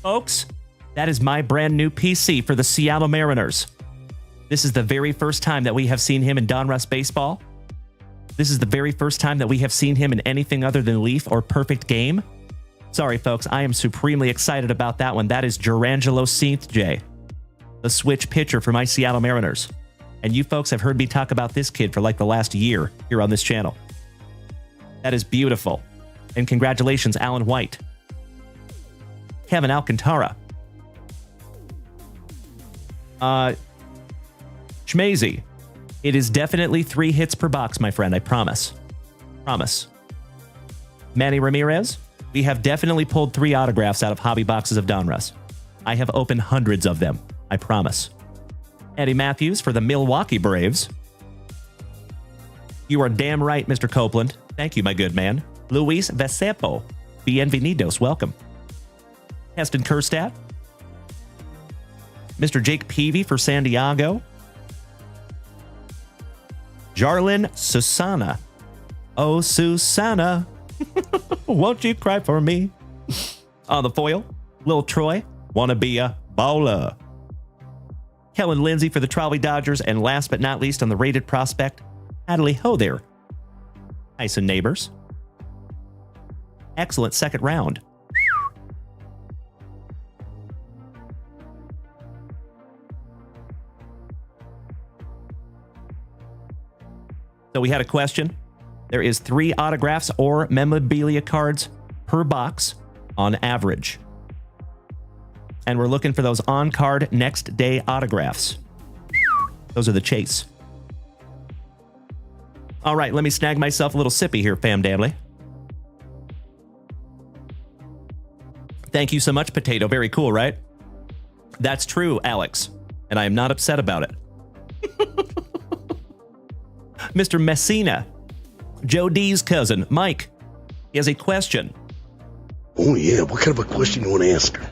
Folks, that is my brand new PC for the Seattle Mariners. This is the very first time that we have seen him in Donruss baseball. This is the very first time that we have seen him in anything other than Leaf or Perfect Game. Sorry, folks, I am supremely excited about that one. That is Jurangelo St. J, the switch pitcher for my Seattle Mariners. And you folks have heard me talk about this kid for like the last year here on this channel. That is beautiful. And congratulations, Alan White. Kevin Alcantara. Schmazy. It is definitely 3 hits per box, my friend. I promise. Promise. Manny Ramirez. We have definitely pulled 3 autographs out of hobby boxes of Donruss. I have opened hundreds of them. I promise. Eddie Matthews for the Milwaukee Braves. You are damn right, Mr. Copeland. Thank you, my good man. Luis Vesepo. Bienvenidos. Welcome. Heston Kerstad. Mr. Jake Peavy for San Diego. Jarlin Susana. Oh, Susana. Won't you cry for me? On the foil, Lil Troy. Wanna be a baller. Kellen Lindsay for the Trolley Dodgers. And last but not least on the rated prospect, Adley Ho there. Tyson Neighbors. Excellent second round. So we had a question. There is 3 autographs or memorabilia cards per box on average. And we're looking for those on-card next day autographs. Those are the chase. All right, let me snag myself a little sippy here, fam Danley. Thank you so much, Potato. Very cool, right? That's true, Alex. And I am not upset about it. Mr. Messina, Joe D's cousin, Mike, he has a question. Oh, yeah. What kind of a question you want to ask her?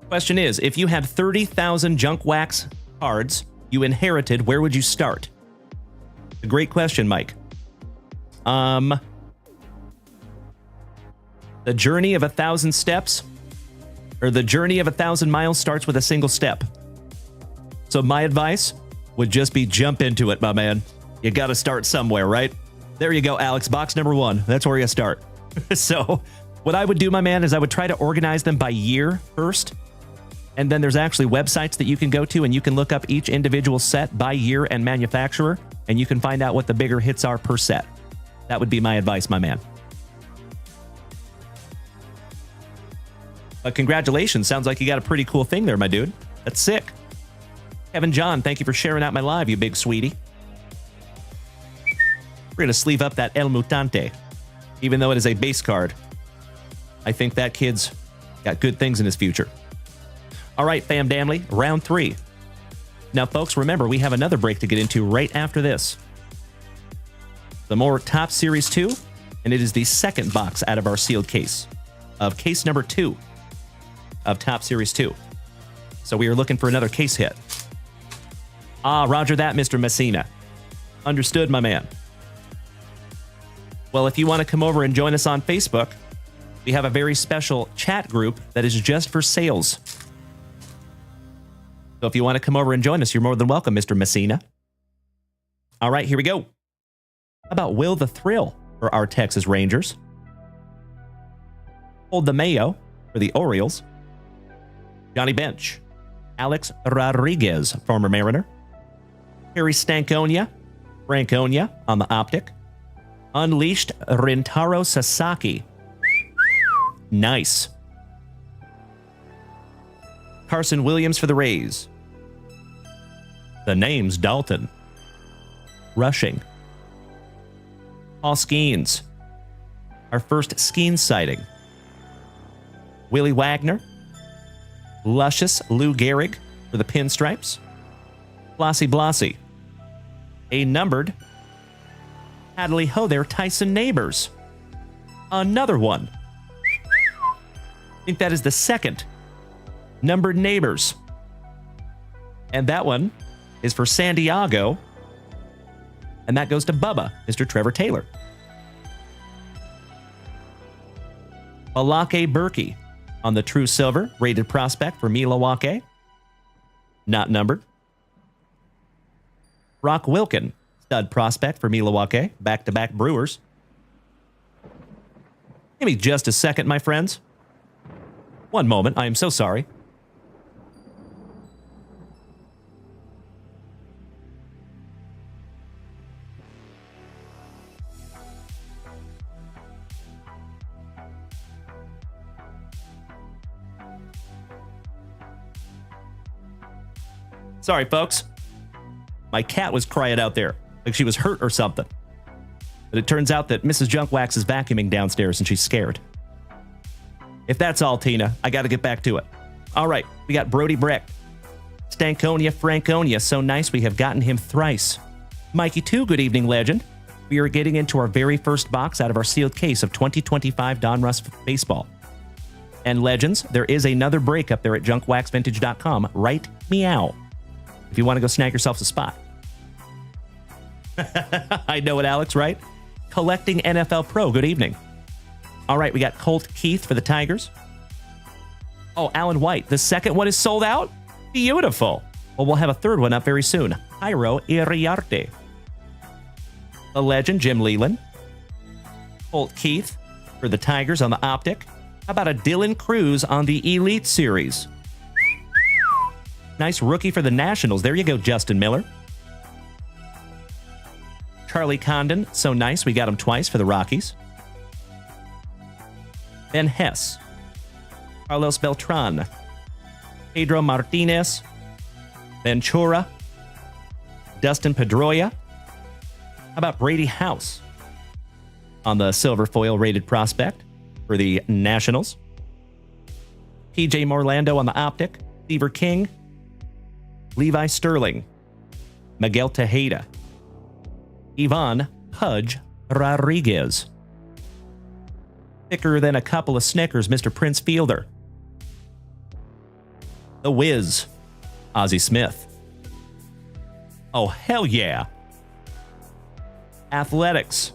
Question is, if you had 30,000 junk wax cards you inherited, where would you start? A great question, Mike. The journey of 1,000 steps, or the journey of 1,000 miles starts with a single step. So my advice would just be jump into it, my man. You got to start somewhere, right? There you go, Alex. Box number 1. That's where you start. So what I would do, my man, is I would try to organize them by year first. And then there's actually websites that you can go to and you can look up each individual set by year and manufacturer. And you can find out what the bigger hits are per set. That would be my advice, my man. But congratulations. Sounds like you got a pretty cool thing there, my dude. That's sick. Kevin John, thank you for sharing out my live, you big sweetie. We're going to sleeve up that El Mutante. Even though it is a base card, I think that kid's got good things in his future. All right, fam damly, round 3. Now, folks, remember, we have another break to get into right after this. The more Top Series 2 And it is the second box out of our sealed case of case number 2 of Top Series 2. So we are looking for another case hit. Ah, roger that, Mr. Messina. Understood, my man. Well, if you want to come over and join us on Facebook, we have a very special chat group that is just for sales. So if you want to come over and join us, you're more than welcome, Mr. Messina. All right, here we go. How about Will the Thrill for our Texas Rangers? Hold the Mayo for the Orioles. Johnny Bench. Alex Rodriguez, former Mariner. Harry Stankonia. Franconia on the Optic. Unleashed Rintaro Sasaki. Nice. Carson Williams for the Rays. The name's Dalton. Rushing. Paul Skeens. Our first Skeens sighting. Willie Wagner. Luscious Lou Gehrig for the Pinstripes. Blossy Blossy. A numbered Hadley Ho there, Tyson Neighbors. Another one. I think that is the second numbered Neighbors. And that one is for San Diego. And that goes to Bubba, Mr. Trevor Taylor. Alake Berkey on the True Silver, rated prospect for Milwaukee. Not numbered. Rock Wilkin, stud prospect for Milwaukee, back-to-back Brewers. Give me just a second, my friends. One moment, I am so sorry. Sorry, folks. My cat was crying out there like she was hurt or something. But it turns out that Mrs. Junkwax is vacuuming downstairs and she's scared. If that's all, Tina, I got to get back to it. All right, we got Brody Breck. Stankonia Franconia, so nice we have gotten him thrice. Mikey 2, good evening, legend. We are getting into our very first box out of our sealed case of 2025 Donruss Baseball. And legends, there is another break up there at JunkWaxVintage.com. Right meow. If you want to go snag yourself a spot. I know it, Alex, right? Collecting NFL Pro, good evening. All right, we got Colt Keith for the Tigers. Oh, Alan White. The second one is sold out? Beautiful. Well, we'll have a third one up very soon. Jairo Iriarte. The legend, Jim Leland. Colt Keith for the Tigers on the Optic. How about a Dylan Cruz on the Elite Series? Nice rookie for the Nationals. There you go, Justin Miller. Charlie Condon, so nice. We got him twice for the Rockies. Ben Hess. Carlos Beltran. Pedro Martinez. Ventura. Dustin Pedroia. How about Brady House on the silver foil rated prospect for the Nationals? PJ Morlando on the Optic. Seaver King. Levi Sterling. Miguel Tejeda. Ivan Pudge Rodriguez. Thicker than a couple of Snickers, Mr. Prince Fielder. The Wiz, Ozzie Smith. Oh, hell yeah. Athletics.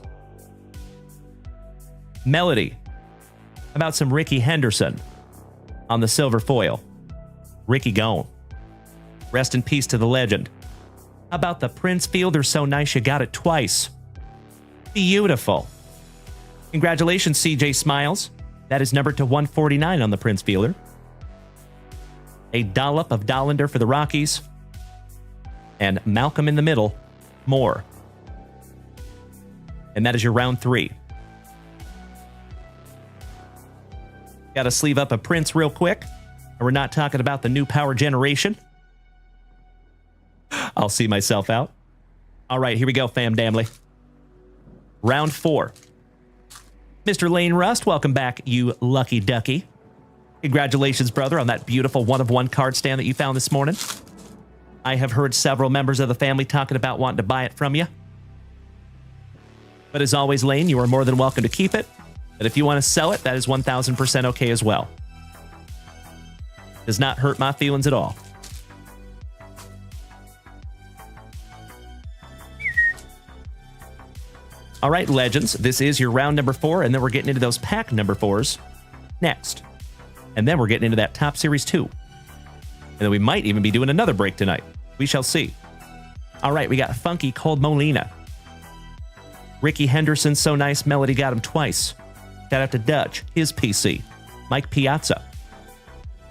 Melody. How about some Ricky Henderson on the silver foil? Ricky gone. Rest in peace to the legend. How about the Prince Fielder, so nice you got it twice? Beautiful. Congratulations, CJ Smiles. That is numbered to 149 on the Prince Fielder. A dollop of Dollander for the Rockies. And Malcolm in the middle, more. And that is your round 3. Got to sleeve up a Prince real quick. And we're not talking about the new power generation. I'll see myself out. All right, here we go, fam damly. Round 4. Mr. Lane Rust, welcome back, you lucky ducky. Congratulations, brother, on that beautiful one-of-one card stand that you found this morning. I have heard several members of the family talking about wanting to buy it from you. But as always, Lane, you are more than welcome to keep it. But if you want to sell it, that is 1,000% okay as well. Does not hurt my feelings at all. All right, Legends, this is your round number 4, and then we're getting into those pack number 4s next. And then we're getting into that Top Series 2. And then we might even be doing another break tonight. We shall see. All right, we got Funky Cold Molina. Ricky Henderson, So Nice Melody, got him twice. Shout out to Dutch, his PC. Mike Piazza.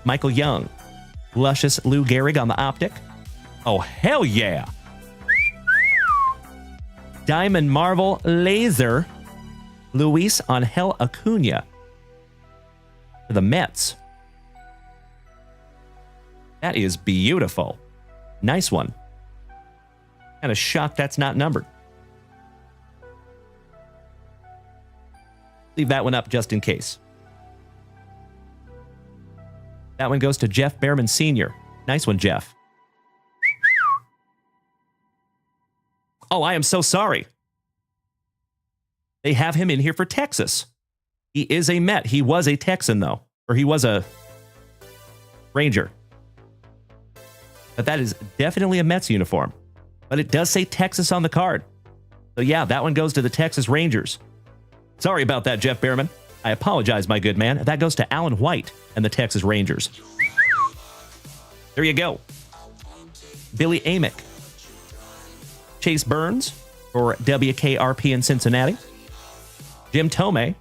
Michael Young. Luscious Lou Gehrig on the Optic. Oh, hell yeah. Diamond Marvel Laser. Luis Angel Acuna. For the Mets. That is beautiful. Nice one. Kind of shocked that's not numbered. Leave that one up just in case. That one goes to Jeff Behrman Sr. Nice one, Jeff. Oh, I am so sorry. They have him in here for Texas. He is a Met. He was a Texan, though. Or he was a Ranger. But that is definitely a Mets uniform. But it does say Texas on the card. So yeah, that one goes to the Texas Rangers. Sorry about that, Jeff Behrman. I apologize, my good man. That goes to Alan White and the Texas Rangers. There you go. Billy Amick. Chase Burns for WKRP in Cincinnati. Jim Tomei.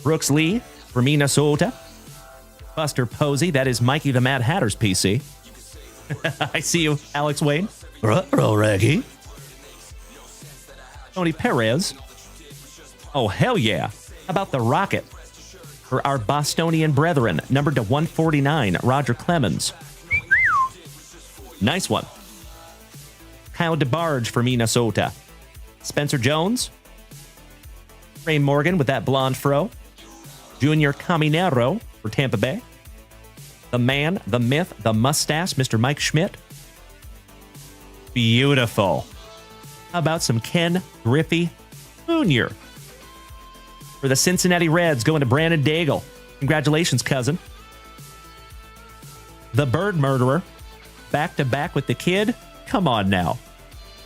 Brooks Lee for Minnesota. Buster Posey. That is Mikey the Mad Hatter's PC. I see you, Alex Wayne. Raggy. Tony Perez. Oh, hell yeah. How about the Rocket? For our Bostonian brethren, numbered to 149, Roger Clemens. Nice one. Kyle DeBarge for Minnesota. Spencer Jones. Ray Morgan with that blonde fro. Junior Caminero for Tampa Bay. The man, the myth, the mustache, Mr. Mike Schmidt. Beautiful. How about some Ken Griffey Jr. for the Cincinnati Reds, going to Brandon Daigle. Congratulations, cousin. The Bird Murderer, back to back with the kid. Come on now.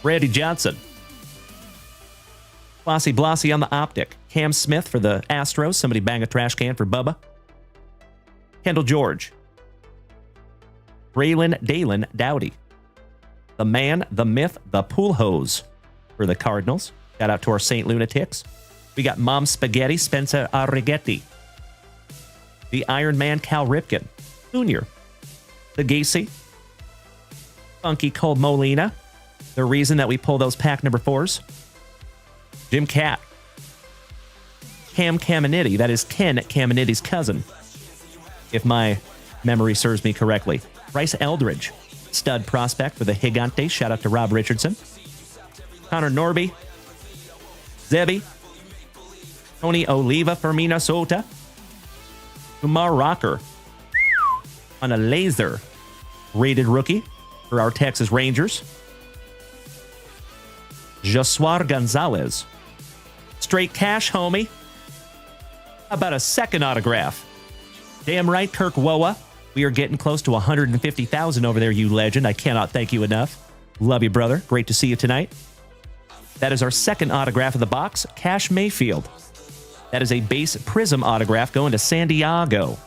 Randy Johnson. Flossy Blossy on the Optic. Cam Smith for the Astros. Somebody bang a trash can for Bubba. Kendall George. Braylon Dalen Dowdy. The man, the myth, the pool hose for the Cardinals. Shout out to our St. Lunatics. We got Mom Spaghetti, Spencer Arrighetti. The Iron Man, Cal Ripken Jr. The Gacy. Funky Cold Molina. The reason that we pull those pack number 4s. Jim Cat. Cam Caminiti. That is Ken Caminiti's cousin, if my memory serves me correctly. Bryce Eldridge. Stud prospect for the Gigantes. Shout out to Rob Richardson. Connor Norby. Zebby. Tony Oliva for Minnesota. Kumar Rocker on a laser rated rookie for our Texas Rangers. Josuar Gonzalez. Straight cash, homie. How about a second autograph? Damn right, Kirk Woa. We are getting close to 150,000 over there, you legend. I cannot thank you enough. Love you, brother. Great to see you tonight. That is our second autograph of the box, Cash Mayfield. That is a base Prism autograph going to San Diego.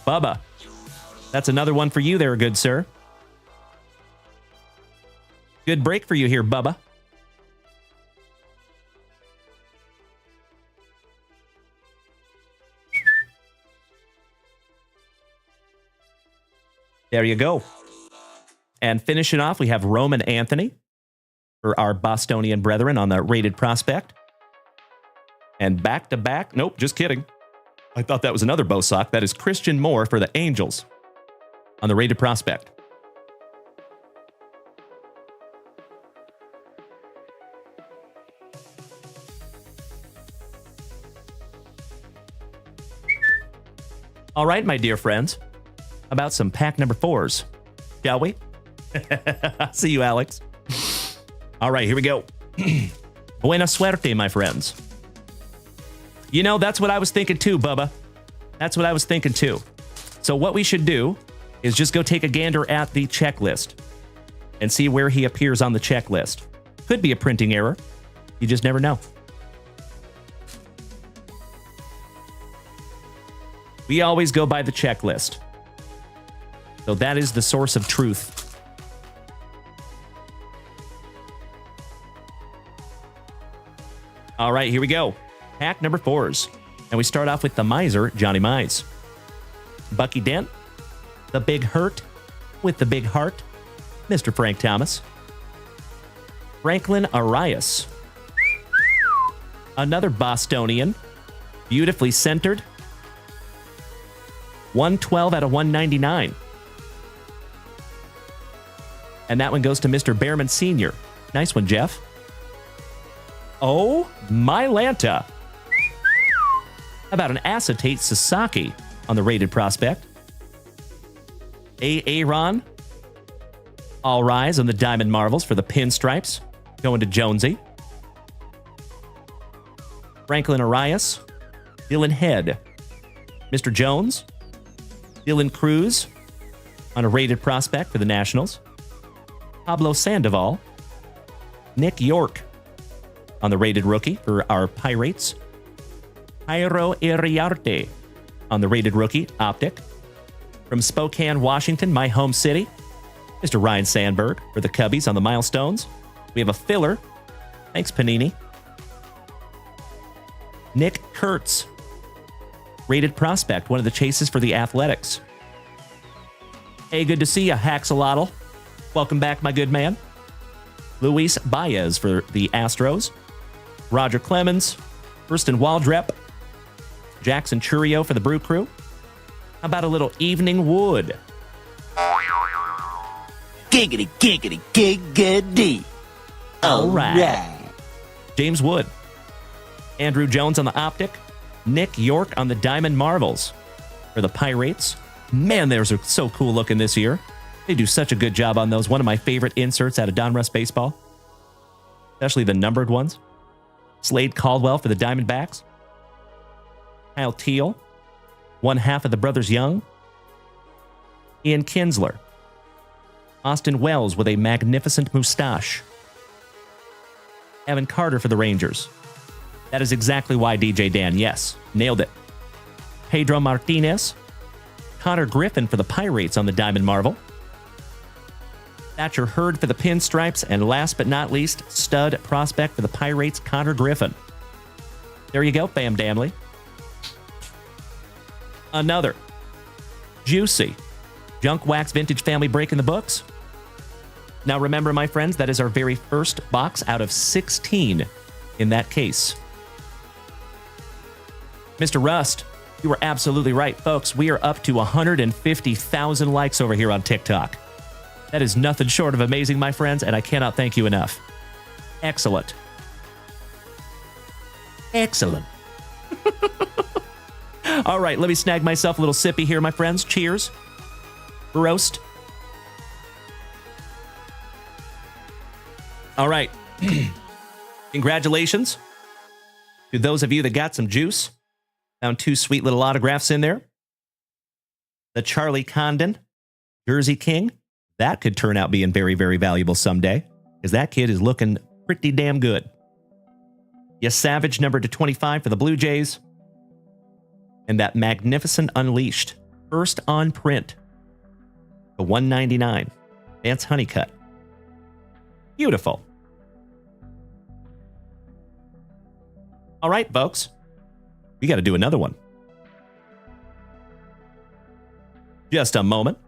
Bubba. That's another one for you there, good sir. Good break for you here, Bubba. There you go. And finishing off, we have Roman Anthony for our Bostonian brethren on the rated prospect. And back-to-back, nope, just kidding. I thought that was another Bosock. That is Christian Moore for the Angels on the rated prospect. All right, my dear friends. How about some pack number 4s? Shall we? See you, Alex. All right, here we go. Buena suerte, my friends. You know, that's what I was thinking too, Bubba. That's what I was thinking too. So what we should do is just go take a gander at the checklist and see where he appears on the checklist. Could be a printing error. You just never know. We always go by the checklist. So that is the source of truth. All right, here we go. Pack number 4s. And we start off with the miser, Johnny Mize. Bucky Dent, the big hurt with the big heart, Mr. Frank Thomas. Franklin Arias. Another Bostonian, beautifully centered. 112 out of 199. And that one goes to Mr. Behrman Sr. Nice one, Jeff. Oh, my Lanta. How about an acetate Sasaki on the rated prospect? Aaron. All rise on the Diamond Marvels for the pinstripes. Going to Jonesy. Franklin Arias. Dylan Head. Mr. Jones. Dylan Cruz on a rated prospect for the Nationals. Pablo Sandoval. Nick York on the rated rookie for our Pirates. Jairo Iriarte on the rated rookie, Optic. From Spokane, Washington, my home city, Mr. Ryan Sandberg for the Cubbies on the Milestones. We have a filler. Thanks, Panini. Nick Kurtz, rated prospect, one of the chases for the Athletics. Hey, good to see you, Haxalotl. Welcome back, my good man. Luis Baez for the Astros. Roger Clemens, Thurston Waldrep, Jackson Churio for the Brew Crew. How about a little Evening Wood? Giggity, giggity, giggity. All right. James Wood. Andrew Jones on the Optic. Nick York on the Diamond Marvels for the Pirates. Man, those are so cool looking this year. They do such a good job on those. One of my favorite inserts out of Donruss Baseball. Especially the numbered ones. Slade Caldwell for the Diamondbacks. Kyle Teal. One half of the Brothers Young. Ian Kinsler. Austin Wells with a magnificent mustache. Evan Carter for the Rangers. That is exactly why, DJ Dan. Yes, nailed it. Pedro Martinez. Connor Griffin for the Pirates on the Diamond Marvel. Thatcher Hurd for the Pinstripes. And last but not least, stud prospect for the Pirates, Connor Griffin. There you go, Bam Damley. Another juicy JunkWaxVintage family break in the books. Now remember, my friends, that is our very first box out of 16 in that case. Mr. Rust, you were absolutely right. Folks, we are up to 150,000 likes over here on TikTok. That is nothing short of amazing, my friends, and I cannot thank you enough. Excellent. Excellent. All right, let me snag myself a little sippy here, my friends. Cheers. Roast. All right. Congratulations to those of you that got some juice. Found 2 sweet little autographs in there. The Charlie Condon, Jersey King. That could turn out being very, very valuable someday, because that kid is looking pretty damn good. Yes, Savage, number /25 for the Blue Jays. And that magnificent Unleashed, first on print, the $199. Vance Honeycutt. Beautiful. All right, folks. We got to do another one. Just a moment.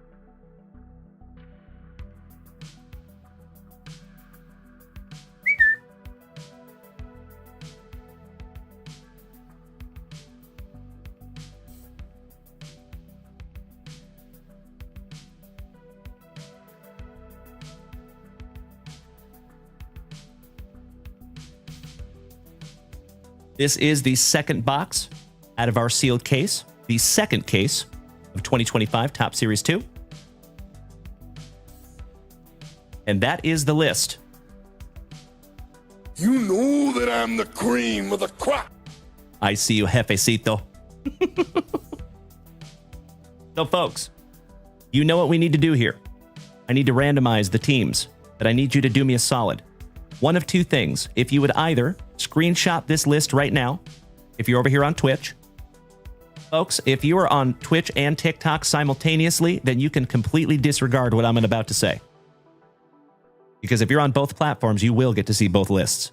This is the second box out of our sealed case, the second case of 2025 Top Series 2. And that is the list. You know that I'm the cream of the crop. I see you, jefecito. So, folks, you know what we need to do here. I need to randomize the teams, but I need you to do me a solid. One of two things. If you would either screenshot this list right now, if you're over here on Twitch. Folks, if you are on Twitch and TikTok simultaneously, then you can completely disregard what I'm about to say. Because if you're on both platforms, you will get to see both lists.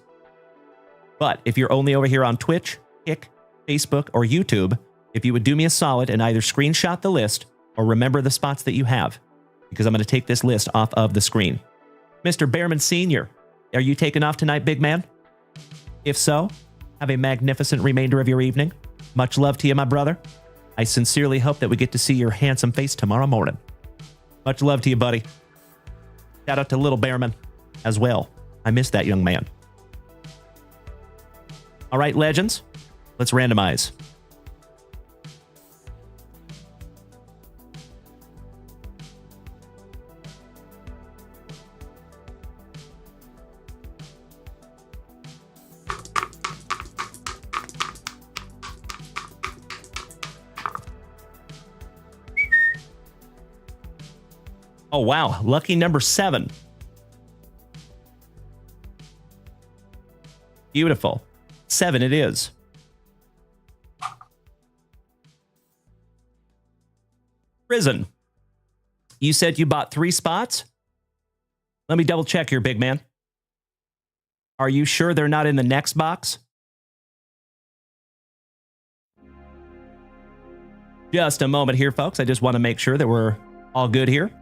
But if you're only over here on Twitch, Kick, Facebook, or YouTube, if you would do me a solid and either screenshot the list or remember the spots that you have, because I'm going to take this list off of the screen. Mr. Behrman Sr., are you taking off tonight, big man? If so, have a magnificent remainder of your evening. Much love to you, my brother. I sincerely hope that we get to see your handsome face tomorrow morning. Much love to you, buddy. Shout out to little Behrman as well. I miss that young man. All right, legends, let's randomize. Oh, wow. Lucky number 7. Beautiful. 7 it is. Prison. You said you bought 3 spots? Let me double check here, big man. Are you sure they're not in the next box? Just a moment here, folks. I just want to make sure that we're all good here.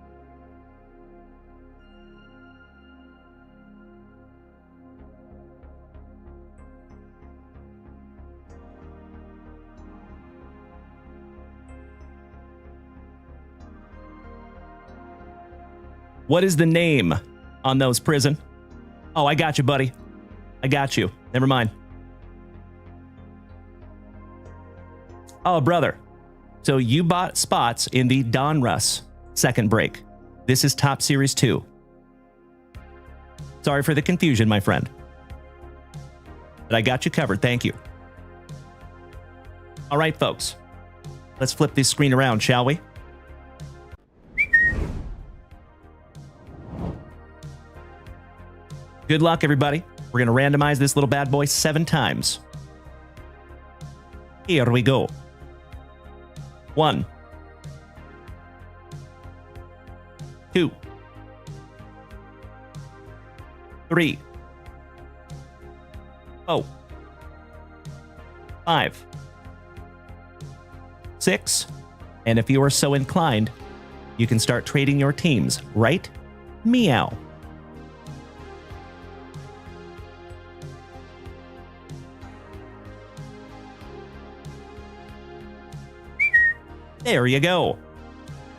What is the name on those, Prison? Oh, I got you, buddy. I got you. Never mind. Oh, brother. So you bought spots in the Donruss second break. This is Top Series 2. Sorry for the confusion, my friend. But I got you covered. Thank you. All right, folks. Let's flip this screen around, shall we? Good luck, everybody. We're going to randomize this little bad boy 7 times. Here we go. 1, 2, 3, 4, 5, 6, and if you are so inclined, you can start trading your teams, right? Meow. There you go.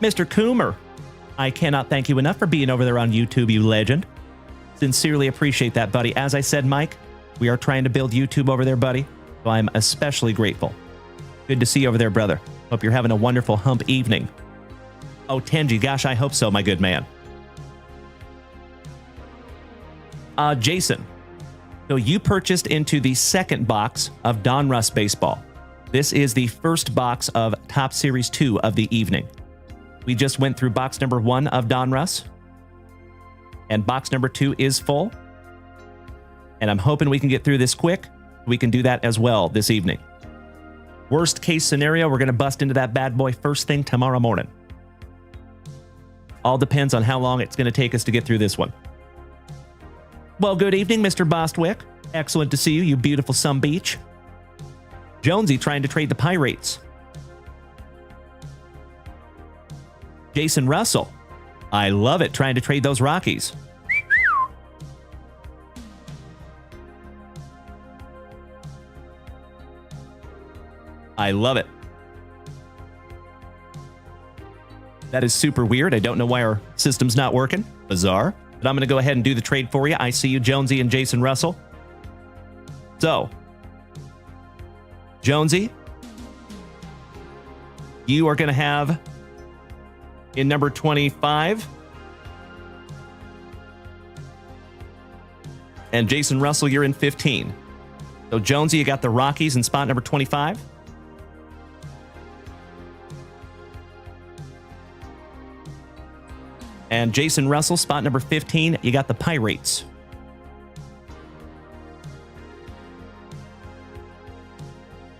Mr. Coomer, I cannot thank you enough for being over there on YouTube, you legend. Sincerely appreciate that, buddy. As I said, Mike, we are trying to build YouTube over there, buddy, so I'm especially grateful. Good to see you over there, brother. Hope you're having a wonderful hump evening. Oh, Tenji, gosh, I hope so, my good man. Jason, so you purchased into the second box of Donruss Baseball. This is the first box of Top Series 2 of the evening. We just went through box number 1 of Donruss, and box number 2 is full. And I'm hoping we can get through this quick. We can do that as well this evening. Worst case scenario, we're going to bust into that bad boy first thing tomorrow morning. All depends on how long it's going to take us to get through this one. Well, good evening, Mr. Bostwick. Excellent to see you, you beautiful Sun Beach. Jonesy trying to trade the Pirates. Jason Russell. I love it, trying to trade those Rockies. I love it. That is super weird. I don't know why our system's not working. Bizarre. But I'm going to go ahead and do the trade for you. I see you, Jonesy and Jason Russell. So, Jonesy, you are going to have in number 25, And Jason Russell, you're in 15. So Jonesy, you got the Rockies in spot number 25. And Jason Russell, spot number 15, you got the Pirates.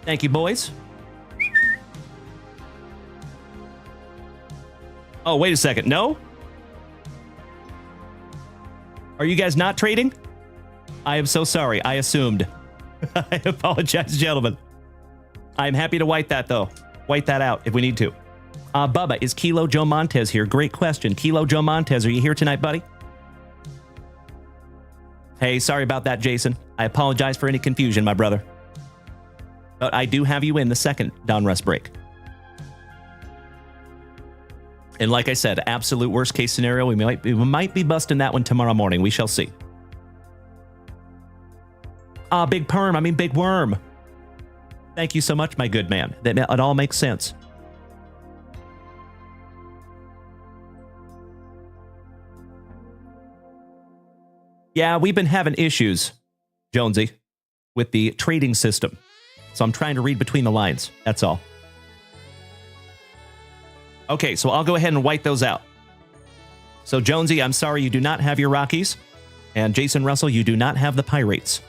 Thank you, boys. Oh, wait a second. No? Are you guys not trading? I am so sorry. I assumed. I apologize, gentlemen. I'm happy to white that, though. White that out if we need to. Bubba, is Kilo Joe Montez here? Great question. Kilo Joe Montez, are you here tonight, buddy? Hey, sorry about that, Jason. I apologize for any confusion, my brother. But I do have you in the second Donruss break. And like I said, absolute worst case scenario, we might be busting that one tomorrow morning. We shall see. Big Perm, I mean Big Worm. Thank you so much, my good man. It all makes sense. Yeah, we've been having issues, Jonesy, with the trading system. So I'm trying to read between the lines. That's all. Okay, so I'll go ahead and white those out. So Jonesy, I'm sorry you do not have your Rockies. And Jason Russell, you do not have the Pirates.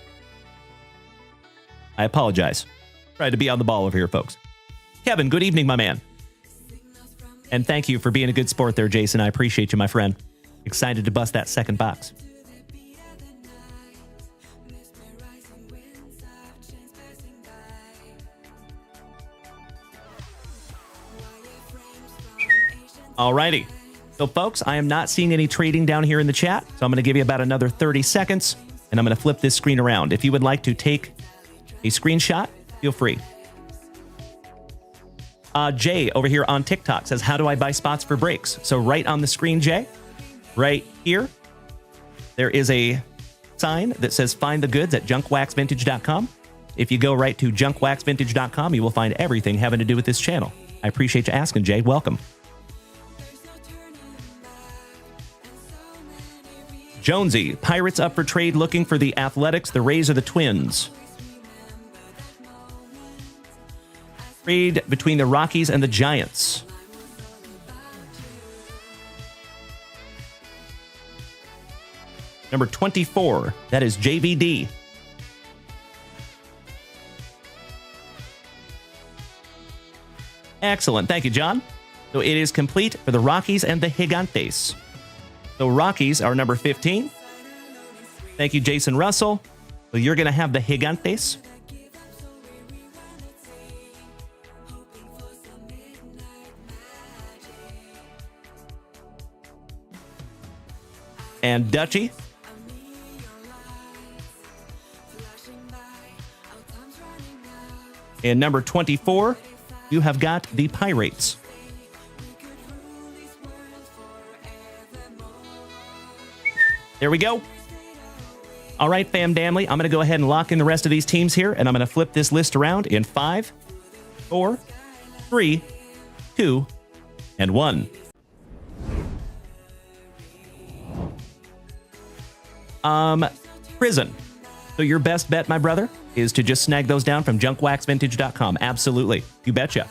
I apologize. Tried to be on the ball over here, folks. Kevin, good evening, my man. And thank you for being a good sport there, Jason. I appreciate you, my friend. Excited to bust that second box. Alrighty. So, folks, I am not seeing any trading down here in the chat, so I'm going to give you about another 30 seconds, and I'm going to flip this screen around. If you would like to take a screenshot, feel free. Jay over here on TikTok says, how do I buy spots for breaks? So right on the screen, Jay, right here, there is a sign that says find the goods at JunkWaxVintage.com. If you go right to JunkWaxVintage.com, you will find everything having to do with this channel. I appreciate you asking, Jay. Welcome. Jonesy, Pirates up for trade looking for the Athletics, the Rays, or the Twins. Trade between the Rockies and the Giants. Number 24, that is JVD. Excellent. Thank you, John. So it is complete for the Rockies and the Gigantes. So Rockies are number 15. Thank you, Jason Russell. So you're going to have the Gigantes. And Dutchie. And number 24, you have got the Pirates. There we go. All right, fam damly, I'm going to go ahead and lock in the rest of these teams here, and I'm going to flip this list around in 5, 4, 3, 2, and 1. Prison. So your best bet, my brother, is to just snag those down from JunkWaxVintage.com. Absolutely. You betcha.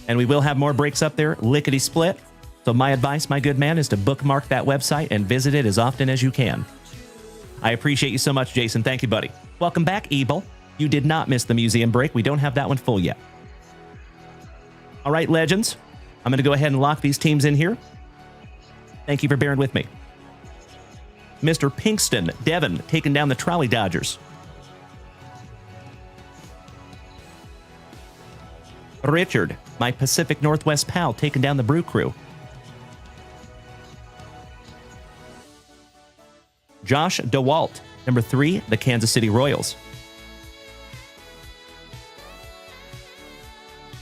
And we will have more breaks up there, lickety-split. So my advice, my good man, is to bookmark that website and visit it as often as you can. I appreciate you so much, Jason. Thank you, buddy. Welcome back, Ebel. You did not miss the museum break. We don't have that one full yet. All right, legends. I'm going to go ahead and lock these teams in here. Thank you for bearing with me. Mr. Pinkston, Devin, taking down the Trolley Dodgers. Richard, my Pacific Northwest pal, taking down the Brew Crew. Josh DeWalt, number 3, the Kansas City Royals.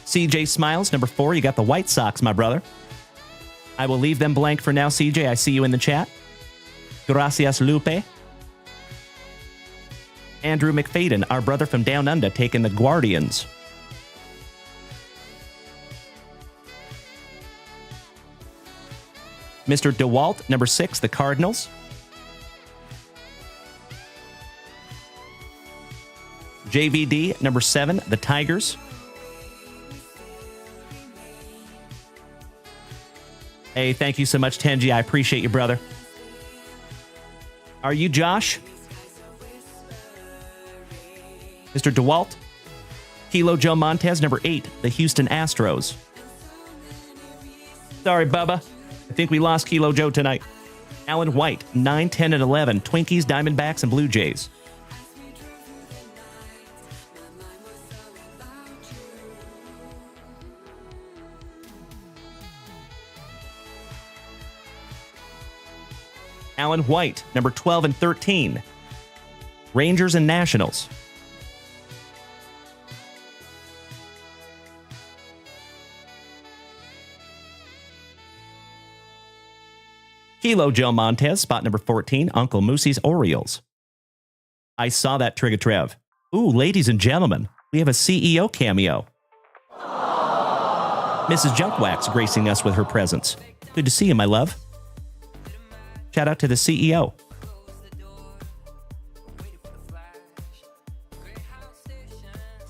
CJ Smiles, number 4, you got the White Sox, my brother. I will leave them blank for now, CJ. I see you in the chat. Gracias, Lupe. Andrew McFadden, our brother from Down Under, taking the Guardians. Mr. DeWalt, number 6, the Cardinals. JVD, number 7, the Tigers. Hey, thank you so much, Tenji. I appreciate you, brother. Are you Josh? Mr. DeWalt? Kilo Joe Montez, number 8, the Houston Astros. Sorry, Bubba. I think we lost Kilo Joe tonight. Alan White, 9, 10, and 11, Twinkies, Diamondbacks, and Blue Jays. Alan White, number 12 and 13, Rangers and Nationals. Kilo Joe Montez, spot number 14, Uncle Moosey's Orioles. I saw that, Trigger Trev. Ooh, ladies and gentlemen, we have a CEO cameo. Mrs. Junkwax gracing us with her presence. Good to see you, my love. Shout out to the CEO.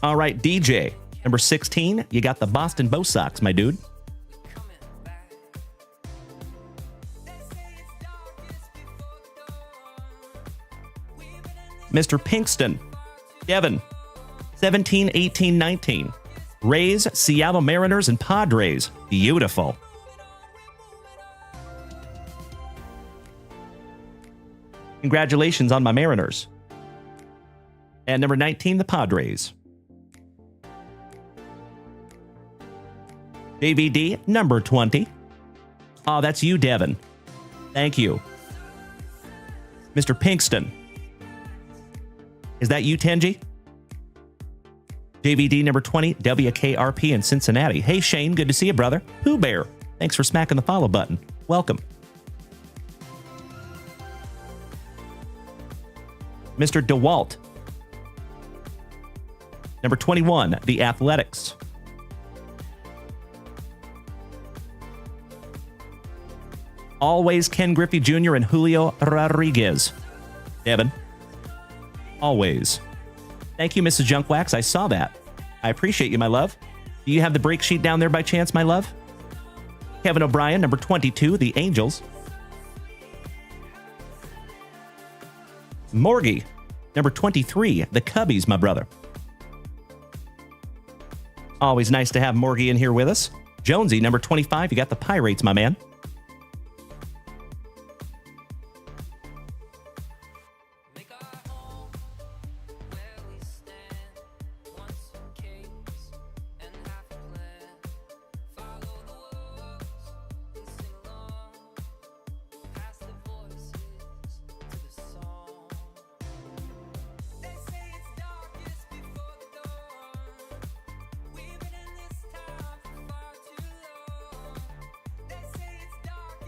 All right, DJ, number 16, you got the Boston Bo Sox, my dude. Mr. Pinkston, Devin, 17, 18, 19. Rays, Seattle Mariners, and Padres. Beautiful. Congratulations on my Mariners. And number 19, the Padres. JVD, number 20. Oh, that's you, Devin. Thank you. Mr. Pinkston. Is that you, Tenji? JVD, number 20, WKRP in Cincinnati. Hey, Shane, good to see you, brother. Pooh Bear, thanks for smacking the follow button. Welcome. Mr. DeWalt. Number 21, the Athletics. Always Ken Griffey Jr. and Julio Rodriguez. Devin. Always. Thank you, Mrs. Junkwax. I saw that. I appreciate you, my love. Do you have the break sheet down there by chance, my love? Kevin O'Brien, number 22, the Angels. Morgie, number 23, the Cubbies, my brother. Always nice to have Morgie in here with us. Jonesy, number 25, you got the Pirates, my man.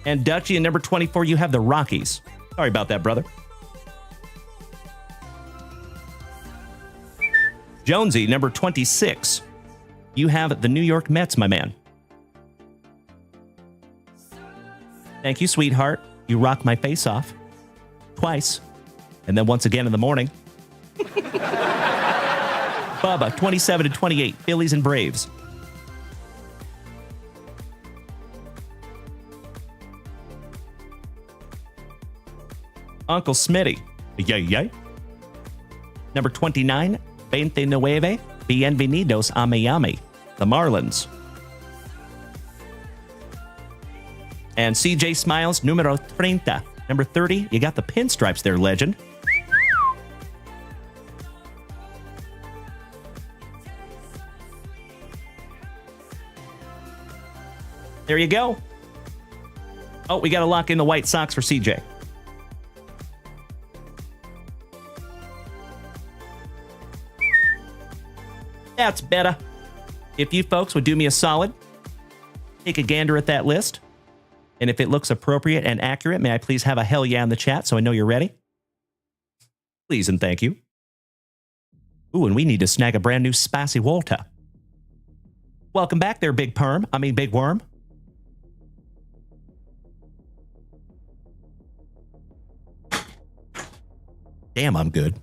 And Dutchie, and number 24, you have the Rockies. Sorry about that, brother. Jonesy, number 26, you have the New York Mets, my man. Thank you, sweetheart. You rock my face off. Twice. And then once again in the morning. Bubba, 27 and 28, Phillies and Braves. Uncle Smitty. Yay, yay. Number 29, 29, Bienvenidos a Miami. The Marlins. And CJ Smiles, numero 30. Number 30, you got the pinstripes there, legend. There you go. Oh, we got to lock in the White Sox for CJ. That's better. If you folks would do me a solid, take a gander at that list. And if it looks appropriate and accurate, may I please have a hell yeah in the chat so I know you're ready? Please and thank you. Ooh, and we need to snag a brand new spicy water. Welcome back there, Big Big Worm. Damn, I'm good.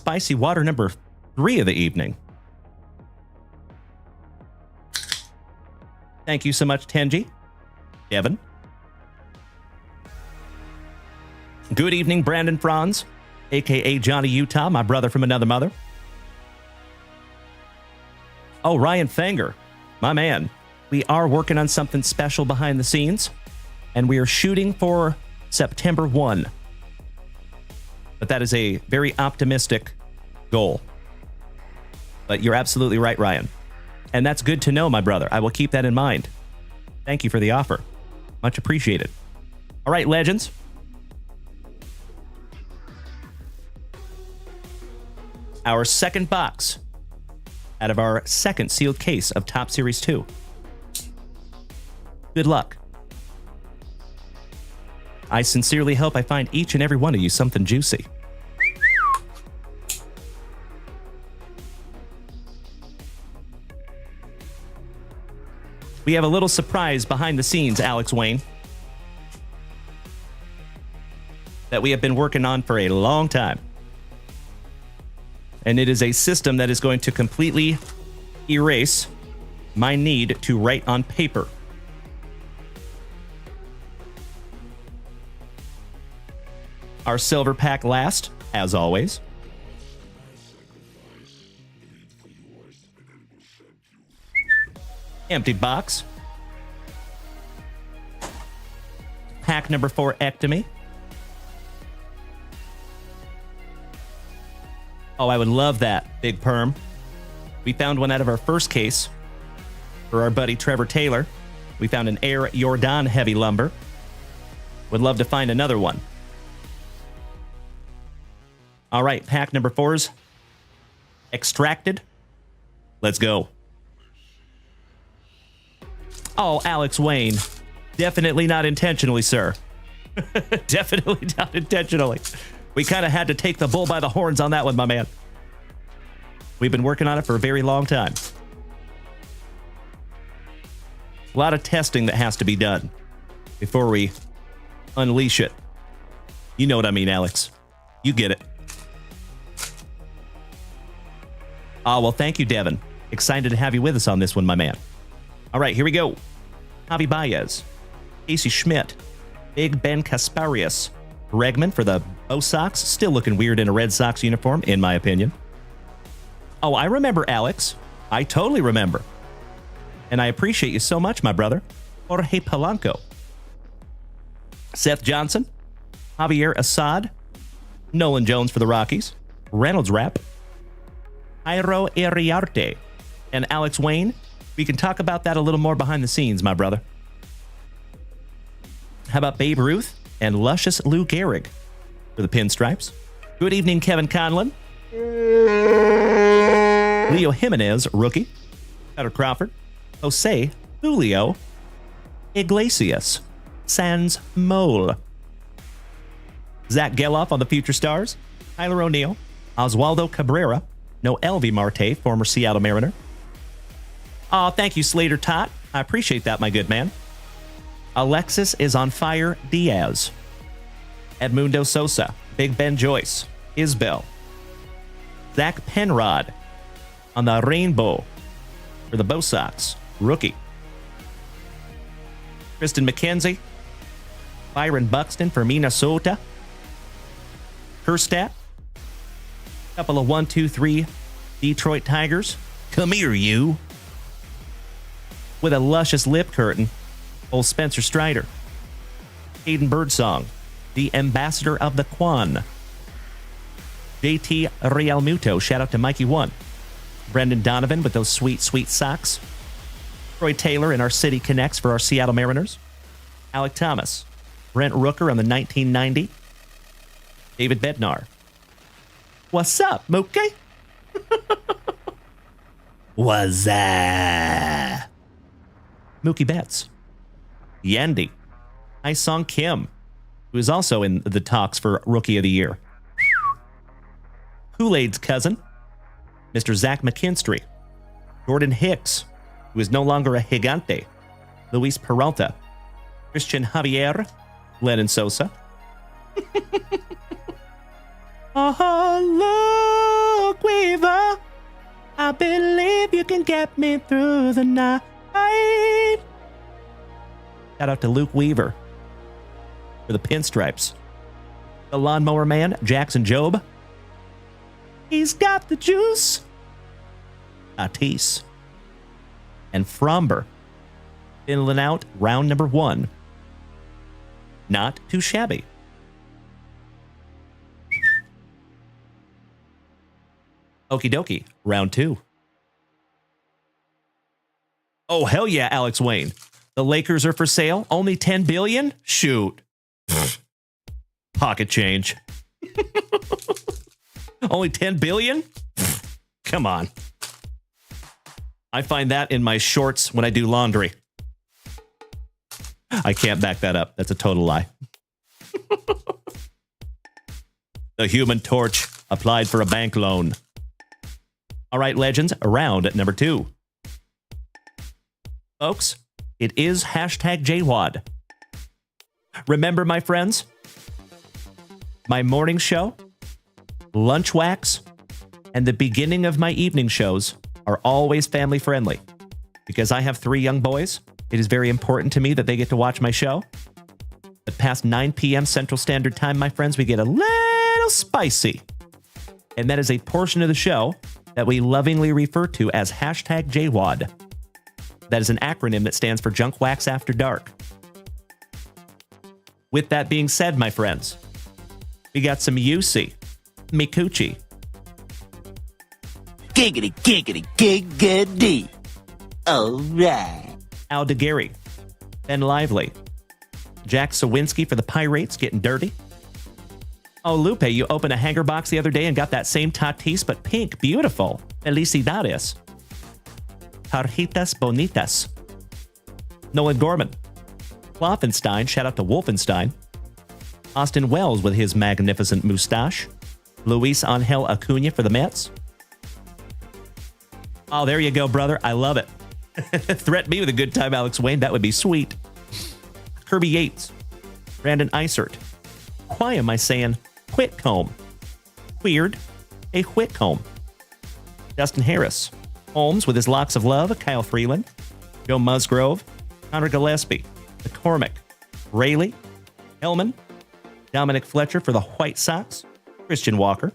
spicy water number 3 of the evening. Thank you so much, Tenji. Devin. Good evening, Brandon Franz, a.k.a. Johnny Utah, my brother from another mother. Oh, Ryan Fanger, my man. We are working on something special behind the scenes, and we are shooting for September 1. But that is a very optimistic goal. But you're absolutely right, Ryan. And that's good to know, my brother. I will keep that in mind. Thank you for the offer. Much appreciated. All right, legends. Our second box out of our second sealed case of Top Series 2. Good luck. I sincerely hope I find each and every one of you something juicy. We have a little surprise behind the scenes, Alex Wayne, that we have been working on for a long time. And it is a system that is going to completely erase my need to write on paper. Our silver pack last, as always. Empty box. Pack number 4, Ectomy. Oh, I would love that, Big Perm. We found one out of our first case for our buddy Trevor Taylor. We found an Air Jordan heavy lumber. Would love to find another one. All right, pack number 4's extracted. Let's go. Oh, Alex Wayne. Definitely not intentionally, sir. Definitely not intentionally. We kind of had to take the bull by the horns on that one, my man. We've been working on it for a very long time. A lot of testing that has to be done before we unleash it. You know what I mean, Alex. You get it. Ah, well, thank you, Devin. Excited to have you with us on this one, my man. All right, here we go. Javi Baez, Casey Schmidt, Big Ben Kasparius, Bregman for the Bo Sox, still looking weird in a Red Sox uniform, in my opinion. Oh, I remember, Alex. I totally remember. And I appreciate you so much, my brother. Jorge Polanco, Seth Johnson, Javier Assad, Nolan Jones for the Rockies, Reynolds Wrap, Jairo Iriarte, and Alex Wayne. We can talk about that a little more behind the scenes, my brother. How about Babe Ruth and luscious Lou Gehrig for the Pinstripes? Good evening, Kevin Conlon. Leo Jimenez, rookie. Cutter Crawford. Jose Julio Iglesias. Sans Mole. Zach Geloff on the Future Stars. Tyler O'Neill. Oswaldo Cabrera. Noel V. Marte, former Seattle Mariner. Oh, thank you, Slater Tot. I appreciate that, my good man. Alexis is on fire Diaz. Edmundo Sosa. Big Ben Joyce. Isbell. Zach Penrod on the rainbow for the Bo Sox. Rookie. Kristen McKenzie. Byron Buxton for Minnesota. Kerstad. Couple of 1, 2, 3 Detroit Tigers. Come here, you. With a luscious lip curtain, old Spencer Strider. Hayden Birdsong, the ambassador of the Quan. JT Realmuto, shout out to Mikey One. Brendan Donovan with those sweet, sweet socks. Troy Taylor in our City Connects for our Seattle Mariners. Alec Thomas. Brent Rooker on the 1990. David Bednar. What's up, Mookie? What's up? Mookie Betts. Yandy. Song Kim, who is also in the talks for Rookie of the Year. Kool-Aid's cousin, Mr. Zach McKinstry. Jordan Hicks, who is no longer a Gigante. Luis Peralta. Christian Javier. Lennon Sosa. Hello. Luke Weaver. I believe you can get me through the night. Shout out to Luke Weaver for the pinstripes. The Lawnmower Man, Jackson Job. He's got the juice. Tatis. And Fromber. Finland out, round number 1. Not too shabby. Okie dokie, round 2. Oh, hell yeah, Alex Wayne. The Lakers are for sale. Only $10 billion? Shoot. Pocket change. Only $10 billion? Come on. I find that in my shorts when I do laundry. I can't back that up. That's a total lie. The Human Torch applied for a bank loan. All right, legends, round number 2. Folks, it is hashtag JWAD. Remember, my friends, my morning show, lunch wax, and the beginning of my evening shows are always family friendly. Because I have 3 young boys, it is very important to me that they get to watch my show. But past 9 p.m. Central Standard Time, my friends, we get a little spicy. And that is a portion of the show that we lovingly refer to as hashtag JWAD. That is an acronym that stands for Junk Wax After Dark. With that being said, my friends, we got some Yusi, Mikuchi, Giggity, giggity, giggity. All right. Al DeGary, Ben Lively, Jack Sawinski for the Pirates getting dirty. Oh, Lupe, you opened a hanger box the other day and got that same Tatis, but pink. Beautiful. Felicidades. Tarjitas bonitas. Nolan Gorman. Kloffenstein, shout out to Wolfenstein. Austin Wells with his magnificent mustache. Luis Angel Acuna for the Mets. Oh, there you go, brother. I love it. Threaten me with a good time, Alex Wayne. That would be sweet. Kirby Yates. Brandon Isert. Why am I saying Whitcomb? Weird. A Whitcomb. Dustin Harris. Holmes with his locks of love. Kyle Freeland. Joe Musgrove. Connor Gillespie. McCormick. Rayleigh. Hellman. Dominic Fletcher for the White Sox. Christian Walker.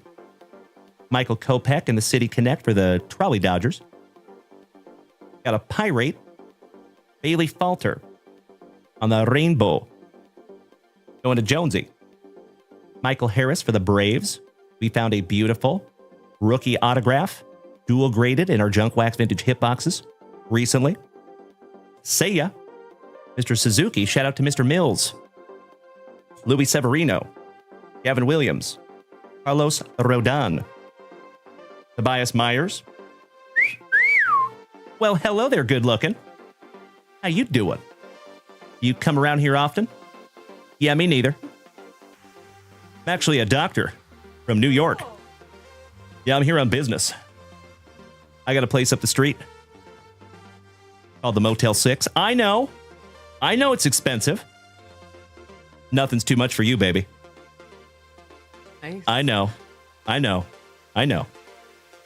Michael Kopech in the City Connect for the Trolley Dodgers. Got a Pirate. Bailey Falter on the Rainbow. Going to Jonesy. Michael Harris for the Braves. We found a beautiful rookie autograph, dual graded in our Junk Wax Vintage hit boxes recently. Seiya. Mr. Suzuki. Shout out to Mr. Mills. Louis Severino. Gavin Williams. Carlos Rodon. Tobias Myers. Well, hello there, good looking. How you doing? You come around here often? Yeah, me neither. I'm actually a doctor from New York. Yeah, I'm here on business. I got a place up the street called the Motel 6. I know it's expensive. Nothing's too much for you, baby. Nice. I know.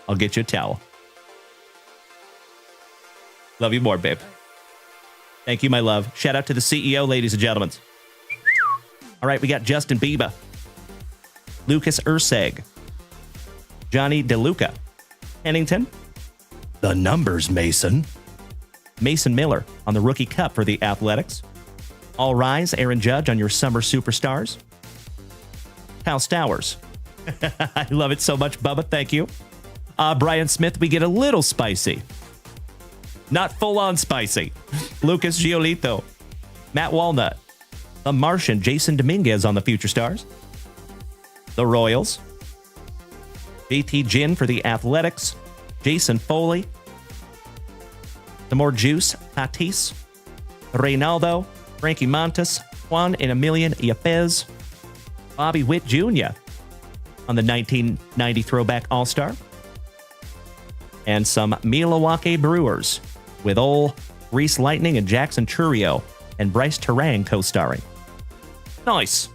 I'll get you a towel. Love you more, babe. Thank you, my love. Shout out to the CEO, ladies and gentlemen. All right, we got Justin Bieber, Lucas Urseg, Johnny DeLuca, Pennington, The numbers, Mason. Mason Miller on the Rookie Cup for the Athletics. All Rise, Aaron Judge on your Summer Superstars. Kyle Stowers. I love it so much, Bubba. Thank you. Brian Smith, we get a little spicy. Not full-on spicy. Lucas Giolito. Matt Walnut. The Martian, Jason Dominguez on the Future Stars. The Royals. JT Ginn for the Athletics. Jason Foley. The More Juice, Tatis. Reynaldo. Frankie Montes. Juan and Emilian Yepez. Bobby Witt Jr. on the 1990 Throwback All-Star. And some Milwaukee Brewers with old Reese Lightning and Jackson Churio and Bryce Terang co-starring. Nice.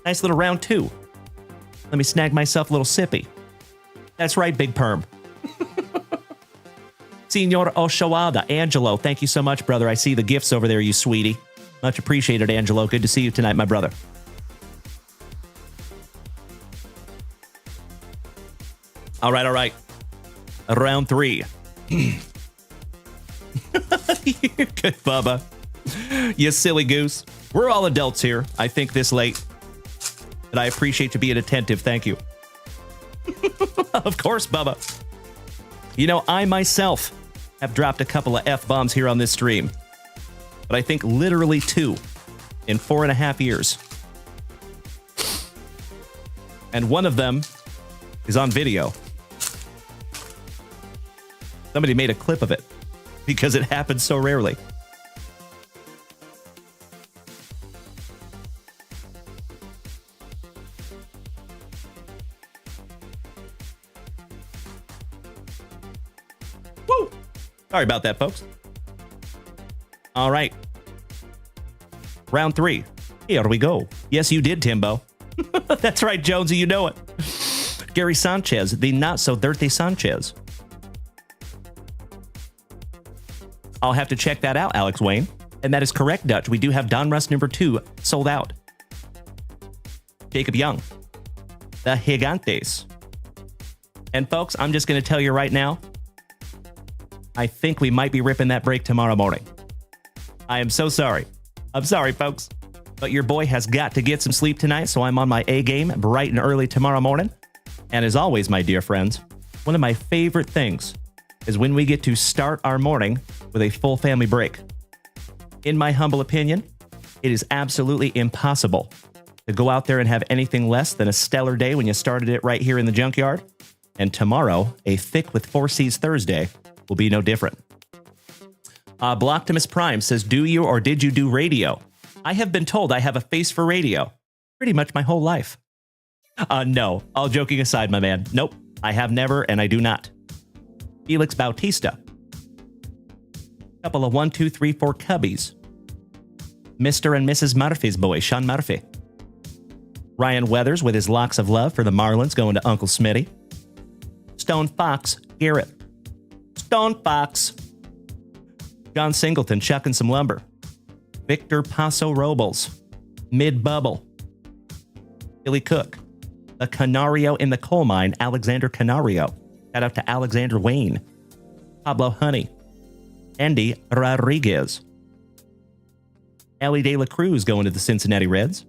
Nice little round 2. Let me snag myself a little sippy. That's right, Big Perm. Senor Oshawada, Angelo, thank you so much, brother. I see the gifts over there, you sweetie. Much appreciated, Angelo. Good to see you tonight, my brother. All right. Round 3. You're good, Bubba. You silly goose. We're all adults here, I think, this late. But I appreciate you being attentive. Thank you. Of course, Bubba. You know, I myself have dropped a couple of F-bombs here on this stream. But I think literally 2 in 4.5 years. And one of them is on video. Somebody made a clip of it because it happens so rarely. Woo! Sorry about that, folks. All right. Round 3. Here we go. Yes, you did, Timbo. That's right, Jonesy, you know it. Gary Sanchez, the not-so-dirty Sanchez. I'll have to check that out, Alex Wayne. And that is correct, Dutch. We do have Don Russ number 2 sold out. Jacob Young. The Gigantes. And folks, I'm just going to tell you right now, I think we might be ripping that break tomorrow morning. I am so sorry. I'm sorry, folks. But your boy has got to get some sleep tonight, so I'm on my A game bright and early tomorrow morning. And as always, my dear friends, one of my favorite things is when we get to start our morning with a full family break. In my humble opinion, it is absolutely impossible to go out there and have anything less than a stellar day when you started it right here in the junkyard. And tomorrow, a thick with 4 C's Thursday will be no different. Blocktimus Prime says, do you or did you do radio? I have been told I have a face for radio pretty much my whole life. No, all joking aside, my man. Nope, I have never and I do not. Felix Bautista. Couple of 1, 2, 3, 4 cubbies. Mr. and Mrs. Murphy's boy, Sean Murphy. Ryan Weathers with his locks of love for the Marlins going to Uncle Smitty. Stone Fox, Garrett. Stone Fox. John Singleton chucking some lumber. Victor Paso Robles. Mid-bubble. Billy Cook. The Canario in the coal mine, Alexander Canario. Shout out to Alexander Wayne. Pablo Honey. Andy Rodriguez. Ellie De La Cruz going to the Cincinnati Reds.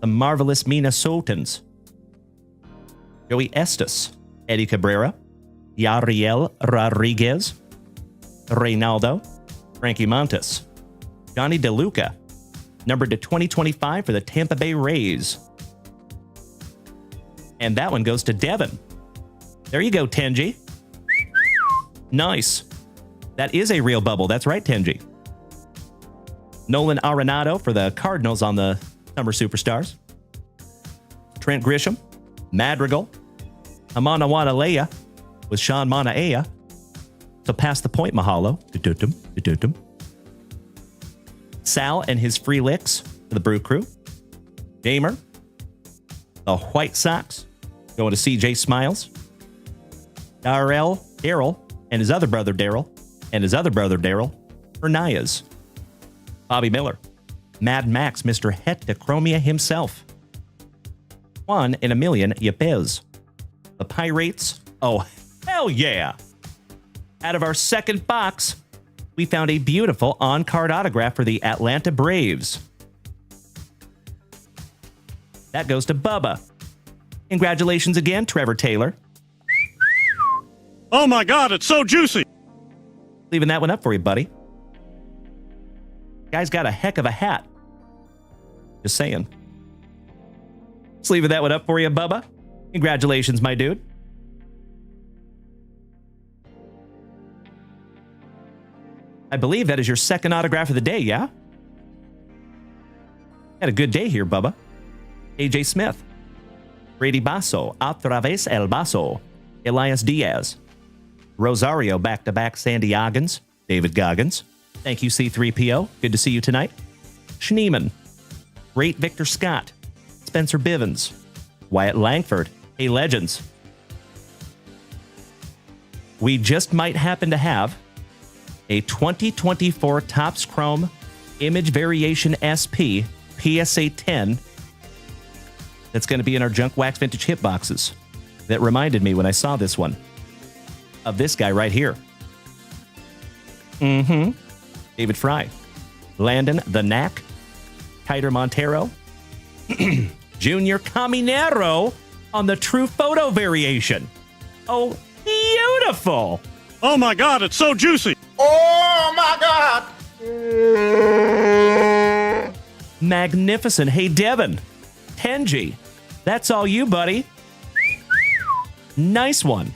The marvelous Minnesotans. Joey Estes. Eddie Cabrera. Yariel Rodriguez. Reynaldo. Frankie Montes. Johnny DeLuca. Numbered to 2025 for the Tampa Bay Rays. And that one goes to Devin. There you go, Tenji. Nice. That is a real bubble. That's right, Tenji. Nolan Arenado for the Cardinals on the Summer Superstars. Trent Grisham. Madrigal. Amana Wanalea with Sean Manaea. So pass the point, Mahalo. Du-du-dum. Sal and his free licks for the Brew Crew. Damer. The White Sox going to CJ Smiles. Daryl and his other brother Daryl Hernandez. Bobby Miller. Mad Max, Mr. Hectachromia himself. 1 in a million Yepes. The Pirates. Oh, hell yeah. Out of our second box, we found a beautiful on-card autograph for the Atlanta Braves. That goes to Bubba. Congratulations again, Trevor Taylor. Oh my God, it's so juicy. Leaving that one up for you, buddy. Guy's got a heck of a hat. Just saying. Just leaving that one up for you, Bubba. Congratulations, my dude. I believe that is your second autograph of the day, yeah? Had a good day here, Bubba. AJ Smith. Brady Basso. Otra vez el Basso. Elias Diaz. Rosario back-to-back Sandiagans. David Goggins. Thank you, C3PO. Good to see you tonight. Schneeman. Great Victor Scott. Spencer Bivens. Wyatt Langford. Hey, legends. We just might happen to have a 2024 Topps Chrome Image Variation SP PSA 10 that's going to be in our Junk Wax Vintage hit boxes. That reminded me when I saw this one of this guy right here. David Fry. Landon the Knack. Kiter Montero. Junior Caminero on the True Photo Variation. Oh, beautiful. Oh my God, it's so juicy. Oh my God! Magnificent. Hey, Devin. Tenji. That's all you, buddy. Nice one.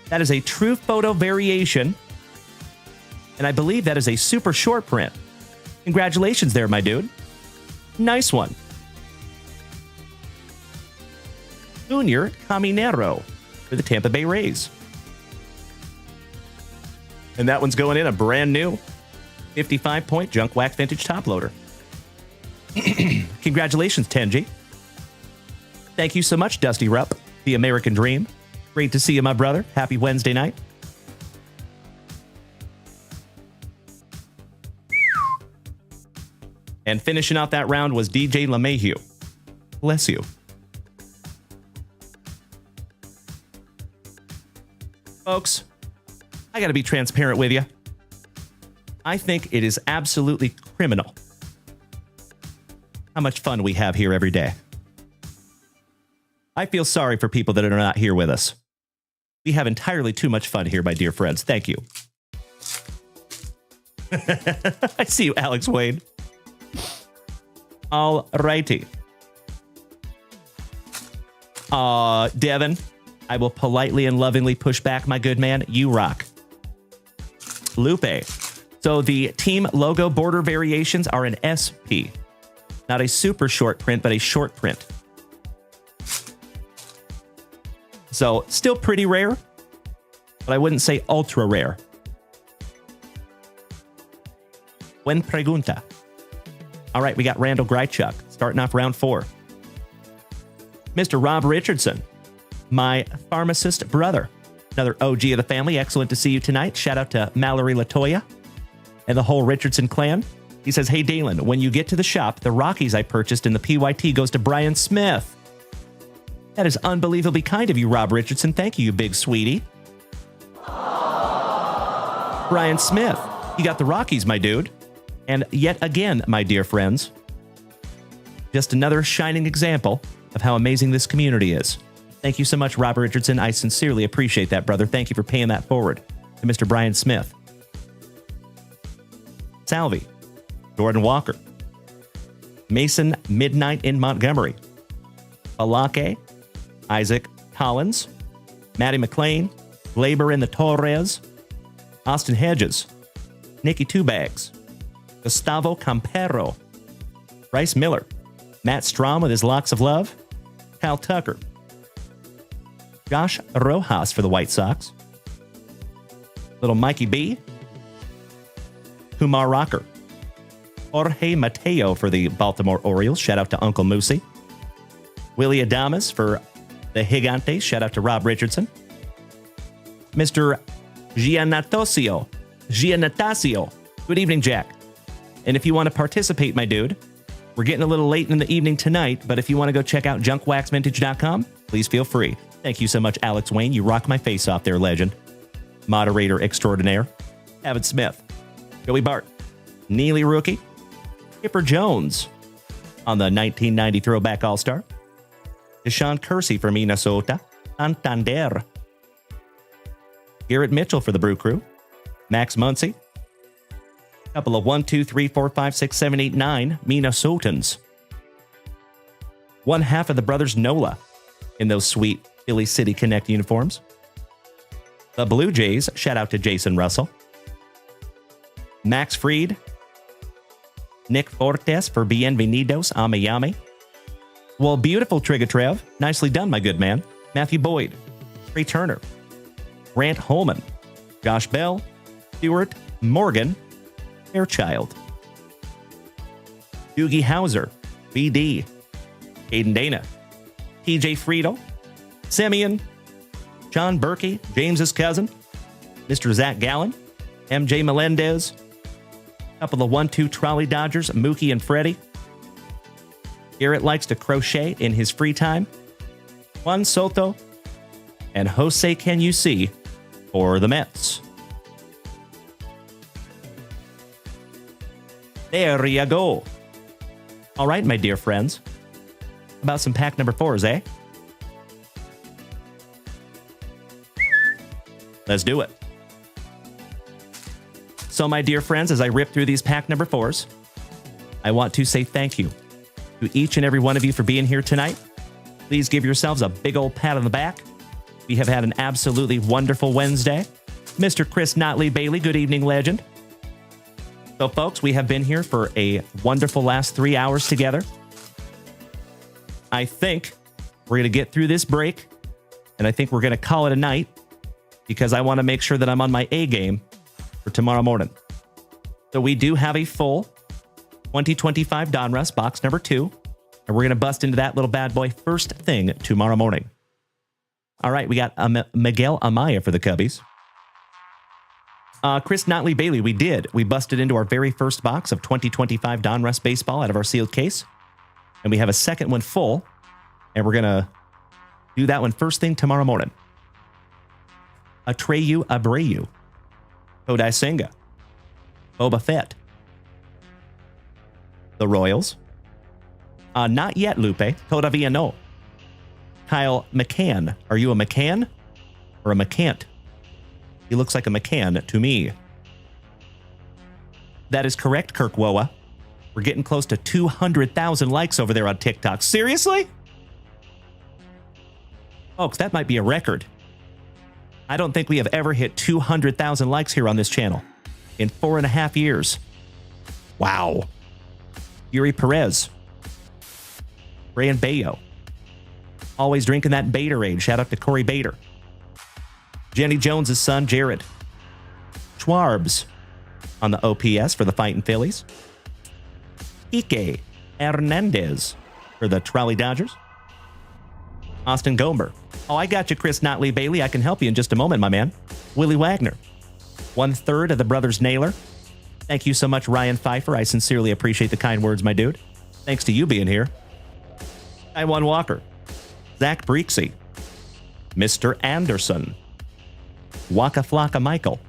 That is a True Photo Variation. And I believe that is a super short print. Congratulations there, my dude. Nice one. Junior Caminero for the Tampa Bay Rays. And that one's going in a brand new 55-point Junk Wax Vintage top loader. Congratulations, Tenji. Thank you so much, Dusty Rupp, the American Dream. Great to see you, my brother. Happy Wednesday night. And finishing out that round was DJ LeMahieu. Bless you. Folks, I got to be transparent with you. I think it is absolutely criminal how much fun we have here every day. I feel sorry for people that are not here with us. We have entirely too much fun here, my dear friends. Thank you. I see you, Alex Wade. All righty. Devin, I will politely and lovingly push back, my good man. You rock. Lupe. So the team logo border variations are an SP. Not a super short print, but a short print. So still pretty rare, but I wouldn't say ultra rare. Buen pregunta. All right, we got Randall Greichuk starting off round 4. Mr. Rob Richardson, my pharmacist brother. Another OG of the family. Excellent to see you tonight. Shout out to Mallory Latoya and the whole Richardson clan. He says, hey, Dalen, when you get to the shop, the Rockies I purchased in the PYT goes to Brian Smith. That is unbelievably kind of you, Rob Richardson. Thank you, you big sweetie. Brian Smith, you got the Rockies, my dude. And yet again, my dear friends, just another shining example of how amazing this community is. Thank you so much, Rob Richardson. I sincerely appreciate that, brother. Thank you for paying that forward to Mr. Brian Smith. Salvi, Jordan Walker, Mason Midnight in Montgomery, Alake, Isaac Collins, Matty McLean, Glaber in the Torres, Austin Hedges, Nikki Two Bags, Gustavo Campero, Bryce Miller, Matt Strom with his Locks of Love, Kyle Tucker, Josh Rojas for the White Sox, little Mikey B, Kumar Rocker, Jorge Mateo for the Baltimore Orioles. Shout out to Uncle Moosey. Willie Adamas for the Gigantes. Shout out to Rob Richardson. Mr. Giannatasio. Good evening, Jack. And if you want to participate, my dude, we're getting a little late in the evening tonight, but if you want to go check out JunkWaxVintage.com, please feel free. Thank you so much, Alex Wayne. You rock my face off there, legend. Moderator extraordinaire. Evan Smith. Joey Bart. Neely Rookie. Kipper Jones on the 1990 Throwback All-Star. Deshaun Kersey for Minnesota. Santander. Garrett Mitchell for the Brew Crew. Max Muncy. Couple of 1, 2, 3, 4, 5, 6, 7, 8, 9 Minnesotans. One half of the brothers Nola in those sweet Philly City Connect uniforms. The Blue Jays, shout out to Jason Russell. Max Fried. Nick Fortes for Bienvenidos a Miami. Well, beautiful, Trigatrev. Nicely done, my good man. Matthew Boyd. Trey Turner. Grant Holman. Josh Bell. Stuart Morgan. Fairchild. Doogie Howser. BD. Aiden Dana, TJ Friedel, Simeon, John Berkey, James's cousin, Mr. Zach Gallen, MJ Melendez, a couple of 1-2 trolley dodgers, Mookie and Freddie. Garrett likes to crochet in his free time. Juan Soto and Jose Can You See for the Mets. There you go. All right, my dear friends. About some pack number 4s, eh? Let's do it. So, my dear friends, as I rip through these pack number 4s, I want to say thank you to each and every one of you for being here tonight. Please give yourselves a big old pat on the back. We have had an absolutely wonderful Wednesday. Mr. Chris Notley Bailey, good evening, legend. So, folks, we have been here for a wonderful last 3 hours together. I think we're going to get through this break, and I think we're going to call it a night because I want to make sure that I'm on my A game for tomorrow morning. So we do have a full 2025 Donruss box number 2, and we're going to bust into that little bad boy first thing tomorrow morning. All right, we got Miguel Amaya for the Cubbies. Chris Notley Bailey, we busted into our very first box of 2025 Donruss baseball out of our sealed case. And we have a second one full, and we're going to do that one first thing tomorrow morning. Atreyu Abreu, Kodai Senga, Boba Fett, the Royals. Not yet, Lupe. Todavía no. Kyle McCann. Are you a McCann or a McCant? He looks like a McCann to me. That is correct, Kirk Woa. We're getting close to 200,000 likes over there on TikTok. Seriously? Folks, that might be a record. I don't think we have ever hit 200,000 likes here on this channel in 4.5 years. Wow. Yuri Perez. Brian Bayo. Always drinking that Baterade. Shout out to Corey Bader. Jenny Jones' son, Jared. Schwarbs on the OPS for the Fightin' Phillies. Ike Hernandez for the Trolley Dodgers. Austin Gomber. Oh, I got you, Chris Notley Bailey. I can help you in just a moment, my man. Willie Wagner. 1/3 of the Brothers Naylor. Thank you so much, Ryan Pfeiffer. I sincerely appreciate the kind words, my dude. Thanks to you being here. Taiwan Walker. Zach Breeksy. Mr. Anderson. Waka Flocka Michael.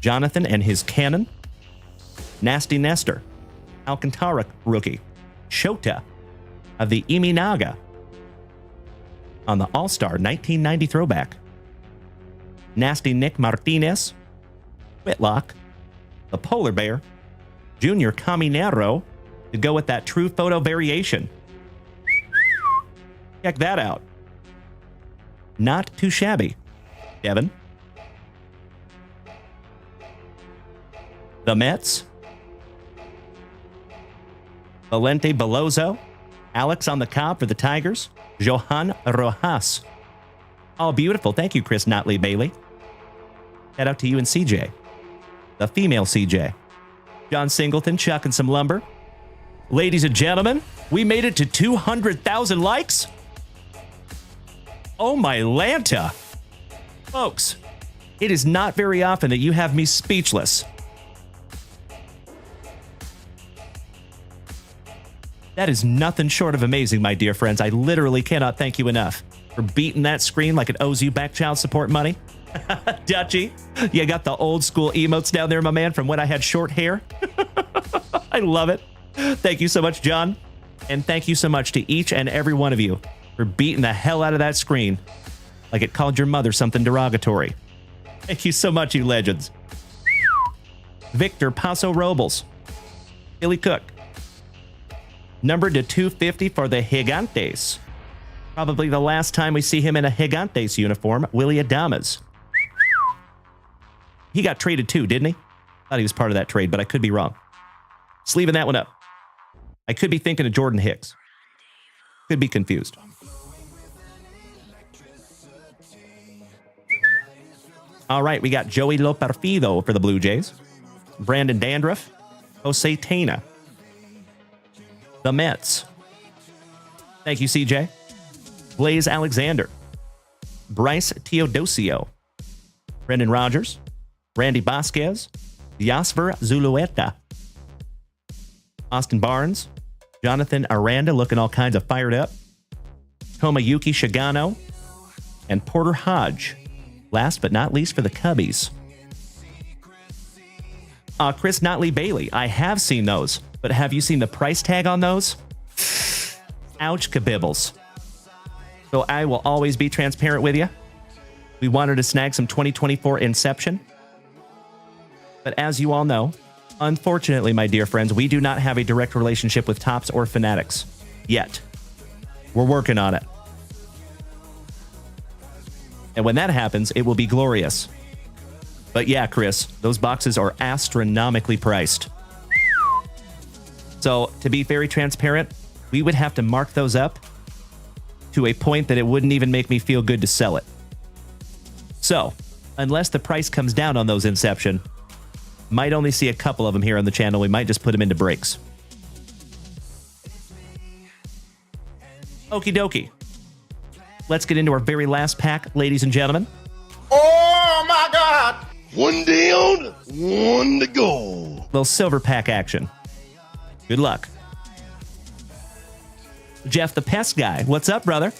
Jonathan and his cannon. Nasty Nestor. Alcantara rookie. Shota of the Iminaga on the All-Star 1990 throwback. Nasty Nick Martinez. Whitlock. The Polar Bear. Junior Caminero to go with that true photo variation. Check that out. Not too shabby. Kevin. The Mets. Valente Belozo. Alex on the cob for the Tigers. Johan Rojas. Oh, beautiful. Thank you, Chris Notley Bailey. Shout out to you and CJ. The female CJ. John Singleton chucking some lumber. Ladies and gentlemen, we made it to 200,000 likes. Oh, my Lanta. Folks, it is not very often that you have me speechless. That is nothing short of amazing, my dear friends. I literally cannot thank you enough for beating that screen like it owes you back child support money. Dutchy, you got the old school emotes down there, my man, from when I had short hair. I love it. Thank you so much, John. And thank you so much to each and every one of you for beating the hell out of that screen like it called your mother something derogatory. Thank you so much, you legends. Victor Paso Robles. Billy Cook. Numbered to 250 for the Gigantes. Probably the last time we see him in a Gigantes uniform, Willie Adames. He got traded too, didn't he? Thought he was part of that trade, but I could be wrong. Sleeving that one up. I could be thinking of Jordan Hicks. Could be confused. All right, we got Joey Loperfido for the Blue Jays. Brandon Dandruff. Jose Tena. The Mets. Thank you, CJ. Blaze Alexander. Bryce Teodosio. Brendan Rogers. Randy Vasquez. Yasver Zulueta. Austin Barnes. Jonathan Aranda looking all kinds of fired up. Tomoyuki Shigano. And Porter Hodge. Last but not least for the Cubbies. Chris Notley Bailey. I have seen those, but have you seen the price tag on those? Ouch, kabibbles. So I will always be transparent with you. We wanted to snag some 2024 Inception. But as you all know, unfortunately, my dear friends, we do not have a direct relationship with Topps or Fanatics. Yet. We're working on it. And when that happens, it will be glorious. But yeah, Chris, those boxes are astronomically priced. So, to be very transparent, we would have to mark those up to a point that it wouldn't even make me feel good to sell it. So, unless the price comes down on those Inception, might only see a couple of them here on the channel. We might just put them into breaks. Okie dokie. Let's get into our very last pack, ladies and gentlemen. Oh my God! One down, one to go. Little silver pack action. Good luck. Jeff the Pest Guy. What's up, brother?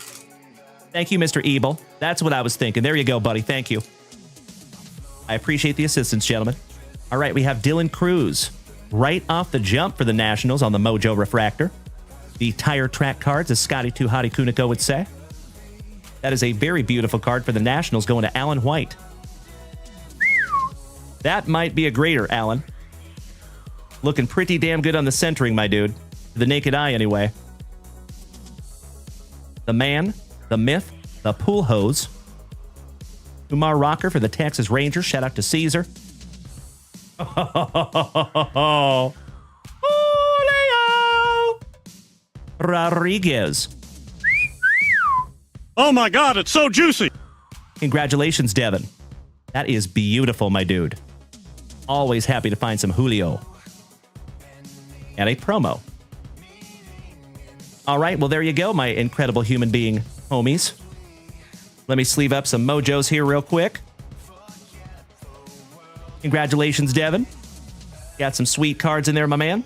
Thank you, Mr. Ebel. That's what I was thinking. There you go, buddy. Thank you. I appreciate the assistance, gentlemen. All right, we have Dylan Cruz right off the jump for the Nationals on the Mojo Refractor. The tire track cards, as Scotty Too Hotty Kuniko would say. That is a very beautiful card for the Nationals going to Alan White. That might be a grader, Alan. Looking pretty damn good on the centering, my dude. To the naked eye, anyway. The man, the myth, the pool hose. Umar Rocker for the Texas Rangers. Shout out to Caesar. Julio Rodriguez. Oh my God, it's so juicy. Congratulations, Devin. That is beautiful, my dude. Always happy to find some Julio. And a promo. All right, well, there you go, my incredible human being homies. Let me sleeve up some Mojos here real quick. Congratulations, Devin. Got some sweet cards in there, my man.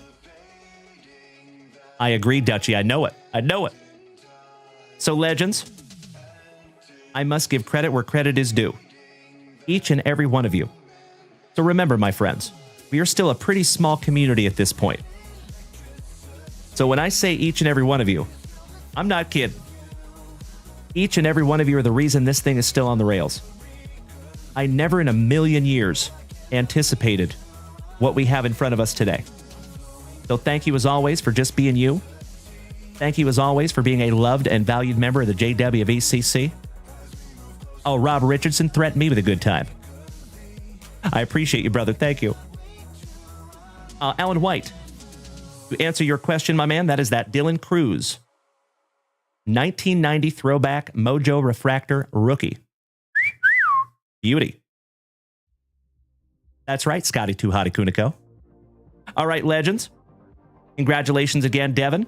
I agree, Dutchie. I know it. I know it. So, legends, I must give credit where credit is due. Each and every one of you. So remember, my friends, we are still a pretty small community at this point. So when I say each and every one of you, I'm not kidding. Each and every one of you are the reason this thing is still on the rails. I never in a million years anticipated what we have in front of us today. So thank you as always for just being you. Thank you as always for being a loved and valued member of the JWVCC. Oh, Rob Richardson threatened me with a good time. I appreciate you, brother. Thank you. Alan White, to answer your question, my man, that is that Dylan Cruz. 1990 throwback Mojo Refractor rookie. Beauty. That's right, Scotty Too Hotty Kuniko. All right, legends. Congratulations again, Devin.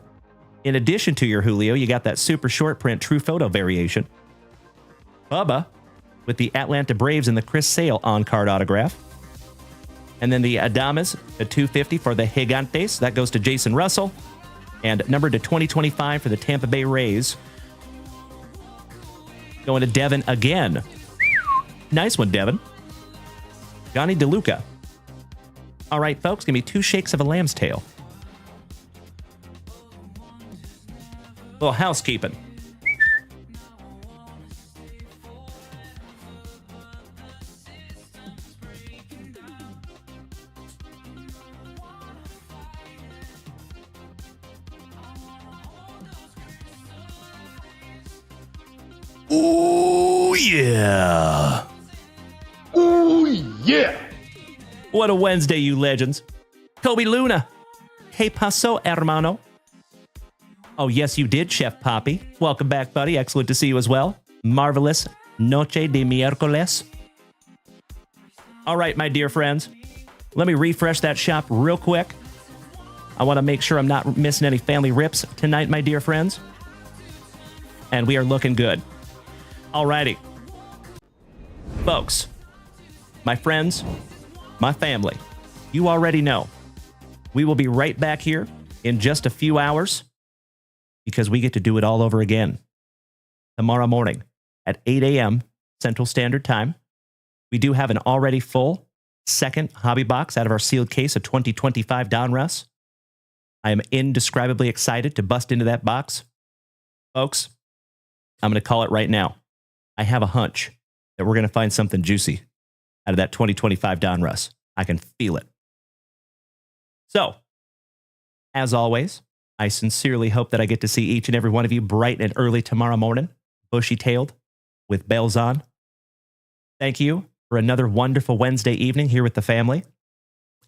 In addition to your Julio, you got that super short print true photo variation. Bubba with the Atlanta Braves and the Chris Sale on-card autograph. And then the Adames, the 250 for the Gigantes. That goes to Jason Russell. And numbered to 2025 for the Tampa Bay Rays. Going to Devin again. Nice one, Devin. Johnny DeLuca. All right, folks, give me 2 shakes of a lamb's tail. Little housekeeping. Ooh, yeah. Ooh, yeah. What a Wednesday, you legends. Kobe Luna. Hey, paso, hermano. Oh, yes, you did, Chef Poppy. Welcome back, buddy. Excellent to see you as well. Marvelous Noche de Miércoles. All right, my dear friends. Let me refresh that shop real quick. I want to make sure I'm not missing any family rips tonight, my dear friends. and we are looking good. Alrighty. Folks, my friends, my family, you already know. We will be right back here in just a few hours because we get to do it all over again. Tomorrow morning at 8 a.m. Central Standard Time. We do have an already full second hobby box out of our sealed case of 2025 Donruss. I am indescribably excited to bust into that box. Folks, I'm going to call it right now. I have a hunch that we're going to find something juicy out of that 2025 Donruss. I can feel it. So, as always, I sincerely hope that I get to see each and every one of you bright and early tomorrow morning, bushy-tailed, with bells on. Thank you for another wonderful Wednesday evening here with the family.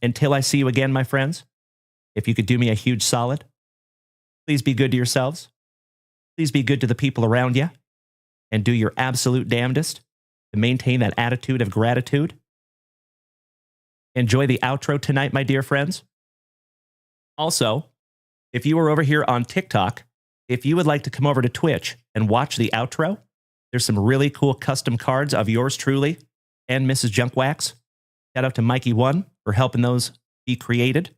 Until I see you again, my friends, if you could do me a huge solid, please be good to yourselves. Please be good to the people around you, and do your absolute damnedest to maintain that attitude of gratitude. Enjoy the outro tonight, my dear friends. Also, if you are over here on TikTok, if you would like to come over to Twitch and watch the outro, there's some really cool custom cards of yours truly and Mrs. JunkWax. Shout out to Mikey1 for helping those be created.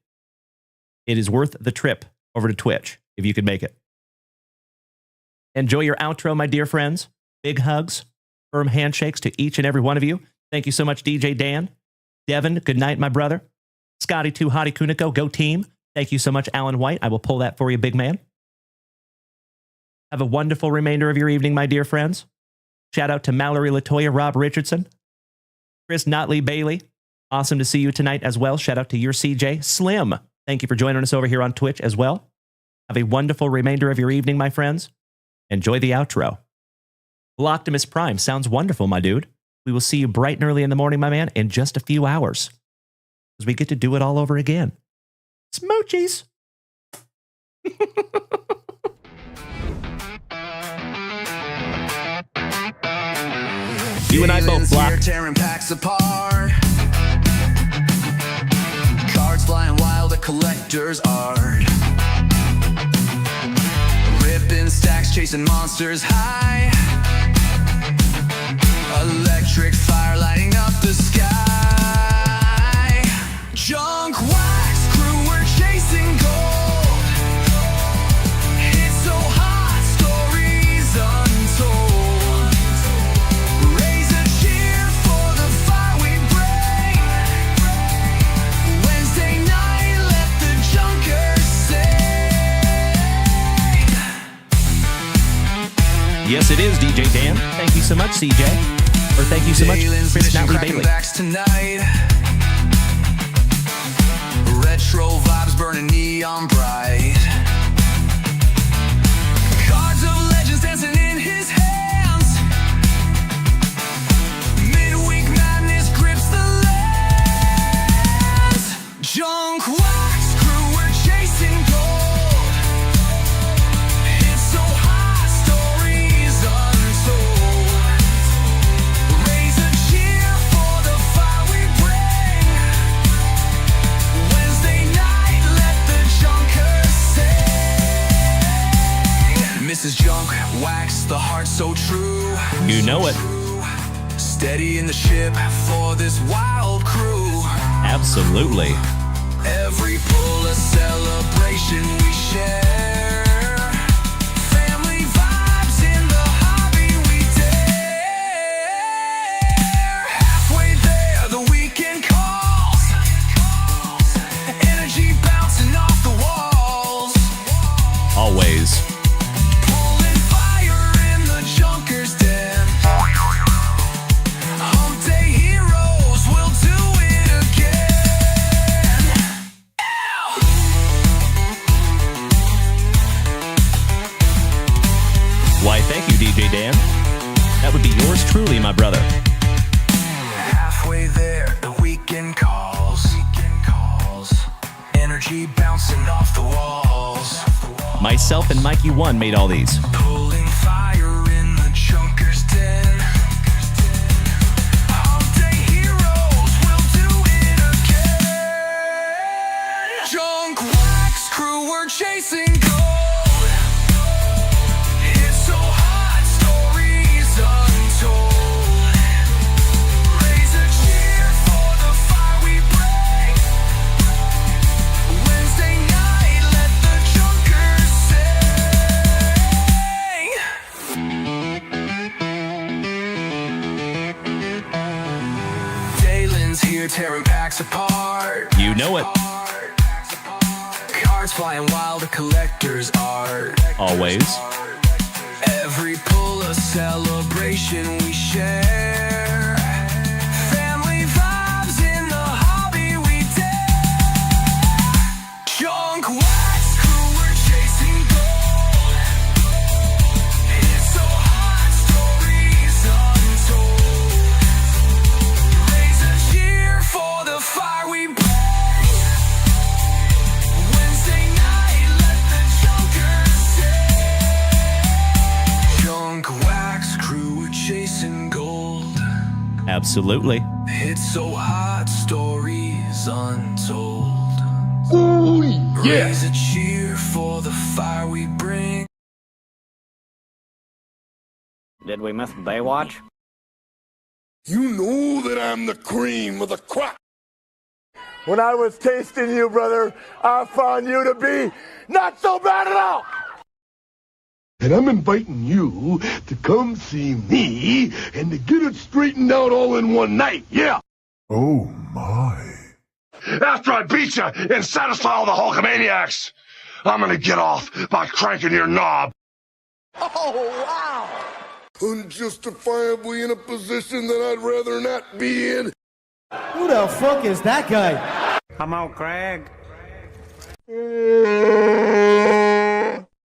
It is worth the trip over to Twitch if you could make it. Enjoy your outro, my dear friends. Big hugs, firm handshakes to each and every one of you. Thank you so much, DJ Dan. Devin, good night, my brother. Scotty 2 Hottie Kuniko, go team. Thank you so much, Alan White. I will pull that for you, big man. Have a wonderful remainder of your evening, my dear friends. Shout out to Mallory Latoya, Rob Richardson, Chris Notley Bailey. Awesome to see you tonight as well. Shout out to your CJ. Slim, thank you for joining us over here on Twitch as well. Have a wonderful remainder of your evening, my friends. Enjoy the outro. Optimus Prime sounds wonderful, my dude. We will see you bright and early in the morning, my man, in just a few hours, because we get to do it all over again. Smoochies. You and I both blocked. Tearing packs apart. Cards flying wild, a collector's art. Ripping stacks, chasing monsters high. Electric fire lighting up the sky. Junk wax crew, we're chasing gold. It's so hot, stories untold. Raise a cheer for the fire we bring. Wednesday night, let the junkers sing. Yes, it is, DJ Dan. Thank you so much, CJ. Or thank you so much, Chris Notley Bailey. Retro vibes burning neon bright. Cards of legends dancing in his hands. Midweek madness grips the lands. Junk wax crew, we're chasing gold. It's so hot, stories untold. Raise a cheer for the fire we bring. Wednesday night, let the junkers sing. Mrs. Junk Wax, the heart so true. You know it. Steady in the ship for this wild crew. Absolutely. Every pull a celebration we share. Family vibes in the hobby we dare. Halfway there, the weekend calls. Energy bouncing off the walls. Always. Pulling fire in the junker's den. Hump day heroes will do it again. Why, thank you, DJ Dan. That would be yours truly, my brother. Halfway there, the weekend calls. Energy bouncing off the walls. Myself and Mikey1 made all these. Pulling fire in the junker's den. Hump day heroes will do it again. Junk wax crew, we're chasing gold. It's so hot. you're tearing packs apart. You know it. Cards flying wild, a collector's art. Always. Every pull a celebration we share. Family vibes in the hobby we dare. Junk wax crew, we're chasing gold. It's so hot, stories untold. Raise a cheer for the fire we bring. Wednesday night, let the junkers sing. Junk wax crew, we're chasing gold. Absolutely. It's so hot, stories untold. Ooh, yeah. Raise a cheer for the fire we bring. Did we miss Baywatch? You know that I'm the cream of the crop. When I was tasting you, brother, I found you to be not so bad at all. And I'm inviting you to come see me and to get it straightened out all in one night, yeah. Oh my. After I beat you and satisfy all the Hulkamaniacs, I'm gonna get off by cranking your knob. Oh, wow. Unjustifiably in a position that I'd rather not be in. Who the fuck is that guy? Come on, Craig.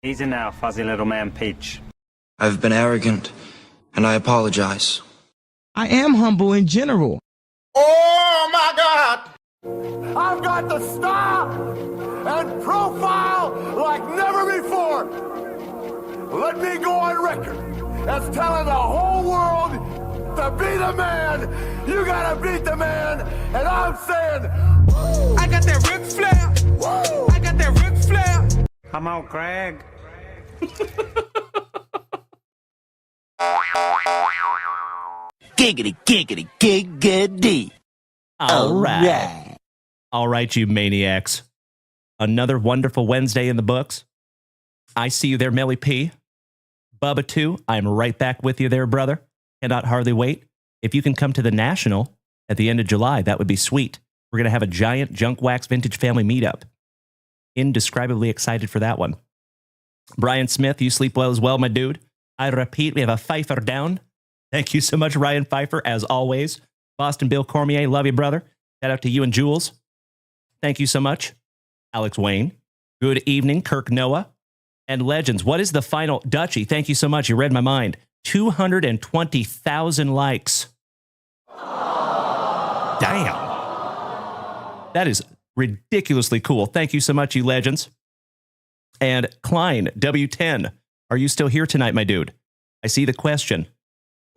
Easy now, fuzzy little man Peach. I've been arrogant, and I apologize. I am humble in general. Oh my God! I've got the style and profile like never before. Let me go on record as telling the whole world to be the man. You gotta beat the man, and I'm saying, woo! I got that Ric Flair. Woo! I got that Ric Flair. Come on, Craig. Giggity, giggity, giggity. All right. All right, you maniacs. Another wonderful Wednesday in the books. I see you there, Melly P. Bubba, too. I'm right back with you there, brother. Cannot hardly wait. If you can come to the National at the end of July, that would be sweet. We're going to have a giant Junk Wax Vintage family meetup. Indescribably excited for that one. Brian Smith, you sleep well as well, my dude. I repeat, we have a Pfeiffer down. Thank you so much, Ryan Pfeiffer, as always. Boston Bill Cormier, love you, brother. Shout out to you and Jules. Thank you so much. Alex Wayne. Good evening, Kirk Noah. And Legends, what is the final? Dutchie, thank you so much. You read my mind. 220,000 likes. Damn. That is ridiculously cool. Thank you so much, you legends. And Klein, W10, are you still here tonight, my dude? I see the question.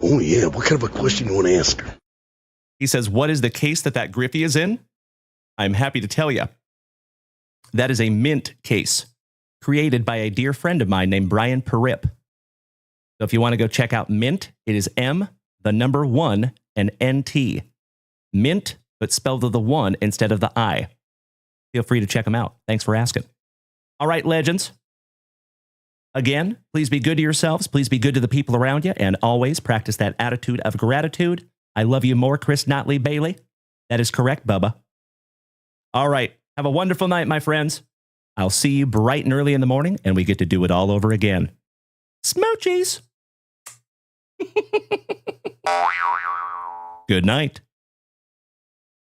Oh yeah, what kind of a question you want to ask her? He says, what is the case that Griffey is in? I'm happy to tell you. That is a mint case created by a dear friend of mine named Brian Perip. So if you want to go check out Mint, it is M, the number 1, and NT. Mint, but spelled with the 1 instead of the I. Feel free to check them out. Thanks for asking. All right, legends. Again, please be good to yourselves. Please be good to the people around you. And always practice that attitude of gratitude. I love you more, Chris Notley Bailey. That is correct, Bubba. All right. Have a wonderful night, my friends. I'll see you bright and early in the morning, and we get to do it all over again. Smoochies. Good night.